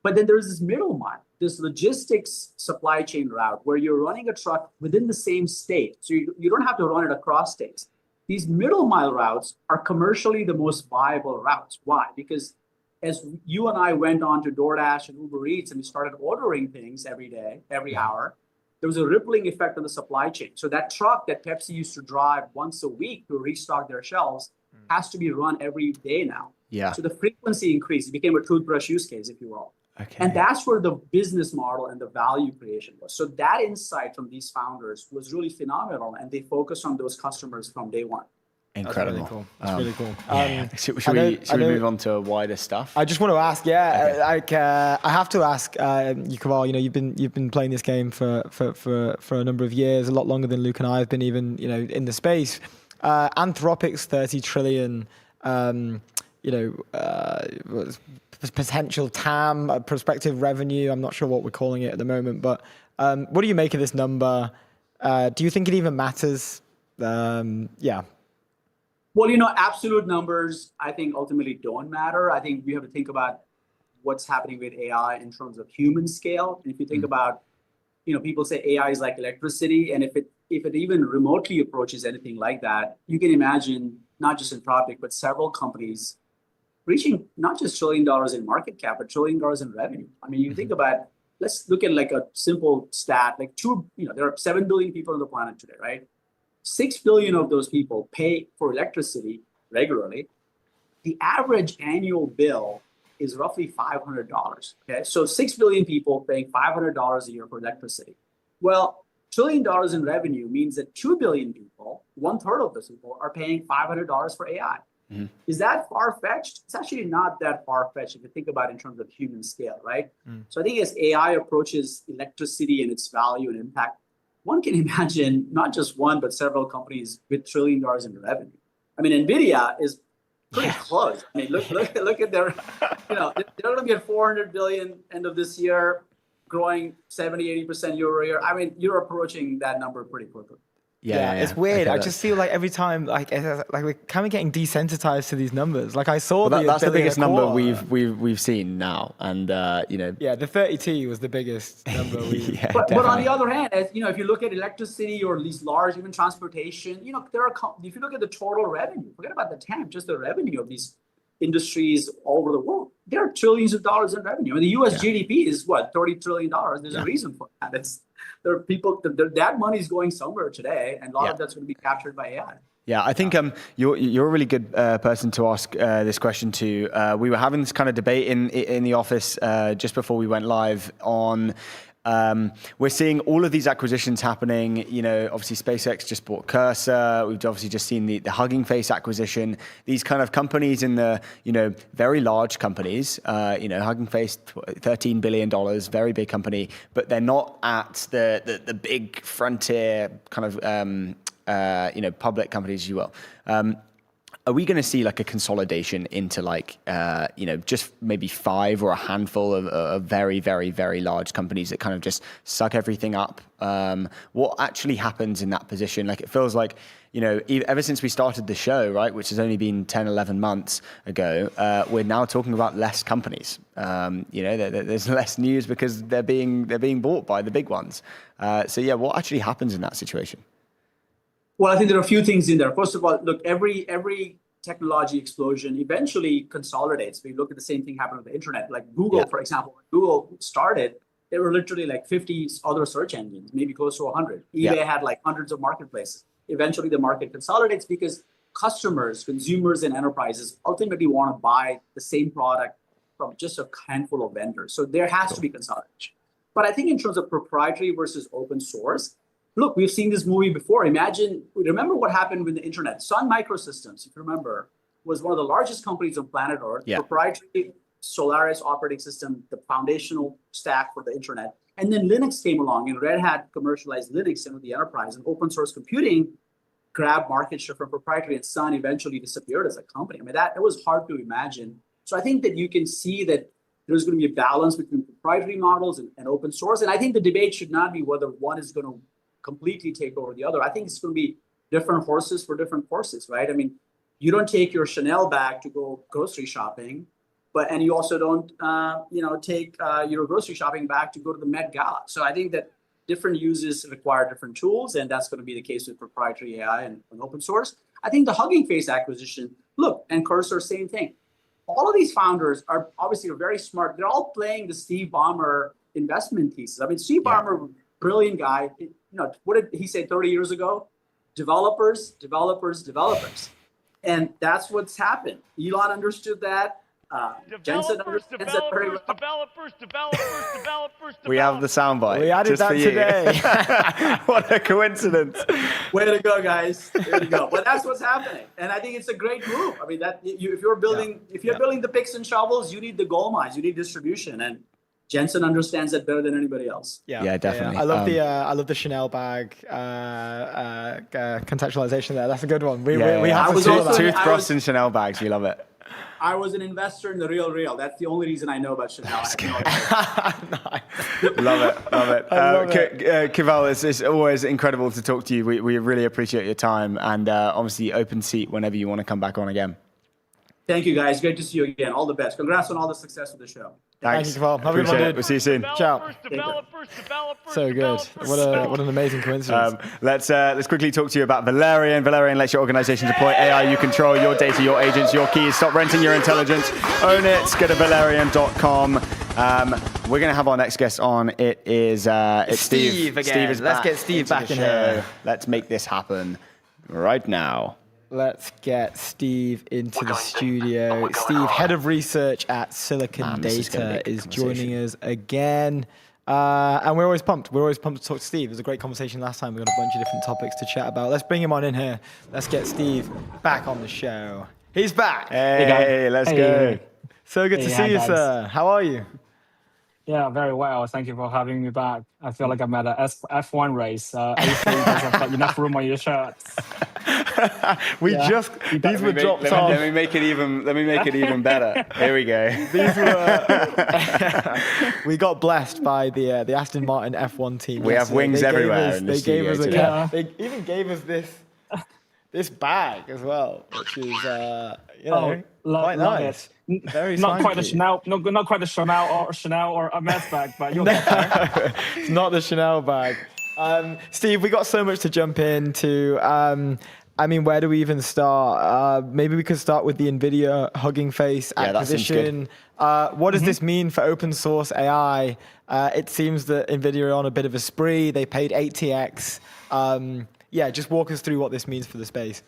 But then there's this middle mile, this logistics supply chain route where you're running a truck within the same state. So you don't have to run it across states. These middle mile routes are commercially the most viable routes. Why? Because as you and I went on to DoorDash and Uber Eats and we started ordering things every day, every hour, there was a rippling effect on the supply chain. So that truck that Pepsi used to drive once a week to restock their shelves has to be run every day now. Yeah. So the frequency increased. It became a toothbrush use case, if you will. Okay. And that's where the business model and the value creation was. So that insight from these founders was really phenomenal, and they focused on those customers from day one. Incredible. That's really cool. Should we move on to wider stuff? I just want to ask, I have to ask you, Keval. You've been playing this game for a number of years, a lot longer than Luke and I have been even in the space. Anthropic's 30 trillion. Potential TAM, prospective revenue. I'm not sure what we're calling it at the moment, but what do you make of this number? Do you think it even matters? Well, absolute numbers, I think ultimately don't matter. I think we have to think about what's happening with AI in terms of human scale. And if you think about, people say AI is like electricity, and if it even remotely approaches anything like that, you can imagine not just Anthropic, but several companies reaching not just $1 trillion in market cap, but $1 trillion in revenue. I mean, you think about, let's look at like a simple stat, like there are 7 billion people on the planet today, right? 6 billion of those people pay for electricity regularly. The average annual bill is roughly $500. Okay, so 6 billion people paying $500 a year for electricity. Well, $1 trillion in revenue means that 2 billion people, 1/3 of those people, are paying $500 for AI. Mm-hmm. Is that far-fetched? It's actually not that far-fetched if you think about it in terms of human scale, right? So I think as AI approaches electricity and its value and impact, one can imagine not just one, but several companies with $1 trillion in revenue. I mean, NVIDIA is pretty close. I mean, look at their, they're going to be at 400 billion end of this year, growing 70-80% year over year. I mean, you're approaching that number pretty quickly. Yeah, it's weird. I just feel like every time, like we're kind of getting desensitized to these numbers. Like I saw that's the biggest number we've seen now, and Yeah, the 30T was the biggest number. But on the other hand, if you look at electricity or these large, even transportation, there are. If you look at the total revenue, forget about the TAM, just the revenue of these industries all over the world, there are trillions of dollars in revenue. And the U.S. GDP is what, $30 trillion. There's a reason for that. There are people, that money is going somewhere today, and a lot of that's going to be captured by AI. Yeah, I think you're a really good person to ask this question to. We were having this kind of debate in the office just before we went live on. We're seeing all of these acquisitions happening. You know, obviously SpaceX just bought Cursor. We've obviously just seen the Hugging Face acquisition. These kind of companies in the, you know, very large companies. You know, Hugging Face, $13 billion, very big company, but they're not at the big frontier kind of you know, public companies, as you will. Are we going to see like a consolidation into like, you know, just maybe 5 or a handful of very, very, very large companies that kind of just suck everything up? What actually happens in that position? Like, it feels like, you know, ever since we started the show, right, which has only been 10, 11 months ago, we're now talking about less companies. You know, there's less news because they're being bought by the big ones. So yeah, what actually happens in that situation? Well, I think there are a few things in there. First of all, look, every technology explosion eventually consolidates. We look at the same thing happen with the internet. Like Google, for example, when Google started, there were literally like 50 other search engines, maybe close to 100. eBay had like hundreds of marketplaces. Eventually, the market consolidates because customers, consumers, and enterprises ultimately want to buy the same product from just a handful of vendors. So there has to be consolidation. But I think in terms of proprietary versus open source, look, we've seen this movie before. Remember what happened with the internet. Sun Microsystems, if you remember, was one of the largest companies on planet Earth. Proprietary Solaris operating system, the foundational stack for the internet. And then Linux came along, and Red Hat commercialized Linux into the enterprise, and open source computing grabbed market share from proprietary, and Sun eventually disappeared as a company. I mean, it was hard to imagine. So I think that you can see that there's going to be a balance between proprietary models and open source. And I think the debate should not be whether one is going to completely take over the other. I think it's going to be different horses for different courses, right? I mean, you don't take your Chanel bag to go grocery shopping, and you also don't, you know, take your grocery shopping bag to go to the Met Gala. So I think that different uses require different tools, and that's going to be the case with proprietary AI and open source. I think the Hugging Face acquisition, look, and Cursor, same thing. All of these founders are obviously very smart. They're all playing the Steve Ballmer investment thesis. I mean, Steve Ballmer, brilliant guy. You know, what did he say 30 years ago? Developers, developers, developers. And that's what's happened. Elon understood that. Jensen understands that very well. Developers. We have the soundbite. We added that today. What a coincidence. Way to go, guys. There you go. But that's what's happening. And I think it's a great move. I mean, if you're building the picks and shovels, you need the gold mines, you need distribution. And Jensen understands that better than anybody else. Yeah, definitely. Yeah. I love the Chanel bag contextualization there. That's a good one. We have to toothbrush and Chanel bags. We love it. I was an investor in the Real. That's the only reason I know about Chanel. Love it. Keval, it's always incredible to talk to you. We really appreciate your time, and obviously open seat whenever you want to come back on again. Thank you, guys. Great to see you again. All the best. Congrats on all the success with the show. Thanks. Thank you, Keval. Have a good one, dude. We'll see you soon. Ciao. So good. What an amazing coincidence. Let's quickly talk to you about Valerian. Valerian lets your organization deploy AI. You control your data, your agents, your keys. Stop renting your intelligence. Own it. Go to Valerian.com. We're going to have our next guest on. It's Steve again. Steve is Let's get Steve back in here. Let's make this happen right now. Let's get Steve into the studio. Steve, head of research at Silicon Data, is joining us again. And we're always pumped. We're always pumped to talk to Steve. It was a great conversation last time. We got a bunch of different topics to chat about. Let's bring him on in here. Let's get Steve back on the show. He's back. Hey, let's go. So good to see you, sir. How are you? Yeah, very well. Thank you for having me back. I feel like I'm at a F1 race. Hopefully you guys have enough room on your shirts. These were dropped off. Let me make it even better. Here we go. These were. We got blessed by the Aston Martin F1 team. We have wings everywhere in the studio today. They even gave us this bag as well, which is quite nice. Very not quite the Chanel, not quite the Chanel or a Hermes bag, but you'll get there. It's not the Chanel bag. Steve, we got so much to jump into. I mean, where do we even start? Maybe we could start with the NVIDIA Hugging Face acquisition. What does this mean for open source AI? It seems that NVIDIA are on a bit of a spree. They paid 8x. Just walk us through what this means for the space.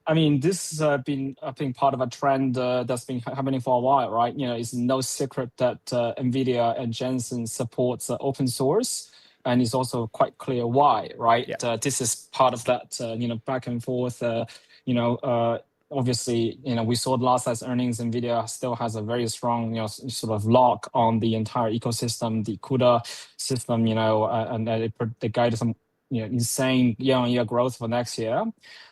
I mean, this has been, I think, part of a trend that's been happening for a while, right? It's no secret that NVIDIA and Jensen supports open source, and it's also quite clear why, right? Yeah. This is part of that, back and forth. Obviously, we saw last night's earnings. NVIDIA still has a very strong, sort of lock on the entire ecosystem, the CUDA system, and they guided some insane year-on-year growth for next year.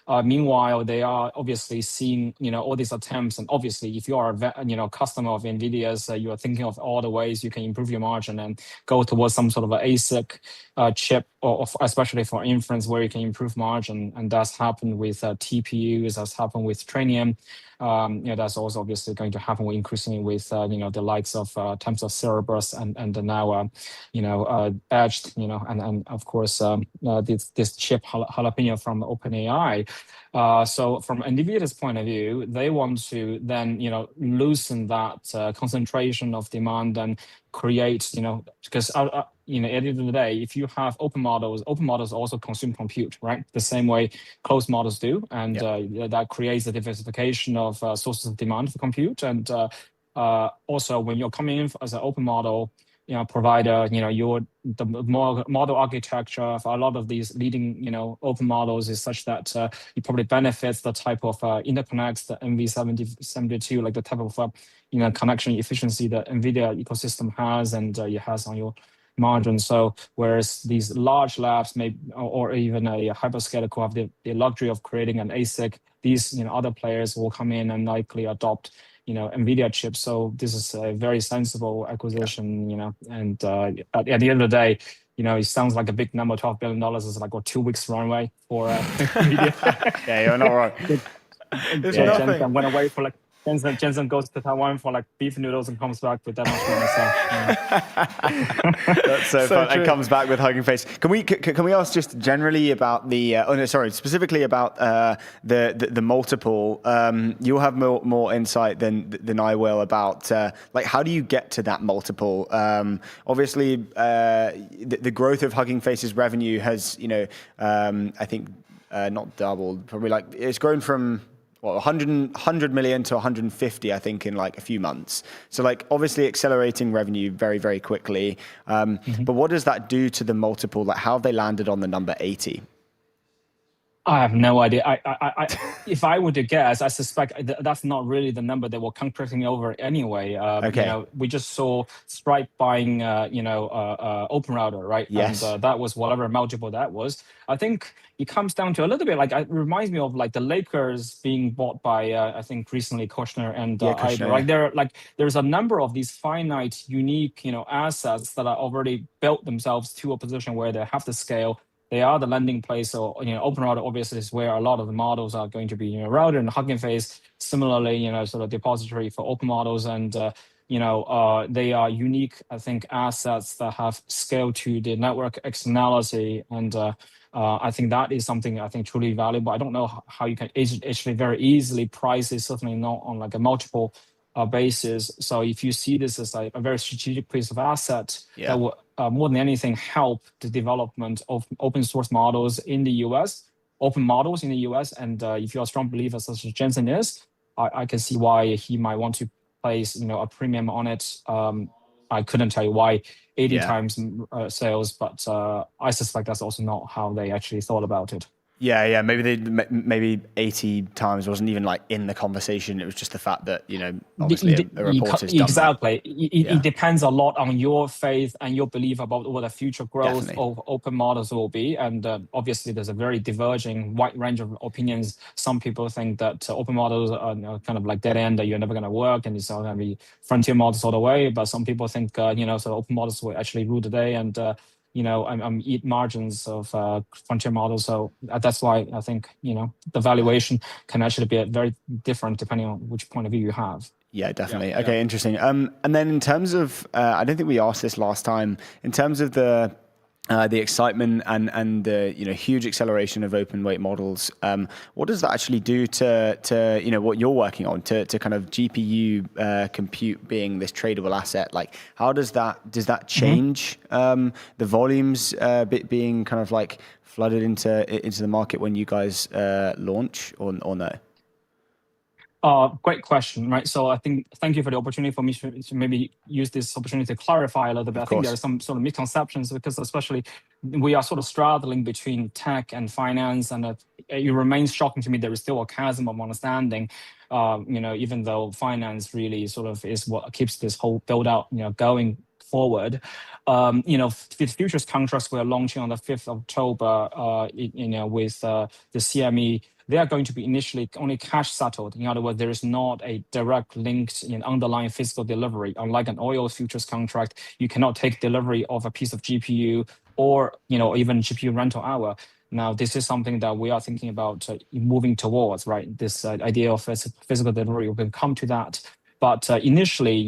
Meanwhile, they are obviously seeing all these attempts, and obviously, if you are a customer of NVIDIA's, you are thinking of all the ways you can improve your margin and go towards some sort of an ASIC chip, or especially for inference, where you can improve margin, and that's happened with TPUs, that's happened with Trainium. That's also obviously going to happen increasingly with the likes of Tensor Cerebrus and now Edge, and of course this chip Jalapeno from OpenAI. So from NVIDIA's point of view, they want to then loosen that concentration of demand and create because at the end of the day, if you have open models also consume compute, right? The same way closed models do, and that creates the diversification of sources of demand for compute. And also when you're coming in as an open model provider, the model architecture for a lot of these leading open models is such that it probably benefits the type of interconnects, the NV72, like the type of connection efficiency that NVIDIA ecosystem has, and it has on your margin. So whereas these large labs or even a hyperscaler who have the luxury of creating an ASIC, these other players will come in and likely adopt NVIDIA chips. So this is a very sensible acquisition, and at the end of the day, it sounds like a big number. $12 billion is like a 2 weeks runway for NVIDIA. Yeah, you're not wrong. Jensen went away for Jensen goes to Taiwan for like beef noodles and comes back with that much money. So, That's so fun. And comes back with Hugging Face. Can we ask just generally about the? Specifically about the multiple. You'll have more insight than I will about how do you get to that multiple? Obviously, the growth of Hugging Face's revenue has I think not doubled. Probably it's grown from 100 million to 150, I think, in a few months. So obviously accelerating revenue very, very quickly. But what does that do to the multiple? How have they landed on the number 80? I have no idea. I if I were to guess, I suspect that's not really the number they were contracting over anyway. Okay. We just saw Stripe buying, OpenRouter, right? Yes. And that was whatever multiple that was. I think it comes down to a little bit it reminds me of the Lakers being bought by I think recently Kushner and Kushner, there's a number of these finite, unique assets that are already built themselves to a position where they have the scale. They are the landing place. So, OpenRouter obviously is where a lot of the models are going to be routed, and Hugging Face similarly, sort of depository for open models, and they are unique, I think, assets that have scale to the network externality, and I think that is something I think truly valuable. I don't know how you can actually very easily price it, certainly not on a multiple basis. So if you see this as a very strategic piece of asset that will more than anything help the development of open source models in the US, open models in the US, and if you're a strong believer such as Jensen is, I can see why he might want to place a premium on it. I couldn't tell you why 80 times sales, but I suspect that's also not how they actually thought about it. Yeah. Maybe 80 times wasn't even in the conversation. It was just the fact that obviously a report has done exactly. that. It depends a lot on your faith and your belief about what the future growth of open models will be. And obviously, there's a very diverging wide range of opinions. Some people think that open models are kind of dead end, that you're never going to work, and it's all going to be frontier models all the way. But some people think so open models will actually rule the day, and eat margins of frontier models. So that's why I think, the valuation can actually be very different depending on which point of view you have. Yeah, definitely. Okay, interesting. And then in terms of, I don't think we asked this last time, in terms of the the excitement and the huge acceleration of open weight models. What does that actually do to what you're working on to kind of GPU compute being this tradable asset? Like, how does that change the volumes being kind of like flooded into the market when you guys launch or no? Great question, right? So I think thank you for the opportunity for me to maybe use this opportunity to clarify a little bit. I think there are some sort of misconceptions because especially we are sort of straddling between tech and finance, and it remains shocking to me there is still a chasm of understanding. Even though finance really sort of is what keeps this whole build out, going forward. With futures contracts we're launching on the 5th of October, with the CME. They are going to be initially only cash settled. In other words, there is not a direct link in underlying physical delivery. Unlike an oil futures contract, you cannot take delivery of a piece of GPU or even GPU rental hour. Now, this is something that we are thinking about moving towards, right? This idea of physical delivery, we can come to that. But initially,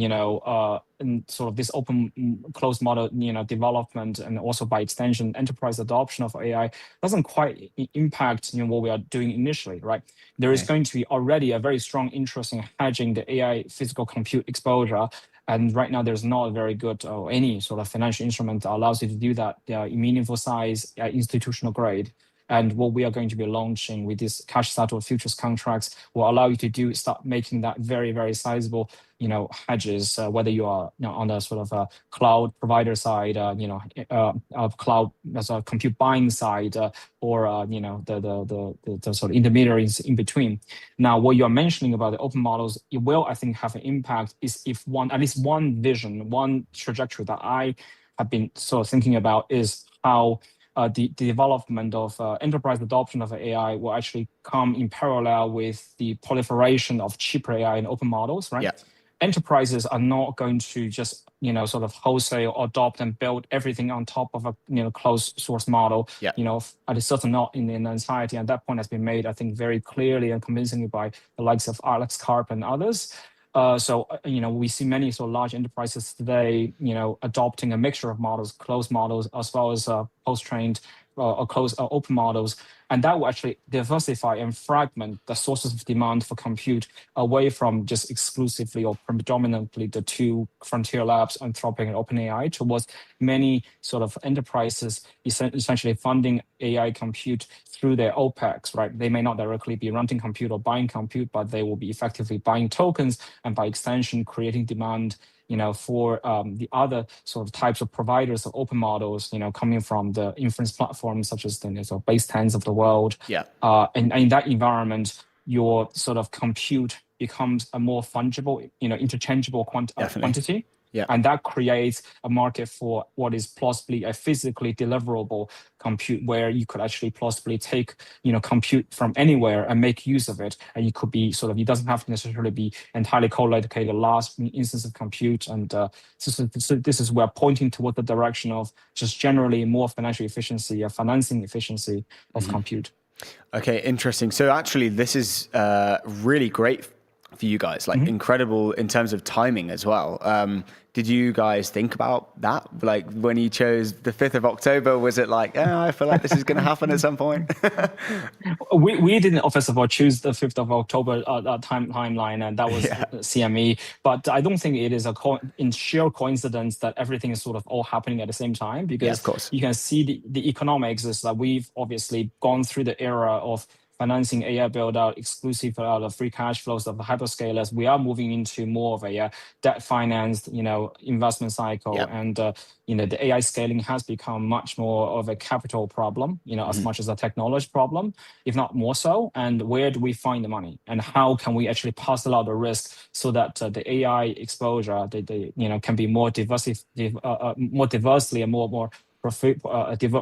in sort of this open closed model, development, and also by extension, enterprise adoption of AI doesn't quite impact what we are doing initially, right? There is going to be already a very strong interest in hedging the AI physical compute exposure. And right now, there's not a very good or any sort of financial instrument that allows you to do that in meaningful size, institutional grade. And what we are going to be launching with these cash settled futures contracts will allow you to start making that very, very sizable, hedges, whether you are on the sort of a cloud provider side, cloud as a compute buying side, or the sort of intermediaries in between. Now, what you're mentioning about the open models, it will, I think, have an impact is if at least one vision, one trajectory that I have been sort of thinking about is how the development of enterprise adoption of AI will actually come in parallel with the proliferation of cheaper AI and open models, right? Yeah. Enterprises are not going to just, sort of wholesale adopt and build everything on top of a, closed source model, Yeah. at least certainly not in entirety. And that point has been made, I think, very clearly and convincingly by the likes of Alex Karp and others. So we see many sort of large enterprises today, adopting a mixture of models, closed models, as well as post-trained or closed open models. And that will actually diversify and fragment the sources of demand for compute away from just exclusively or predominantly the two frontier labs, Anthropic and OpenAI, towards many sort of enterprises essentially funding AI compute through their OPEX, right? They may not directly be renting compute or buying compute, but they will be effectively buying tokens and by extension creating demand for the other sort of types of providers of open models, coming from the inference platforms such as the sort of base 10s of the world. Yeah. And in that environment, your sort of compute becomes a more fungible, interchangeable quantity. Yeah. And that creates a market for what is plausibly a physically deliverable compute, where you could actually plausibly take, compute from anywhere and make use of it. And you could be sort of, it doesn't have to necessarily be entirely co-located last instance of compute. And so this is where pointing toward the direction of just generally more financial efficiency, financing efficiency of compute. Okay, interesting. So actually, this is really great for you guys, like incredible in terms of timing as well. Did you guys think about that? Like when you chose the 5th of October, was it like, I feel like this is going to happen at some point? We didn't, first of all, choose the 5th of October timeline, and that was CME. But I don't think it is in sheer coincidence that everything is sort of all happening at the same time, because of course. You can see the economics is that we've obviously gone through the era of financing AI build out exclusive out of free cash flows of the hyperscalers. We are moving into more of a debt financed, investment cycle. Yep. And, the AI scaling has become much more of a capital problem, as much as a technology problem, if not more so. And where do we find the money? And how can we actually parcel out the risk so that the AI exposure, can be more diversely and more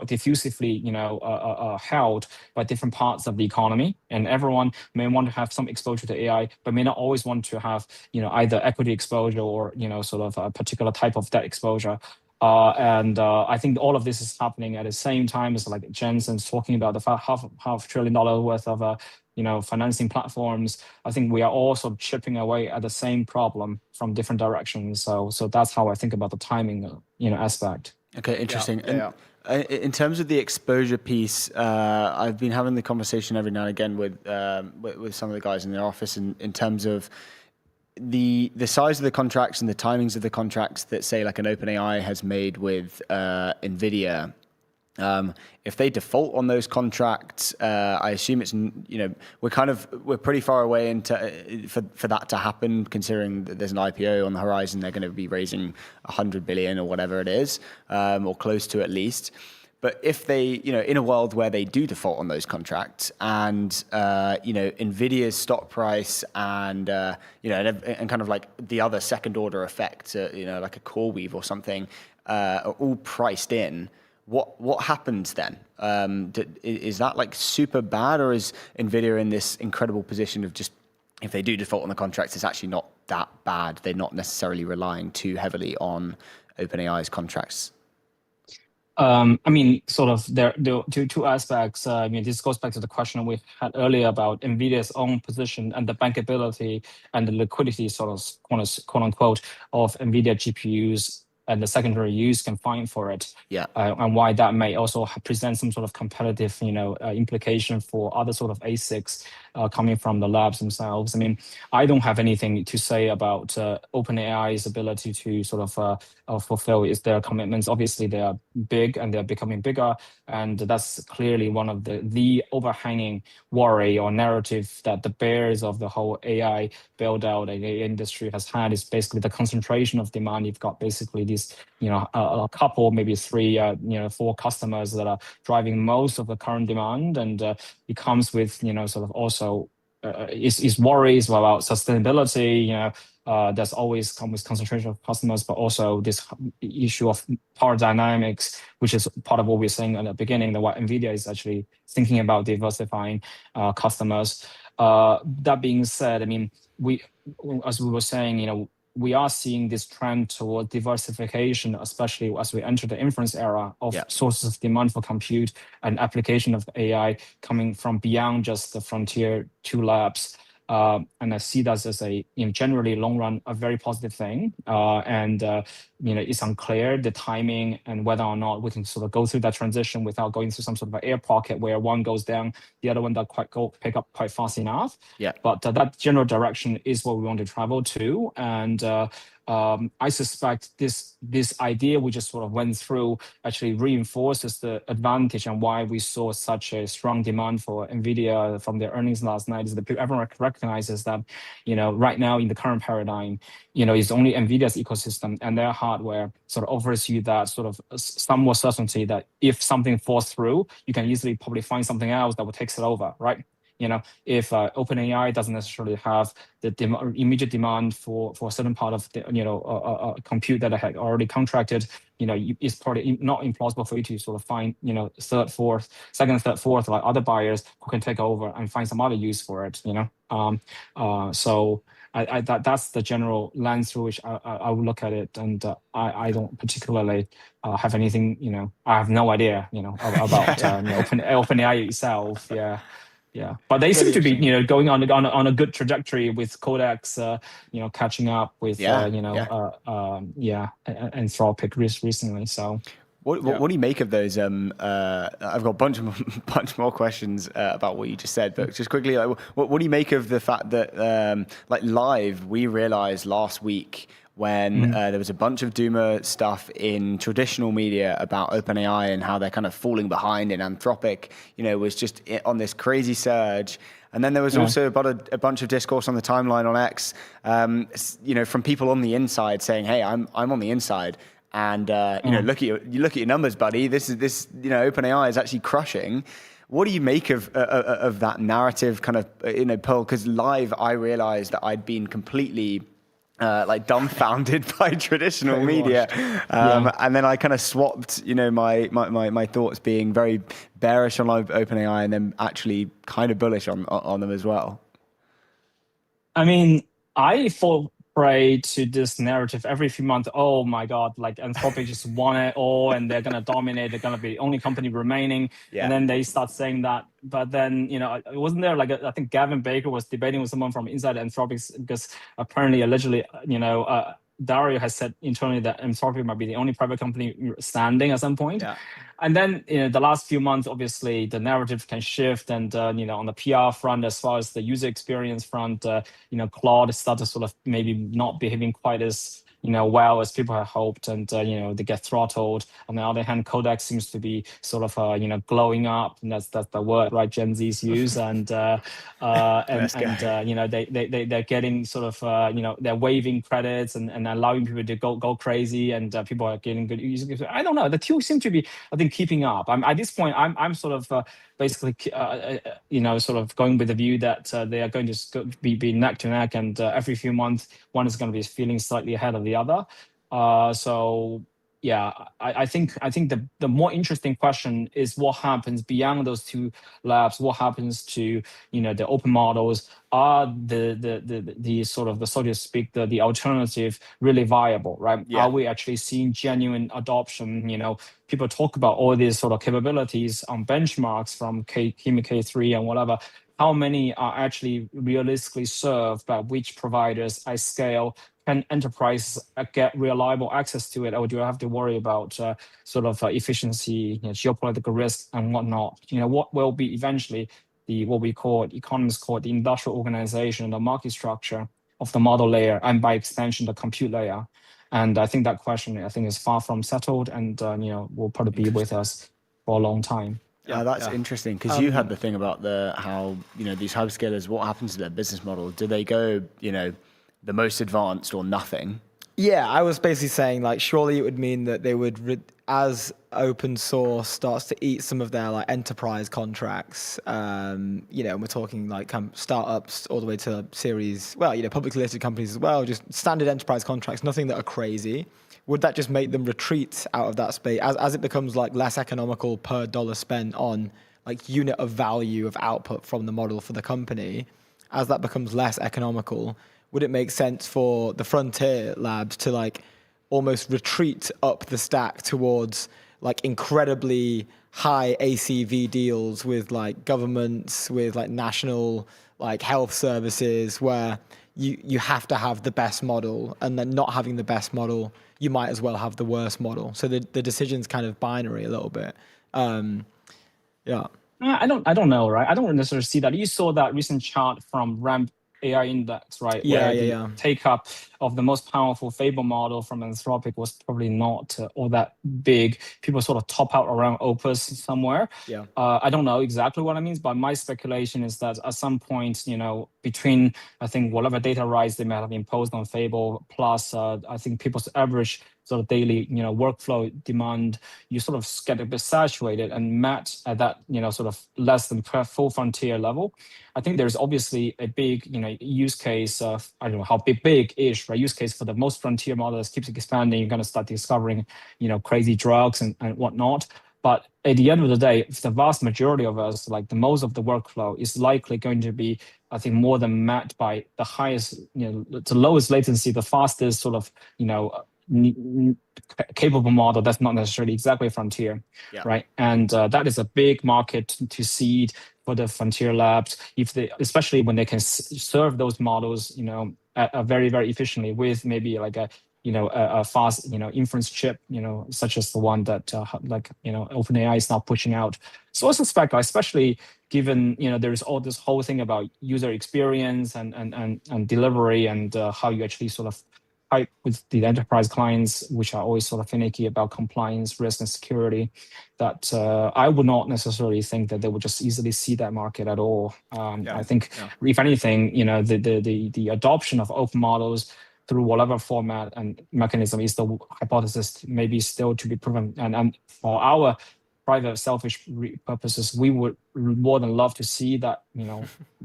diffusively, held by different parts of the economy. And everyone may want to have some exposure to AI, but may not always want to have, either equity exposure or, sort of a particular type of debt exposure. And I think all of this is happening at the same time as like Jensen's talking about the half $500 billion worth of financing platforms. I think we are all sort of chipping away at the same problem from different directions. So that's how I think about the timing, aspect. Okay, interesting. Yeah. In terms of the exposure piece, I've been having the conversation every now and again with some of the guys in the office in terms of the size of the contracts and the timings of the contracts that, say, like an OpenAI has made with NVIDIA. If they default on those contracts, I assume it's, we're pretty far away for that to happen, considering that there's an IPO on the horizon. They're going to be raising 100 billion or whatever it is, or close to at least. But if they, in a world where they do default on those contracts and, NVIDIA's stock price and, and kind of like the other second order effects, like a CoreWeave or something, are all priced in, what happens then? Is that like super bad, or is NVIDIA in this incredible position of just, if they do default on the contracts, it's actually not that bad? They're not necessarily relying too heavily on OpenAI's contracts. Sort of there are two aspects. This goes back to the question we had earlier about NVIDIA's own position and the bankability and the liquidity, sort of quote unquote, of NVIDIA GPUs and the secondary use can find for it. Yeah. And why that may also present some sort of competitive, implication for other sort of ASICs coming from the labs themselves. I don't have anything to say about OpenAI's ability to sort of fulfill their commitments. Obviously, they are big and they're becoming bigger, and that's clearly one of the overhanging worry or narrative that the bears of the whole AI build out AI industry has had, is basically the concentration of demand. You've got basically these, a couple, maybe three, 4 customers that are driving most of the current demand, and it comes with, sort of also is worries about sustainability. There's always come with concentration of customers, but also this issue of power dynamics, which is part of what we're saying at the beginning, that what NVIDIA is actually thinking about diversifying customers. That being said, we, as we were saying, we are seeing this trend toward diversification, especially as we enter the inference era of sources of demand for compute and application of AI coming from beyond just the frontier 2 labs. And I see that as a, generally long run, a very positive thing. It's unclear the timing and whether or not we can sort of go through that transition without going through some sort of an air pocket where one goes down, the other one doesn't quite pick up quite fast enough. Yeah. But that general direction is what we want to travel to. And I suspect this idea we just sort of went through actually reinforces the advantage and why we saw such a strong demand for NVIDIA from their earnings last night, is that everyone recognizes that, right now in the current paradigm, it's only NVIDIA's ecosystem and their hardware sort of offers you that sort of some more certainty that if something falls through, you can easily probably find something else that will take it over, right? If OpenAI doesn't necessarily have the immediate demand for a certain part of the compute that I had already contracted, it's probably not implausible for you to sort of find second, third, fourth, like other buyers who can take over and find some other use for it. So that's the general lens through which I would look at it, and I don't particularly have anything. I have no idea about OpenAI itself. Yeah, but they seem to be, going on a good trajectory with Codex, catching up with, Anthropic recently. So, what do you make of those? I've got a bunch more questions about what you just said, but just quickly, what do you make of the fact that, Live, we realized last week when there was a bunch of doomer stuff in traditional media about OpenAI and how they're kind of falling behind, in Anthropic, was just on this crazy surge. And then there was also about a bunch of discourse on the timeline on X, from people on the inside saying, "Hey, I'm on the inside, and look at your numbers, buddy. This OpenAI is actually crushing." What do you make of that narrative, kind of, Pearl? Because Live, I realized that I'd been completely dumbfounded by traditional media, and then I kind of swapped, my thoughts being very bearish on OpenAI, and then actually kind of bullish on them as well. I fall prey to this narrative every few months. Oh my God, Anthropic just won it all, and they're gonna dominate. They're gonna be the only company remaining. And then they start saying that. But then, it wasn't there. I think Gavin Baker was debating with someone from inside Anthropic, because apparently, allegedly, Dario has said internally that Anthropic might be the only private company standing at some point. Yeah. And then the last few months, obviously, the narrative can shift, and on the PR front, as far as the user experience front, Claude started sort of maybe not behaving quite as well as people had hoped, and they get throttled. On the other hand, Codex seems to be sort of glowing up, and that's the word, right? Gen Z's use, and they're getting sort of they're waiving credits and allowing people to go crazy, and people are getting good user. I don't know. The two seem to be, I think, keeping up. At this point, I'm sort of basically sort of going with the view that they are going to be neck to neck, and every few months one is going to be feeling slightly ahead of the other. So yeah, I think the more interesting question is what happens beyond those two labs. What happens to the open models? Are the sort of so to speak the alternative really viable, right? Yeah. Are we actually seeing genuine adoption? People talk about all these sort of capabilities on benchmarks from K3 and whatever. How many are actually realistically served by which providers at scale? Can enterprises get reliable access to it, or do I have to worry about efficiency, geopolitical risk, and whatnot? What will be eventually what we call, economists call the industrial organization, the market structure of the model layer, and by extension, the compute layer. And I think that question, is far from settled, and will probably be with us for a long time. Yeah, that's interesting, because you had the thing about how these hyperscalers, what happens to their business model? Do they go the most advanced or nothing? Yeah, I was basically saying, like, surely it would mean that they would, as open source starts to eat some of their like enterprise contracts, and we're talking like startups all the way to series, publicly listed companies as well, just standard enterprise contracts, nothing that are crazy. Would that just make them retreat out of that space as it becomes like less economical per dollar spent on like unit of value of output from the model for the company? As that becomes less economical, would it make sense for the frontier labs to like almost retreat up the stack towards like incredibly high ACV deals with like governments, with like national like health services, where you have to have the best model, and then not having the best model, you might as well have the worst model. So the decision's kind of binary a little bit. Yeah. I don't know, right? I don't necessarily see that. You saw that recent chart from Ramp AI Index, right? Yeah, Where yeah. take up of the most powerful Fable model from Anthropic was probably not all that big. People sort of top out around Opus somewhere. Yeah. I don't know exactly what it means, but my speculation is that at some point, between, I think, whatever data rights they might have imposed on Fable, plus I think people's average sort of daily, workflow demand, you sort of get a bit saturated and met at that, sort of less than full frontier level. I think there's obviously a big, use case of, I don't know how big-ish, right? Use case for the most frontier models keeps expanding. You're going to start discovering, crazy drugs and whatnot. But at the end of the day, the vast majority of us, like the most of the workflow is likely going to be, I think, more than met by the highest, the lowest latency, the fastest sort of, capable model that's not necessarily exactly frontier, right? And that is a big market to seed for the frontier labs, especially when they can serve those models, very, very efficiently with maybe like a fast, inference chip, such as the one that OpenAI is now pushing out. So I suspect, especially given, there's all this whole thing about user experience and delivery, and how you actually sort of fight with the enterprise clients, which are always sort of finicky about compliance, risk, and security, that I would not necessarily think that they would just easily see that market at all. I think, if anything, the adoption of open models through whatever format and mechanism is the hypothesis, maybe still to be proven. And for our private selfish purposes, we would more than love to see that,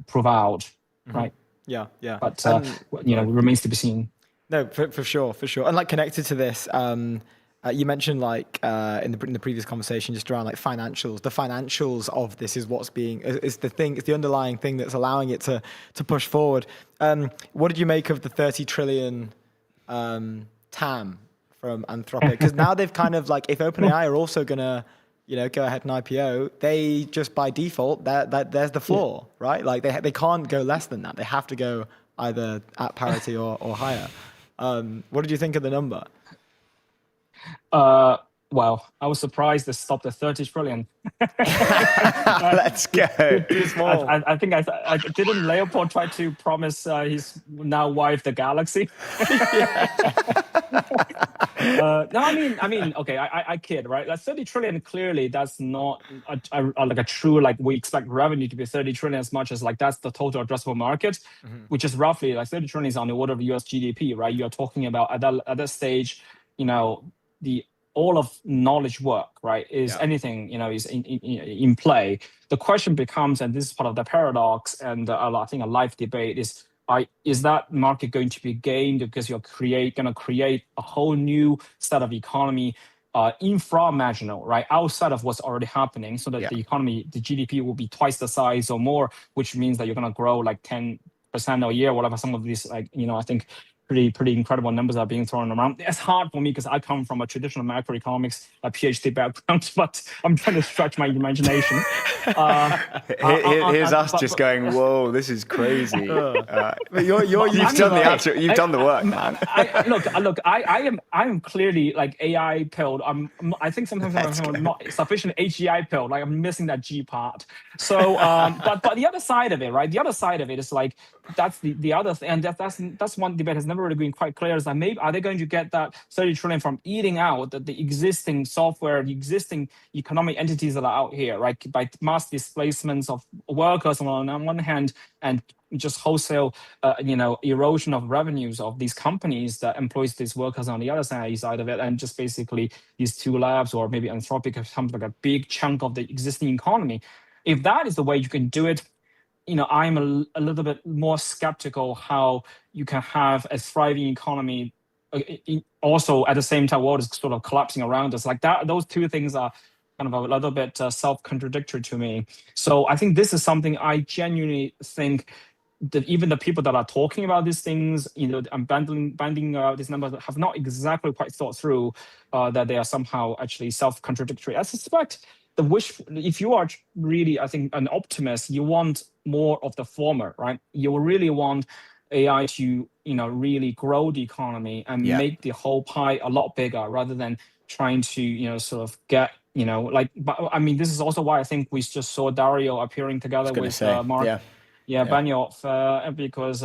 prove out, right? Yeah. But, remains to be seen. No, for sure. And like connected to this, you mentioned like in the previous conversation just around like financials. The financials of this is what's is the underlying thing that's allowing it to push forward. What did you make of the 30 trillion TAM from Anthropic? Because now they've kind of like, if OpenAI are also gonna go ahead and IPO, they just by default there's the floor, right? Like they can't go less than that. They have to go either at parity or higher. What did you think of the number? Well, I was surprised they stopped at 30 trillion. Let's go. Too small. I think I didn't Leopold try to promise his now wife the galaxy. No, I mean, okay, I kid, right? Like 30 trillion, clearly that's not like a true, like we expect revenue to be 30 trillion as much as like that's the total addressable market, which is roughly like 30 trillion is on the order of US GDP, right? You're talking about at that stage, you know, all of knowledge work, right, is anything, you know, is in play. The question becomes, and this is part of the paradox, and I think a live debate is that market going to be gained because you're going to create a whole new set of economy, infra-marginal, right, outside of what's already happening, so that the economy, the GDP will be twice the size or more, which means that you're going to grow like 10% a year, whatever. Some of these, like, you know, I think pretty incredible numbers are being thrown around. It's hard for me because I come from a traditional macroeconomics, a PhD background, but I'm trying to stretch my imagination. Here's us just going, whoa, this is crazy. But you've done the work, man. I am clearly like AI pilled. I think sometimes I'm not sufficient AGI pilled. Like I'm missing that G part. So, but the other side of it, right? The other side of it is like that's the other thing, and that's one debate has never really been quite clear. Is that maybe are they going to get that 30 trillion from eating out the existing software, the existing economic entities that are out here, right? By mass displacements of workers on one hand, and just wholesale, erosion of revenues of these companies that employs these workers on the other side of it, and just basically these two labs or maybe Anthropic becomes like a big chunk of the existing economy. If that is the way you can do it, you know, I'm a little bit more skeptical how you can have a thriving economy also at the same time world is sort of collapsing around us. Like that, those two things are kind of a little bit self-contradictory to me. So I think this is something I genuinely think that even the people that are talking about these things, you know, and banding these numbers have not exactly quite thought through that they are somehow actually self-contradictory. I suspect if you are really, I think, an optimist, you want more of the former, right? You really want AI to, you know, really grow the economy and make the whole pie a lot bigger rather than trying to, you know, sort of get, you know, like, but I mean, this is also why I think we just saw Dario appearing together with Mark. Benioff, because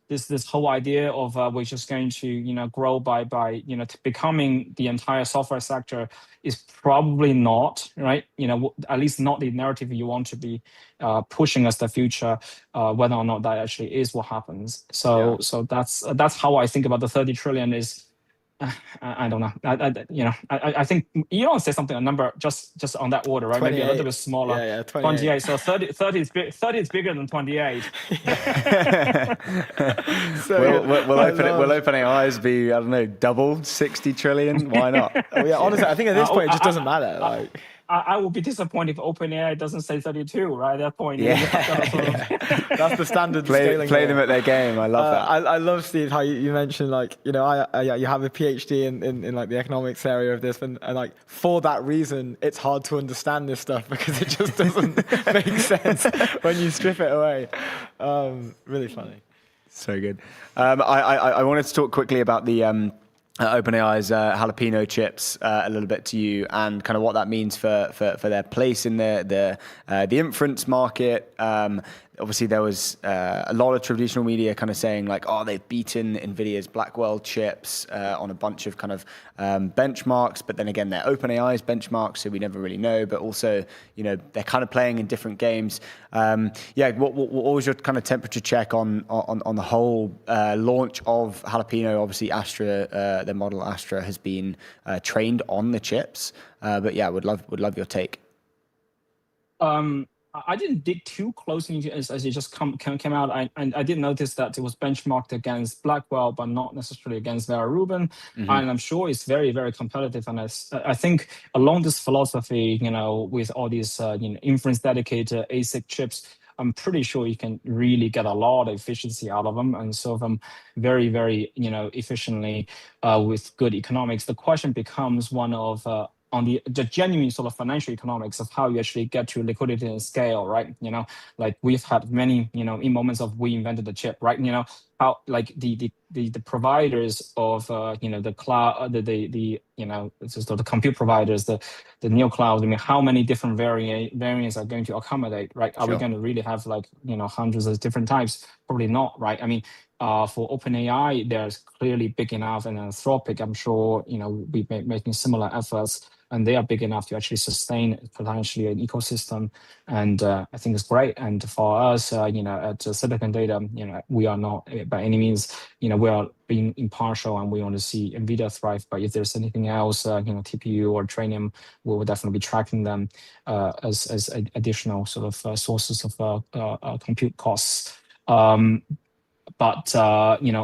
this whole idea of we're just going to, you know, grow by you know, becoming the entire software sector is probably not right. You know, at least not the narrative you want to be pushing as the future. Whether or not that actually is what happens. So that's how I think about the 30 trillion is. I don't know. I think Elon said something, a number just on that order, right? Maybe a little bit smaller. Yeah, 28. So 30 is bigger than 28. So will OpenAI's be, I don't know, double 60 trillion? Why not? Honestly, I think at this point it just doesn't matter. Like, I will be disappointed if OpenAI doesn't say 32, right? At that point, that's the standard scaling. Play them at their game. I love that. I love, Steve, how you mentioned, like, you know, you have a PhD in like the economics area of this, and like for that reason, it's hard to understand this stuff because it just doesn't make sense when you strip it away. Really funny. So good. I wanted to talk quickly about the OpenAI's jalapeno chips a little bit to you, and kind of what that means for their place in the inference market. Obviously, there was a lot of traditional media kind of saying like, oh, they've beaten NVIDIA's Blackwell chips on a bunch of kind of benchmarks. But then again, they're OpenAI's benchmarks, so we never really know. But also, you know, they're kind of playing in different games. What was your kind of temperature check on the whole launch of Jalapeno? Obviously, Astra, their model Astra, has been trained on the chips. But yeah, would love your take. I didn't dig too closely as it just came out. I did notice that it was benchmarked against Blackwell, but not necessarily against Vera Rubin. And I'm sure it's very, very competitive. And I think along this philosophy, you know, with all these inference dedicated ASIC chips, I'm pretty sure you can really get a lot of efficiency out of them and solve them very, very, you know, efficiently with good economics. The question becomes one of on the genuine sort of financial economics of how you actually get to liquidity and scale, right? Like we've had many, in moments of we invented the chip, right? How like the providers of the cloud, it's just the compute providers, the neo cloud. I mean, how many different variants are going to accommodate, right? Are we going to really have like hundreds of different types? Probably not, right? I mean, for OpenAI, there's clearly big enough, and Anthropic, I'm sure we making similar efforts, and they are big enough to actually sustain potentially an ecosystem, and I think it's great. And for us, at Silicon Data, we are not by any means, we are being impartial, and we want to see NVIDIA thrive. But if there's anything else, TPU or Trainium, we will definitely be tracking them as additional sort of sources of compute costs. But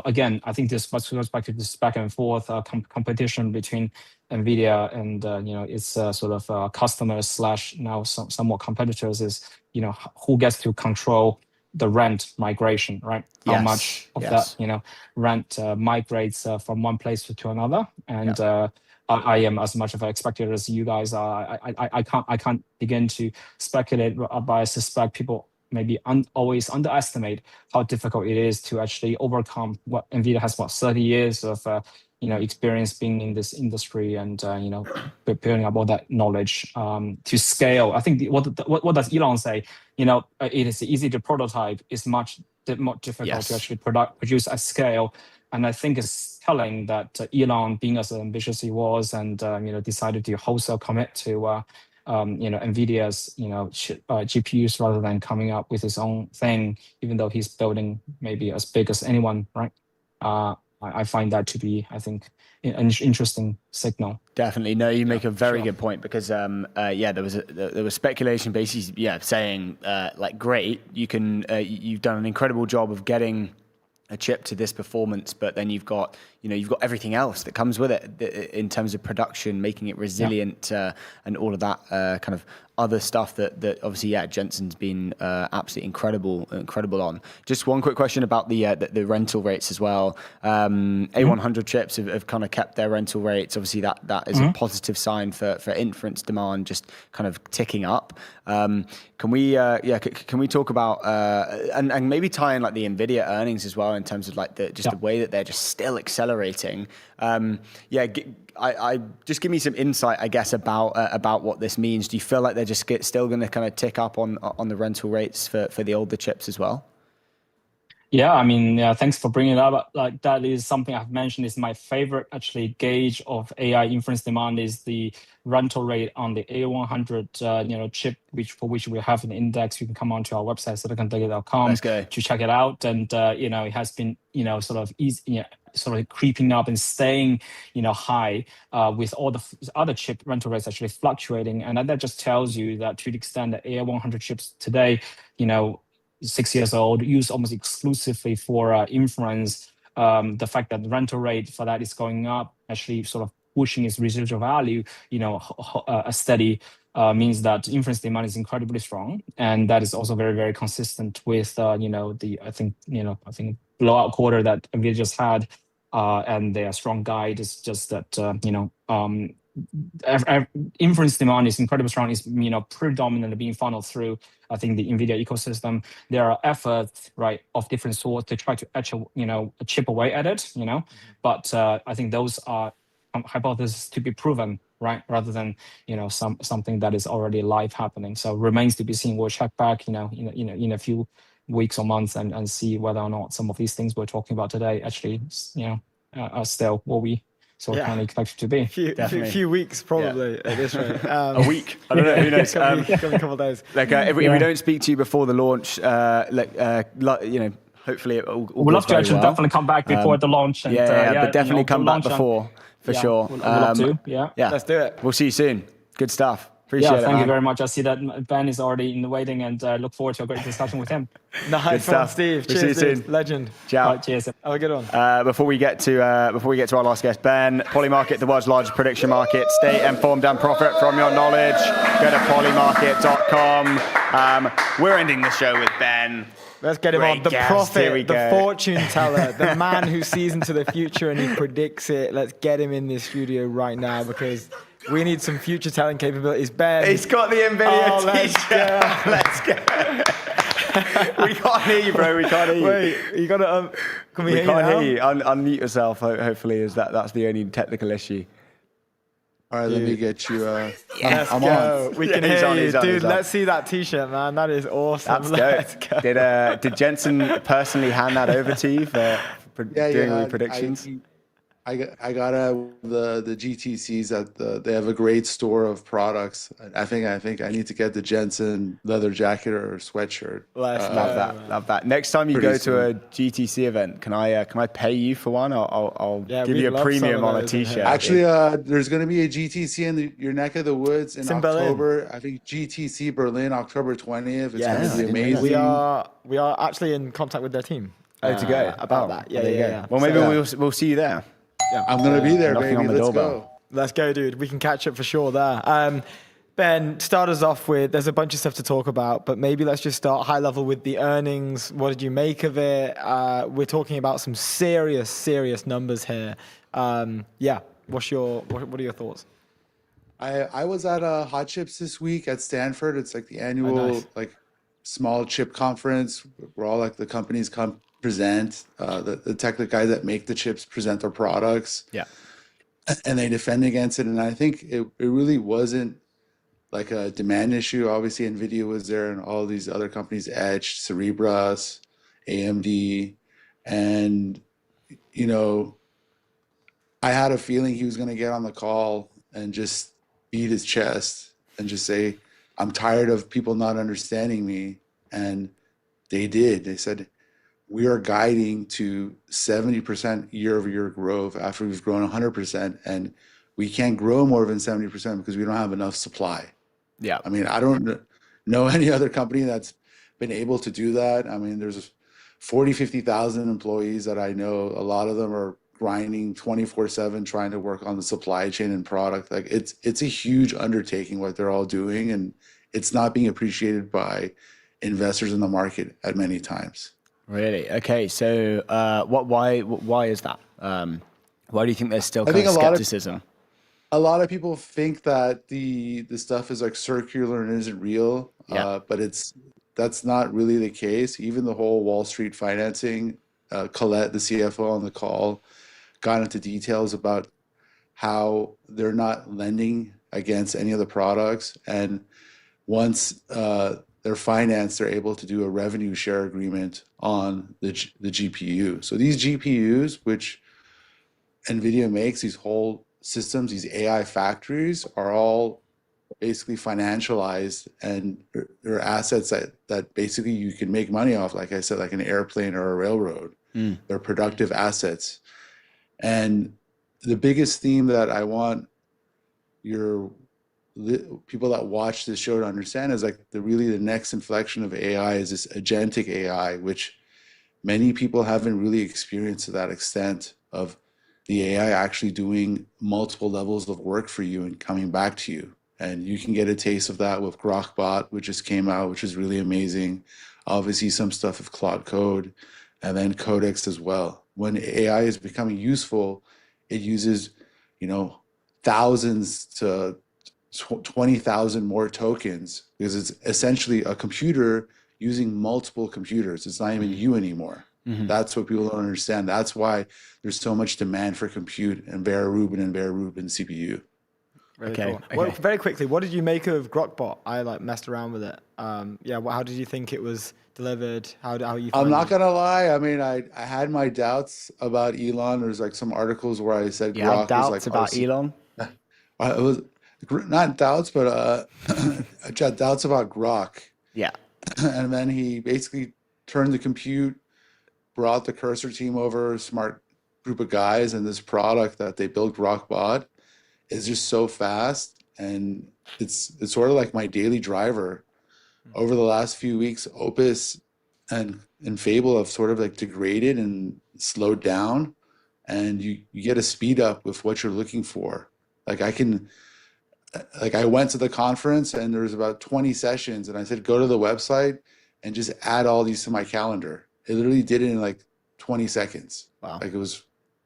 again, I think this goes back to this back and forth competition between NVIDIA and its sort of customers / now somewhat competitors is who gets to control the rent migration, right? How much of that rent migrates from one place to another, and I am as much of an expectator as you guys are. I can't begin to speculate, but I suspect people maybe always underestimate how difficult it is to actually overcome what NVIDIA has, 30 years of experience being in this industry, and building up all that knowledge to scale. I think what does Elon say? It is easy to prototype. It's much more difficult to actually produce at scale. And I think it's telling that Elon, being as ambitious he was, and decided to wholesale commit to NVIDIA's GPUs rather than coming up with his own thing, even though he's building maybe as big as anyone, right? I find that to be, I think, an interesting signal. Definitely. No, you make a very good point, because there was speculation basically saying like, great, you've done an incredible job of getting a chip to this performance, but then you've got everything else that comes with it in terms of production, making it resilient, and all of that kind of other stuff that obviously Jensen's been absolutely incredible on. Just one quick question about the rental rates as well. A100 chips have kind of kept their rental rates. Obviously that is a positive sign for inference demand just kind of ticking up. Can we talk about and maybe tie in like the NVIDIA earnings as well, in terms of like the way that they're just still accelerating. I just give me some insight, I guess, about what this means. Do you feel like they're just still going to kind of tick up on the rental rates for the older chips as well? Yeah, I mean, thanks for bringing it up. Like, that is something I've mentioned is my favorite actually gauge of AI inference demand is the rental rate on the A100 chip, for which we have an index. You can come onto our website, silicondata.com, to check it out. And it has been sort of easy, sort of creeping up and staying high, with all the other chip rental rates actually fluctuating. And that just tells you that to the extent that A100 chips today, 6 years old, used almost exclusively for inference, the fact that the rental rate for that is going up, actually sort of pushing its residual value, a steady, means that inference demand is incredibly strong, and that is also very, very consistent with I think blowout quarter that NVIDIA just had, and their strong guide is just that inference demand is incredibly strong. Is predominantly being funneled through, I think, the NVIDIA ecosystem. There are efforts, right, of different sorts to try to etch a chip away at it, but I think those are hypotheses to be proven, right, rather than something that is already live happening. So remains to be seen. We'll check back in a few weeks or months and see whether or not some of these things we're talking about today actually are still what we kind of expect it to be. A few weeks probably at this rate. A week. I don't know. Who knows? Could be a couple of days. Like if we don't speak to you before the launch, hopefully it all we'd love to actually definitely come back before the launch. And, but definitely come back before for sure. We'd love to. Yeah, let's do it. We'll see you soon. Good stuff. Appreciate it. Thank you very much. I see that Ben is already in the waiting, and look forward to a great discussion with him. Nice one, Steve. We'll cheers, see you Steve. soon. Legend. Ciao. Right, cheers. Have a good one. Before we get to our last guest, Ben, Polymarket, the world's largest prediction market. Stay informed and profit from your knowledge. Go to polymarket.com. We're ending the show with Ben. Let's get him on. The prophet, the fortune teller, the man who sees into the future and he predicts it. Let's get him in this studio right now, because We need some future telling capabilities. Ben. He's got the NVIDIA Oh, let's t-shirt. go. Let's go. We can't hear you, bro. We can't hear you. Wait, you got to... can we We hear you can't now? hear you. Unmute yourself. Hopefully, that's the only technical issue. All right, let me get you. Let's I'm go. on. We can Yeah, he's hear on, you. he's on, Dude, he's on. let's see that t-shirt, man. That is awesome. Let's go. Did Jensen personally hand that over to you for doing all the predictions? I got the GTCs they have a great store of products. I think I need to get the Jensen leather jacket or sweatshirt. Let's Love that. Love that. Next time you Pretty go to a GTC event, can I pay you for one? I'll Yeah, give we'd you a love premium some of on a those in here. t-shirt. Actually, there's going to be a GTC in your neck of the woods in It's in Berlin. October. I think GTC Berlin, October 20th. It's Yeah, going I to be didn't know that. amazing. We are actually in contact with their team. Oh, to go about Oh, that. Yeah, there you go. yeah. Well, maybe So- we'll see you there. I'm going to be there, knocking on baby. the Let's doorbell. go. Let's go, dude. We can catch up for sure there. Ben, start us off with, there's a bunch of stuff to talk about, but maybe let's just start high level with the earnings. What did you make of it? We're talking about some serious numbers here. Yeah, what are your thoughts? I was at Hot Chips this week at Stanford. It's like the annual nice. like small chip conference where all like the companies come present. The tech guys that make the chips present their products. Yeah. And they defend against it. And I think it really wasn't like a demand issue. Obviously, NVIDIA was there and all these other companies, Edge, Cerebras, AMD. And, you know, I had a feeling he was going to get on the call and just beat his chest and just say, I'm tired of people not understanding me. And they did. They said, we are guiding to 70% year-over-year growth after we've grown 100%, and we can't grow more than 70% because we don't have enough supply. Yeah. I mean, I don't know any other company that's been able to do that. I mean, there's 40, 50,000 employees that I know. A lot of them are grinding 24/7 trying to work on the supply chain and product. Like it's a huge undertaking what they're all doing, and it's not being appreciated by investors in the market at many times. Really? Okay. So, why is that? Why do you think there's still I kind think of a lot of- skepticism? A lot of people think that the stuff is like circular and isn't real, Yeah. but that's not really the case. Even the whole Wall Street financing, Colette, the CFO on the call, got into details about how they're not lending against any of the products, and once they're financed, they're able to do a revenue share agreement on the GPU. So these GPUs, which NVIDIA makes, these whole systems, these AI factories, are all basically financialized, and they're assets that basically you can make money off, like I said, like an airplane or a railroad. They're productive assets. And the biggest theme that I want people that watch this show to understand is like the next inflection of AI is this agentic AI, which many people haven't really experienced to that extent of the AI actually doing multiple levels of work for you and coming back to you. And you can get a taste of that with Grokbot, which just came out, which is really amazing. Obviously, some stuff with Claude Code, and then Codex as well. When AI is becoming useful, it uses, thousands to 20,000 more tokens, because it's essentially a computer using multiple computers. It's not even you anymore. That's what people don't understand. That's why there's so much demand for compute and Vera Rubin CPU. Really Okay, cool. okay. Well, very quickly, what did you make of Grokbot? I messed around with it. How did you think it was delivered? How you? I'm find not it? gonna lie. I mean, I had my doubts about Elon. There's like some articles where I said You have Grok was doubts like about Elon? It was not doubts, but I had doubts about Grok. Yeah. And then he basically turned the compute, brought the Cursor team over, a smart group of guys, and this product that they built, Grokbot, is just so fast, and it's sort of like my daily driver. Over the last few weeks, Opus and Fable have sort of like degraded and slowed down, and you get a speed up with what you're looking for. I went to the conference and there was about 20 sessions, and I said, go to the website and just add all these to my calendar. It literally did it in like 20 seconds. Wow. Like, it was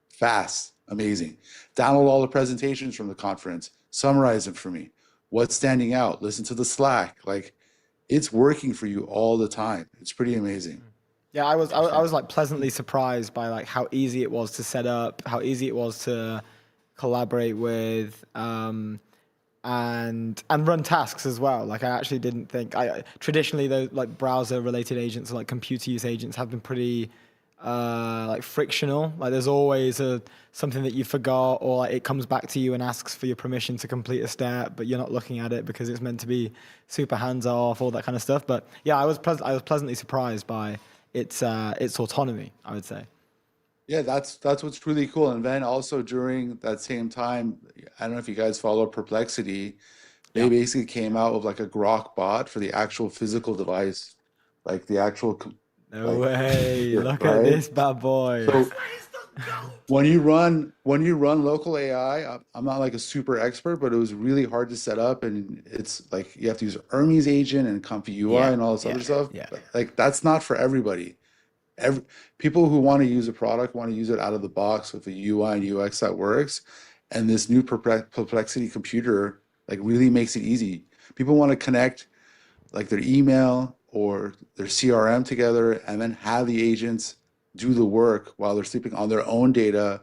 fast, amazing. Download all the presentations from the conference, Summarize them for me. What's standing out? Listen to the Slack. Like, it's working for you all the time. It's pretty amazing. Yeah, I was like pleasantly surprised by like how easy it was to set up, how easy it was to collaborate with, and run tasks as well. Like I actually didn't think traditionally those like browser related agents or like computer use agents have been pretty like frictional. Like there's always something that you forgot, or like it comes back to you and asks for your permission to complete a step, but you're not looking at it because it's meant to be super hands off, all that kind of stuff. But yeah, I was pleasantly surprised by its autonomy, I would say. Yeah, that's what's really cool. And then also during that same time, I don't know if you guys follow Perplexity, they basically came out with like a Grok bot for the actual physical device, like the actual. No way! Look at this bad boy. So when you run local AI, I'm not like a super expert, but it was really hard to set up, and it's like you have to use Hermes agent and Comfy UI and all this other stuff. Yeah. Like that's not for everybody. People who want to use a product want to use it out of the box with a UI and UX that works, and this new Perplexity computer like really makes it easy. People want to connect like their email or their CRM together and then have the agents do the work while they're sleeping on their own data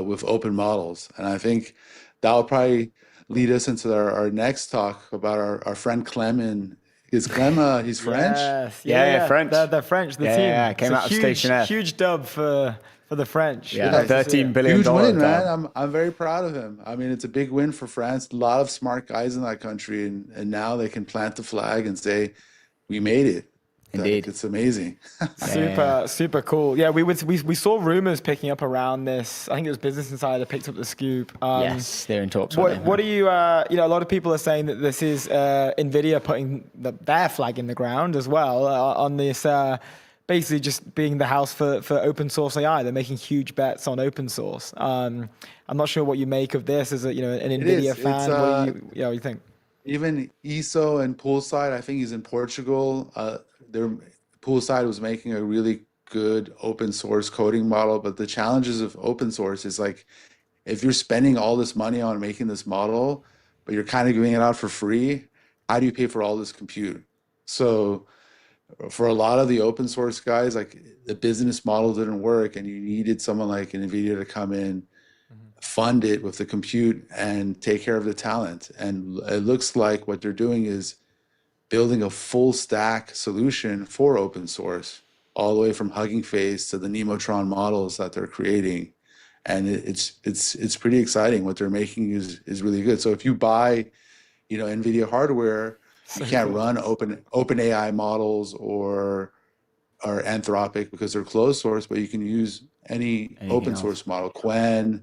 with open models. And I think that will probably lead us into our next talk about our friend Clem. And is Clem, he's French? Yes, Yeah, French. They're French, the team. Yeah, came It's a out of Station F. Huge dub for the French. Yeah, $13 billion. Huge win, job. man. I'm very proud of him. I mean, it's a big win for France. A lot of smart guys in that country, and now they can plant the flag and say, we made it. Indeed. Like, it's amazing. Super cool. Yeah, we saw rumors picking up around this. I think it was Business Insider picked up the scoop. Yes, they're in talks. What do you, a lot of people are saying that this is NVIDIA putting their flag in the ground as well on this, basically just being the house for open source AI. They're making huge bets on open source. I'm not sure what you make of this as an NVIDIA fan. What do you think? Even ESO and Poolside, I think he's in Portugal. Poolside was making a really good open source coding model, but the challenges of open source is like, if you're spending all this money on making this model, but you're kind of giving it out for free, how do you pay for all this compute? So for a lot of the open source guys, like the business model didn't work, and you needed someone like NVIDIA to come in, fund it with the compute and take care of the talent. And it looks like what they're doing is building a full stack solution for open source, all the way from Hugging Face to the Nemotron models that they're creating. And it's pretty exciting. What they're making is really good. So if you buy, NVIDIA hardware, you can't run open AI models or Anthropic because they're closed source, but you can use anything open source model, Qwen,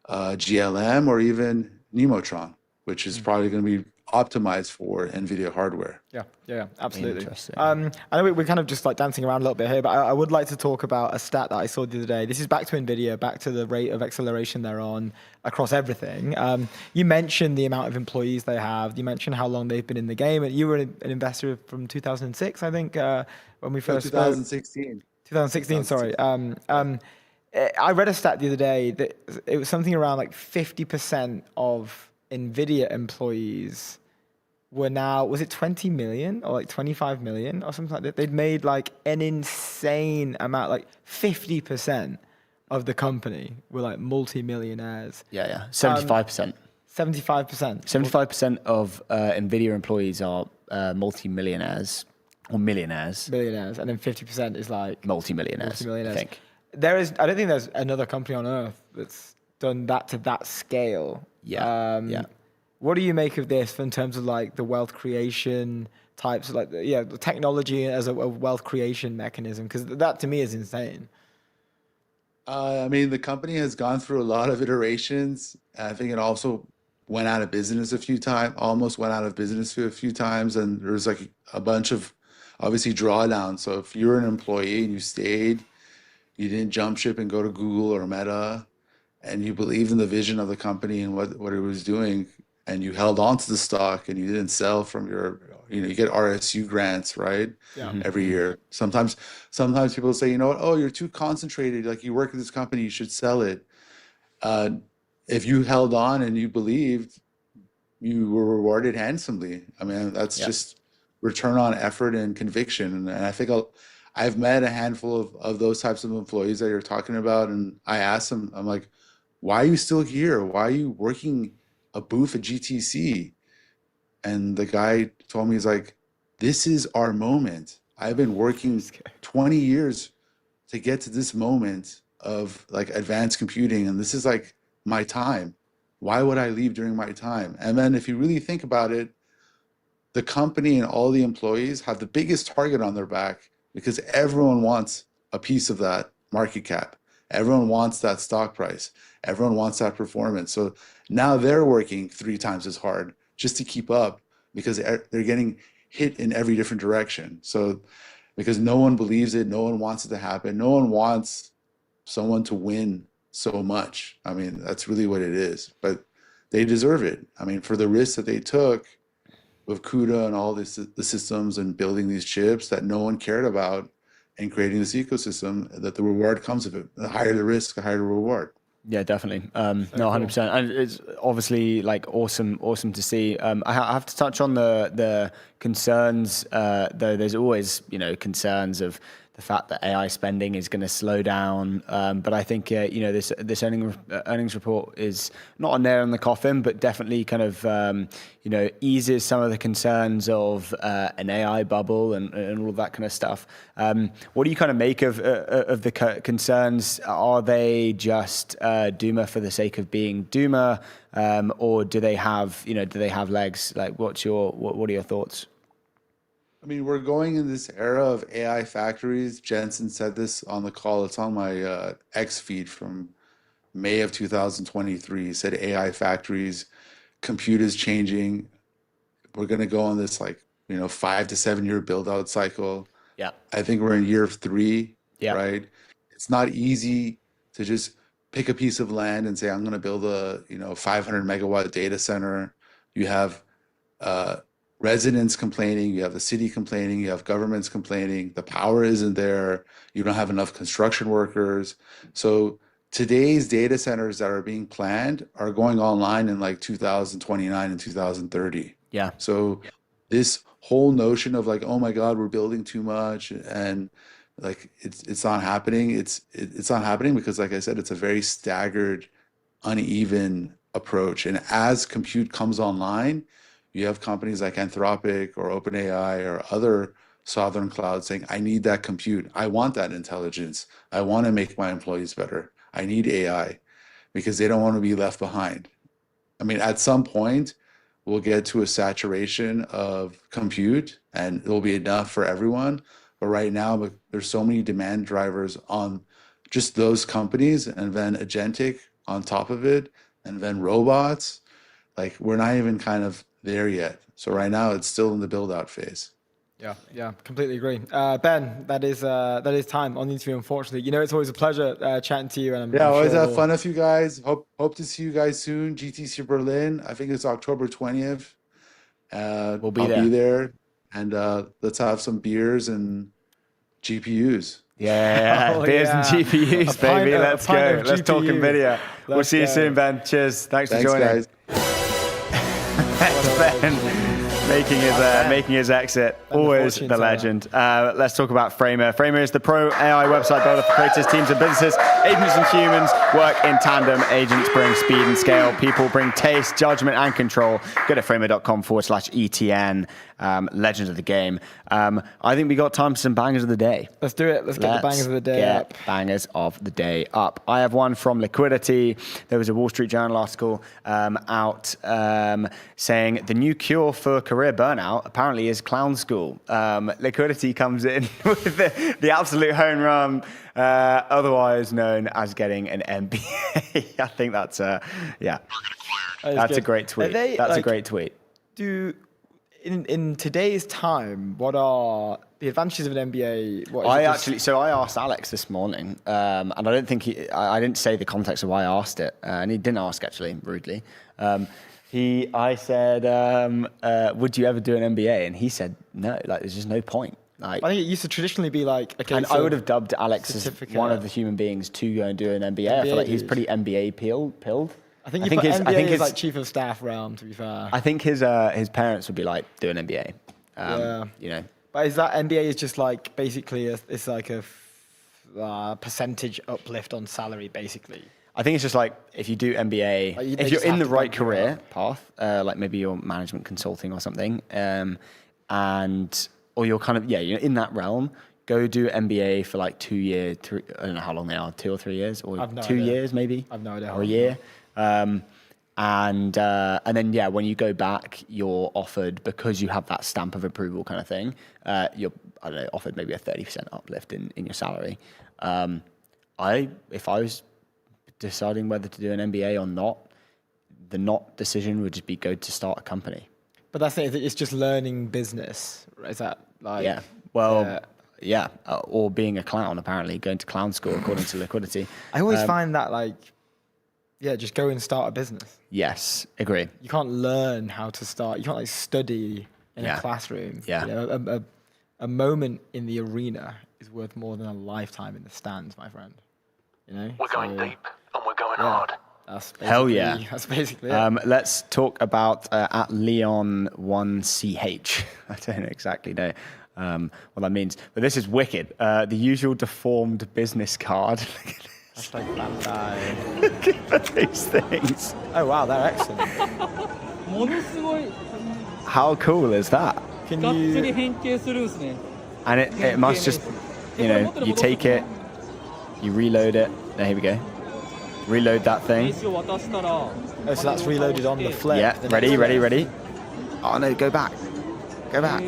GLM, or even Nemotron, which is probably going to be optimized for NVIDIA hardware. Yeah, absolutely. Interesting. I know we're kind of just like dancing around a little bit here, but I would like to talk about a stat that I saw the other day. This is back to NVIDIA, back to the rate of acceleration they're on across everything. You mentioned the amount of employees they have. You mentioned how long they've been in the game. And you were an investor from 2006, I think, when we first 2016. 2016, sorry. I read a stat the other day that it was something around like 50% of NVIDIA employees were now, was it 20 million or like 25 million or something like that? They'd made like an insane amount, like 50% of the company were like multi-millionaires. Yeah. 75%. 75%. 75% of NVIDIA employees are multi-millionaires or millionaires. Millionaires. And then 50% is like Multi-millionaires, I think. I don't think there's another company on earth that's done that to that scale. Yeah. What do you make of this in terms of like the wealth creation types, like the technology as a wealth creation mechanism? Because that to me is insane. I mean, the company has gone through a lot of iterations. I think it also went out of business a few times, almost went out of business a few times. And there was like a bunch of obviously drawdowns. So if you're an employee and you stayed, you didn't jump ship and go to Google or Meta, and you believed in the vision of the company and what it was doing, and you held on to the stock and you didn't sell from your, you get RSU grants, right? Yeah. Every year. Sometimes people say, you're too concentrated. Like you work at this company, you should sell it. If you held on and you believed, you were rewarded handsomely. I mean, that's just return on effort and conviction. And I think I've met a handful of those types of employees that you're talking about. And I asked them, I'm like, why are you still here? Why are you working a booth at GTC? And the guy told me, he's like, this is our moment. I've been working 20 years to get to this moment of like advanced computing. And this is like my time. Why would I leave during my time? And then if you really think about it, the company and all the employees have the biggest target on their back because everyone wants a piece of that market cap. Everyone wants that stock price. Everyone wants that performance. So now they're working 3 times as hard just to keep up because they're getting hit in every different direction. So because no one believes it, no one wants it to happen, no one wants someone to win so much. I mean, that's really what it is. But they deserve it. I mean, for the risks that they took with CUDA and all the systems and building these chips that no one cared about and creating this ecosystem, that the reward comes of it. The higher the risk, the higher the reward. Yeah, definitely. No, 100%. And it's obviously like awesome to see. I have to touch on the concerns, though there's always, concerns of the fact that AI spending is going to slow down. But I think, this earnings report is not a nail in the coffin, but definitely kind of, eases some of the concerns of an AI bubble and all of that kind of stuff. What do you kind of make of the concerns? Are they just doomer for the sake of being doomer, or do they have legs? Like, what are your thoughts? I mean, we're going in this era of AI factories. Jensen said this on the call. It's on my X feed from May of 2023. He said AI factories, compute is changing. We're going to go on this 5 to 7 year build out cycle. Yeah. I think we're in year 3, right? It's not easy to just pick a piece of land and say, I'm going to build a 500 megawatt data center. You have residents complaining, you have the city complaining, you have governments complaining, the power isn't there, you don't have enough construction workers. So today's data centers that are being planned are going online in 2029 and 2030. Yeah. So this whole notion of oh my God, we're building too much and it's not happening. It's not happening because, like I said, it's a very staggered, uneven approach. And as compute comes online, you have companies like Anthropic or OpenAI or other sovereign clouds saying, I need that compute. I want that intelligence. I want to make my employees better. I need AI because they don't want to be left behind. I mean, at some point, we'll get to a saturation of compute and it'll be enough for everyone. But right now, there's so many demand drivers on just those companies and then agentic on top of it and then robots. We're not even kind of there yet. So right now it's still in the build out phase. Yeah, completely agree. Ben, that is time on the interview, unfortunately. It's always a pleasure chatting to you. And always have fun with you guys. Hope to see you guys soon. GTC Berlin, I think it's October 20th. I'll be there. And let's have some beers and GPUs. Yeah, beers and GPUs, baby. Let's go. Let's talk NVIDIA. We'll see you soon, Ben. Cheers. Thanks for joining. Guys. That's Ben making his exit. Always the legend. Let's talk about Framer. Framer is the pro AI website builder for creators, teams, and businesses. Agents and humans work in tandem. Agents bring speed and scale. People bring taste, judgment, and control. Go to framer.com/ETN. Legend of the game. I think we got time for some bangers of the day. Let's do it. Let's get the bangers of the day up. Bangers of the day up. I have one from Liquidity. There was a Wall Street Journal article out saying the new cure for career burnout apparently is clown school. Liquidity comes in with the absolute home run, otherwise known as getting an MBA. I think that's that's a great tweet. That's a great tweet. In today's time, what are the advantages of an MBA? I asked Alex this morning, and I don't think I didn't say the context of why I asked it, and he didn't ask actually, rudely. I said, would you ever do an MBA? And he said, no, there's just no point. I think it used to traditionally be okay. And I would have dubbed Alex as one of the human beings to go and do an MBA. I feel like he's pretty MBA pilled. I think his MBA is like chief of staff realm. To be fair, I think his parents would be like, do an MBA. You know. But is that MBA is just like basically it's like a percentage uplift on salary, basically? I think it's just like if you do MBA, Like, if you're in the right career path, like maybe you're management consulting or something, or you're kind of you're in that realm. Go do MBA for like 2 years. I don't know how long they are, 2 or 3 years, or I've no 2 idea. years maybe. I've no idea. Or a year. And then when you go back, you're offered, because you have that stamp of approval kind of thing. You're offered maybe a 30% uplift in your salary. If I was deciding whether to do an MBA or not, the not decision would just be go to start a company. But that's it. It's just learning business. Is that like? Yeah. Well. Yeah, or being a clown, apparently, going to clown school according to Liquidity. I always find that just go and start a business. Yes, agree. You can't learn how to start. You can't like study in a classroom. Yeah. You know, a moment in the arena is worth more than a lifetime in the stands, my friend. You know? We're going deep and we're going hard. That's Hell yeah. That's basically it. Let's talk about at Leon1CH. I don't exactly know what that means, but this is wicked. The usual deformed business card. That's like Bandai. Look at these things. Oh wow, they're excellent. How cool is that? Can you? And it must just, you take it, you reload it. There, here we go. Reload that thing. Oh, so that's reloaded on the flip. Yeah, ready. Oh no, go back. Go back.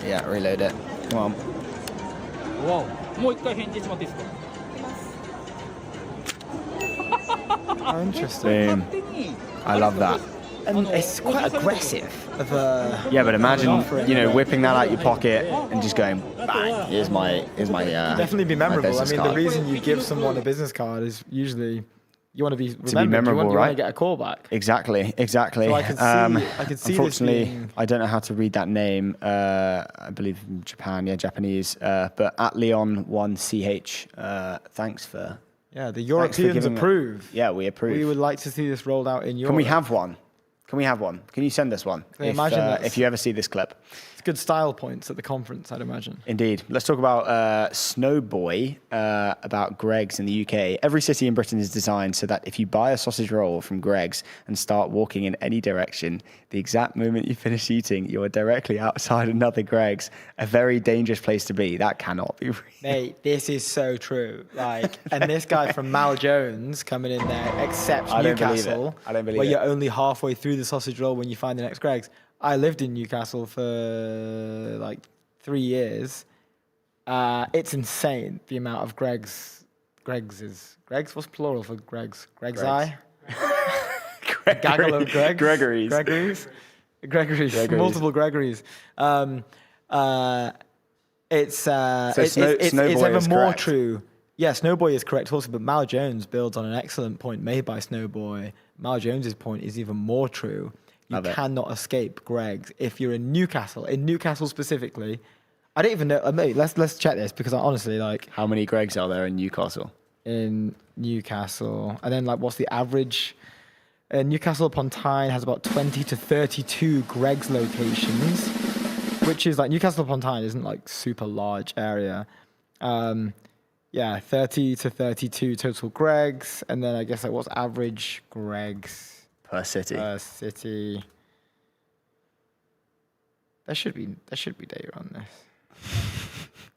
Yeah, reload it. Come on. Oh, interesting. Boom. I love that. And it's quite aggressive. Yeah, but imagine, whipping that out your pocket and just going, bang, here's my definitely be memorable. I mean, card. the reason you give someone a business card is usually you want to be remembered. To be memorable, you want right? to get a call back. Exactly. So I can see unfortunately, this being... I don't know how to read that name. I believe in Japan, Japanese. But at Leon1CH, thanks for... Yeah, the Europeans approve. Yeah, we approve. We would like to see this rolled out in Europe. Can we have one? Can you send us one? If you ever see this clip. It's good style points at the conference, I'd imagine. Indeed. Let's talk about Snowboy, about Greggs in the UK. Every city in Britain is designed so that if you buy a sausage roll from Greggs and start walking in any direction, the exact moment you finish eating, you are directly outside another Greggs. A very dangerous place to be. That cannot be real. Mate, this is so true. And this guy from Mal Jones coming in there, except Newcastle, I don't believe where it. you're only halfway through the sausage roll when you find the next Greggs. I lived in Newcastle for like 3 years. It's insane the amount of Greggs. Greggs? What's plural for Greggs? Desai? Gaggle of Greggs? Gregory's. Gregory's. Multiple Gregory's. It's Snowboy ever is more correct. true. Yeah, Snowboy is correct also, but Mal Jones builds on an excellent point made by Snowboy. Mal Jones's point is even more true. You cannot escape Greggs if you're in Newcastle. In Newcastle specifically, I don't even know. Maybe let's check this because I honestly How many Greggs are there in Newcastle? In Newcastle, and then what's the average? Newcastle upon Tyne has about 20 to 32 Greggs locations, which is Newcastle upon Tyne isn't super large area. 30 to 32 total Greggs, and then I guess what's average Greggs Per city. There should be data on this.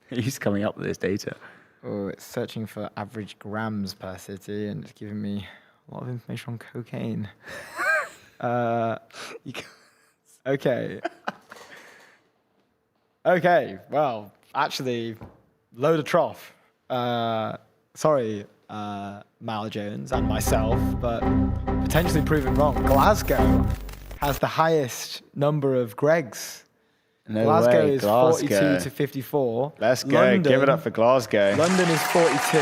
Who's coming up with this data? Oh, it's searching for average grams per city, and it's giving me a lot of information on cocaine. Okay. Okay. Well, actually, load of trough. Sorry, Mal Jones and myself, but potentially proven wrong. Glasgow has the highest number of Greggs. No Glasgow way. is 42 to 54. Let's go. Give it up for Glasgow. London is 42.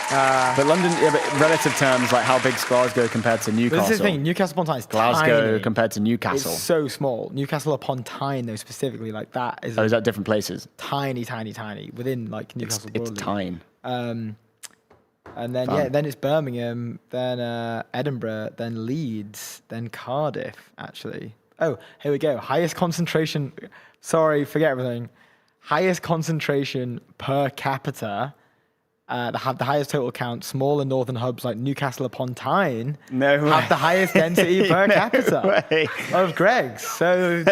But London, but relative terms, how big's Glasgow compared to Newcastle? This is the thing. Newcastle upon Tyne is Glasgow tiny. compared to Newcastle. It's so small. Newcastle upon Tyne, though, specifically, that is. Oh, is that different places? Tiny within Newcastle. It's tiny. And then, then it's Birmingham, then Edinburgh, then Leeds, then Cardiff, actually. Oh, here we go. Highest concentration. Sorry, forget everything. Highest concentration per capita. That have the highest total count. Smaller northern hubs like Newcastle upon Tyne have the highest density per capita of Greg's. So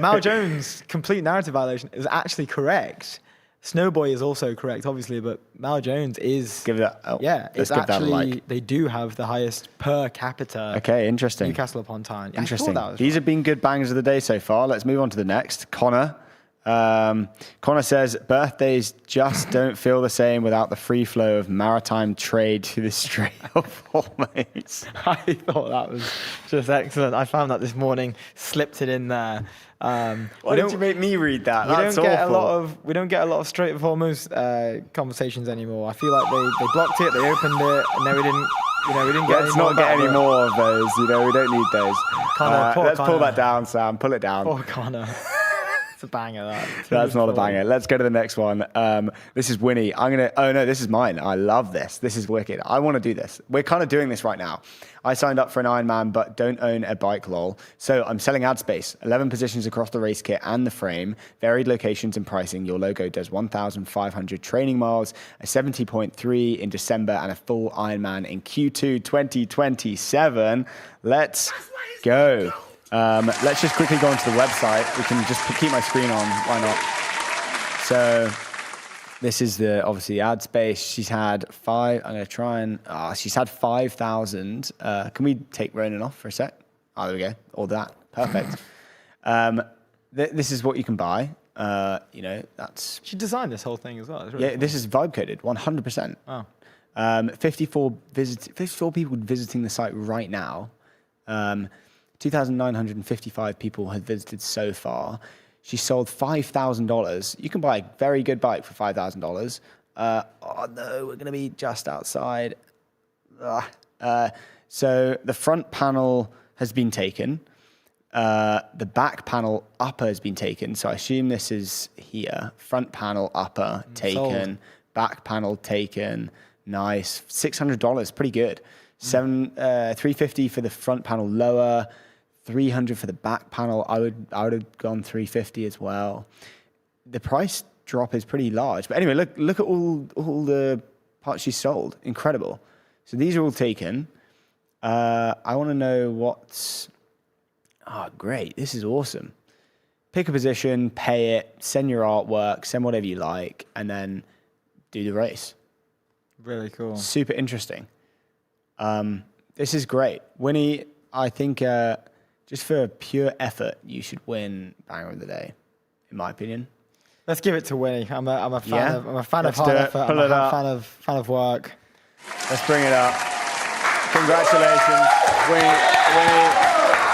Mal Jones' complete narrative violation is actually correct. Snowboy is also correct, obviously, but Mal Jones is... Give that... Oh, it's actually... They do have the highest per capita... Okay, interesting. Newcastle upon Tyne. Interesting. These have been good bangers of the day so far. Let's move on to the next. Connor. Connor says, birthdays just don't feel the same without the free flow of maritime trade to the Strait of Hormuz. I thought that was just excellent. I found that this morning, slipped it in there. Why did you make me read that? That's awful. We don't get a lot of Strait of Hormuz conversations anymore. I feel like they blocked it, they opened it, and then we didn't get Let's not get any more of those. We don't need those. Let's pull that down, Sam. Pull it down. Poor Connor. It's a banger, that. That's not a banger. Let's go to the next one. This is Winnie. Oh no, this is mine. I love this. This is wicked. I want to do this. We're kind of doing this right now. I signed up for an Ironman, but don't own a bike, lol. So I'm selling ad space. 11 positions across the race kit and the frame. Varied locations and pricing. Your logo does 1,500 training miles, a 70.3 in December, and a full Ironman in Q2 2027. Let's go. Let's just quickly go onto the website. We can just keep my screen on. Why not? So this is obviously ad space. She's had I'm going to try and, she's had 5,000. Can we take Ronan off for a sec? Oh, there we go. All that. Perfect. This is what you can buy. That's... She designed this whole thing as well. Really cool. This is vibe coded, 100%. Oh. 54 people visiting the site right now. 2,955 people have visited so far. She sold $5,000. You can buy a very good bike for $5,000. Oh no, we're going to be just outside. So the front panel has been taken. The back panel upper has been taken. So I assume this is here. Front panel upper taken. Sold. Back panel taken. Nice. $600. Pretty good. $350 for the front panel lower. $300 for the back panel. I would have gone $350 as well. The price drop is pretty large. But anyway, look at all the parts she sold. Incredible. So these are all taken. I want to know what's... Oh, great. This is awesome. Pick a position, pay it, send your artwork, send whatever you like, and then do the race. Really cool. Super interesting. This is great. Winnie, I think just for pure effort, you should win Banger of the Day, in my opinion. Let's give it to Winnie. I'm a fan of hard effort. Pull it up. Fan of work. Let's bring it up. Congratulations, Winnie.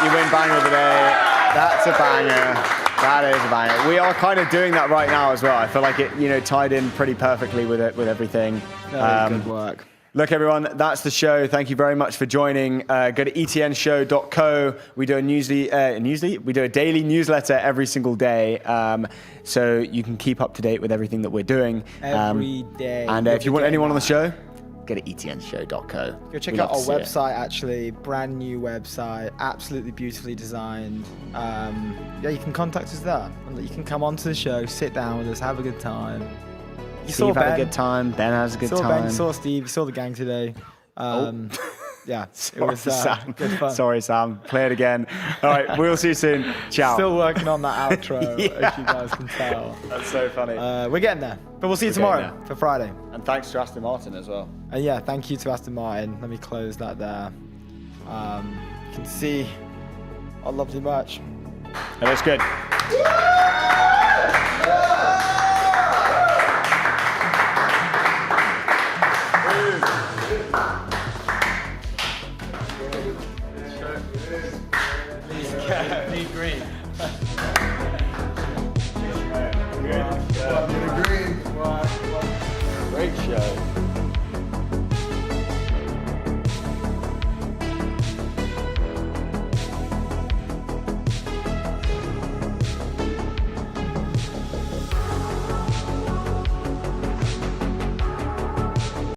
You win Banger of the Day. That's a banger. That is a banger. We are kind of doing that right now as well. I feel like it, tied in pretty perfectly with everything. Good work. Look, everyone, that's the show. Thank you very much for joining. Go to etnshow.co. We do we do a daily newsletter every single day, so you can keep up to date with everything that we're doing. Every day. And if you want anyone on the show, go to etnshow.co. Go check out our website, actually. Brand new website. Absolutely beautifully designed. You can contact us there. And you can come onto the show, sit down with us, have a good time. Steve had a good time. Ben has a good time. Ben, saw Steve, saw the gang today. Yeah, it was good fun. Sorry, Sam. Play it again. All right, we'll see you soon. Ciao. Still working on that outro, as you guys can tell. That's so funny. We're getting there, but we'll see you tomorrow for Friday. And thanks to Aston Martin as well. And thank you to Aston Martin. Let me close that there. You can see our lovely merch. That looks good.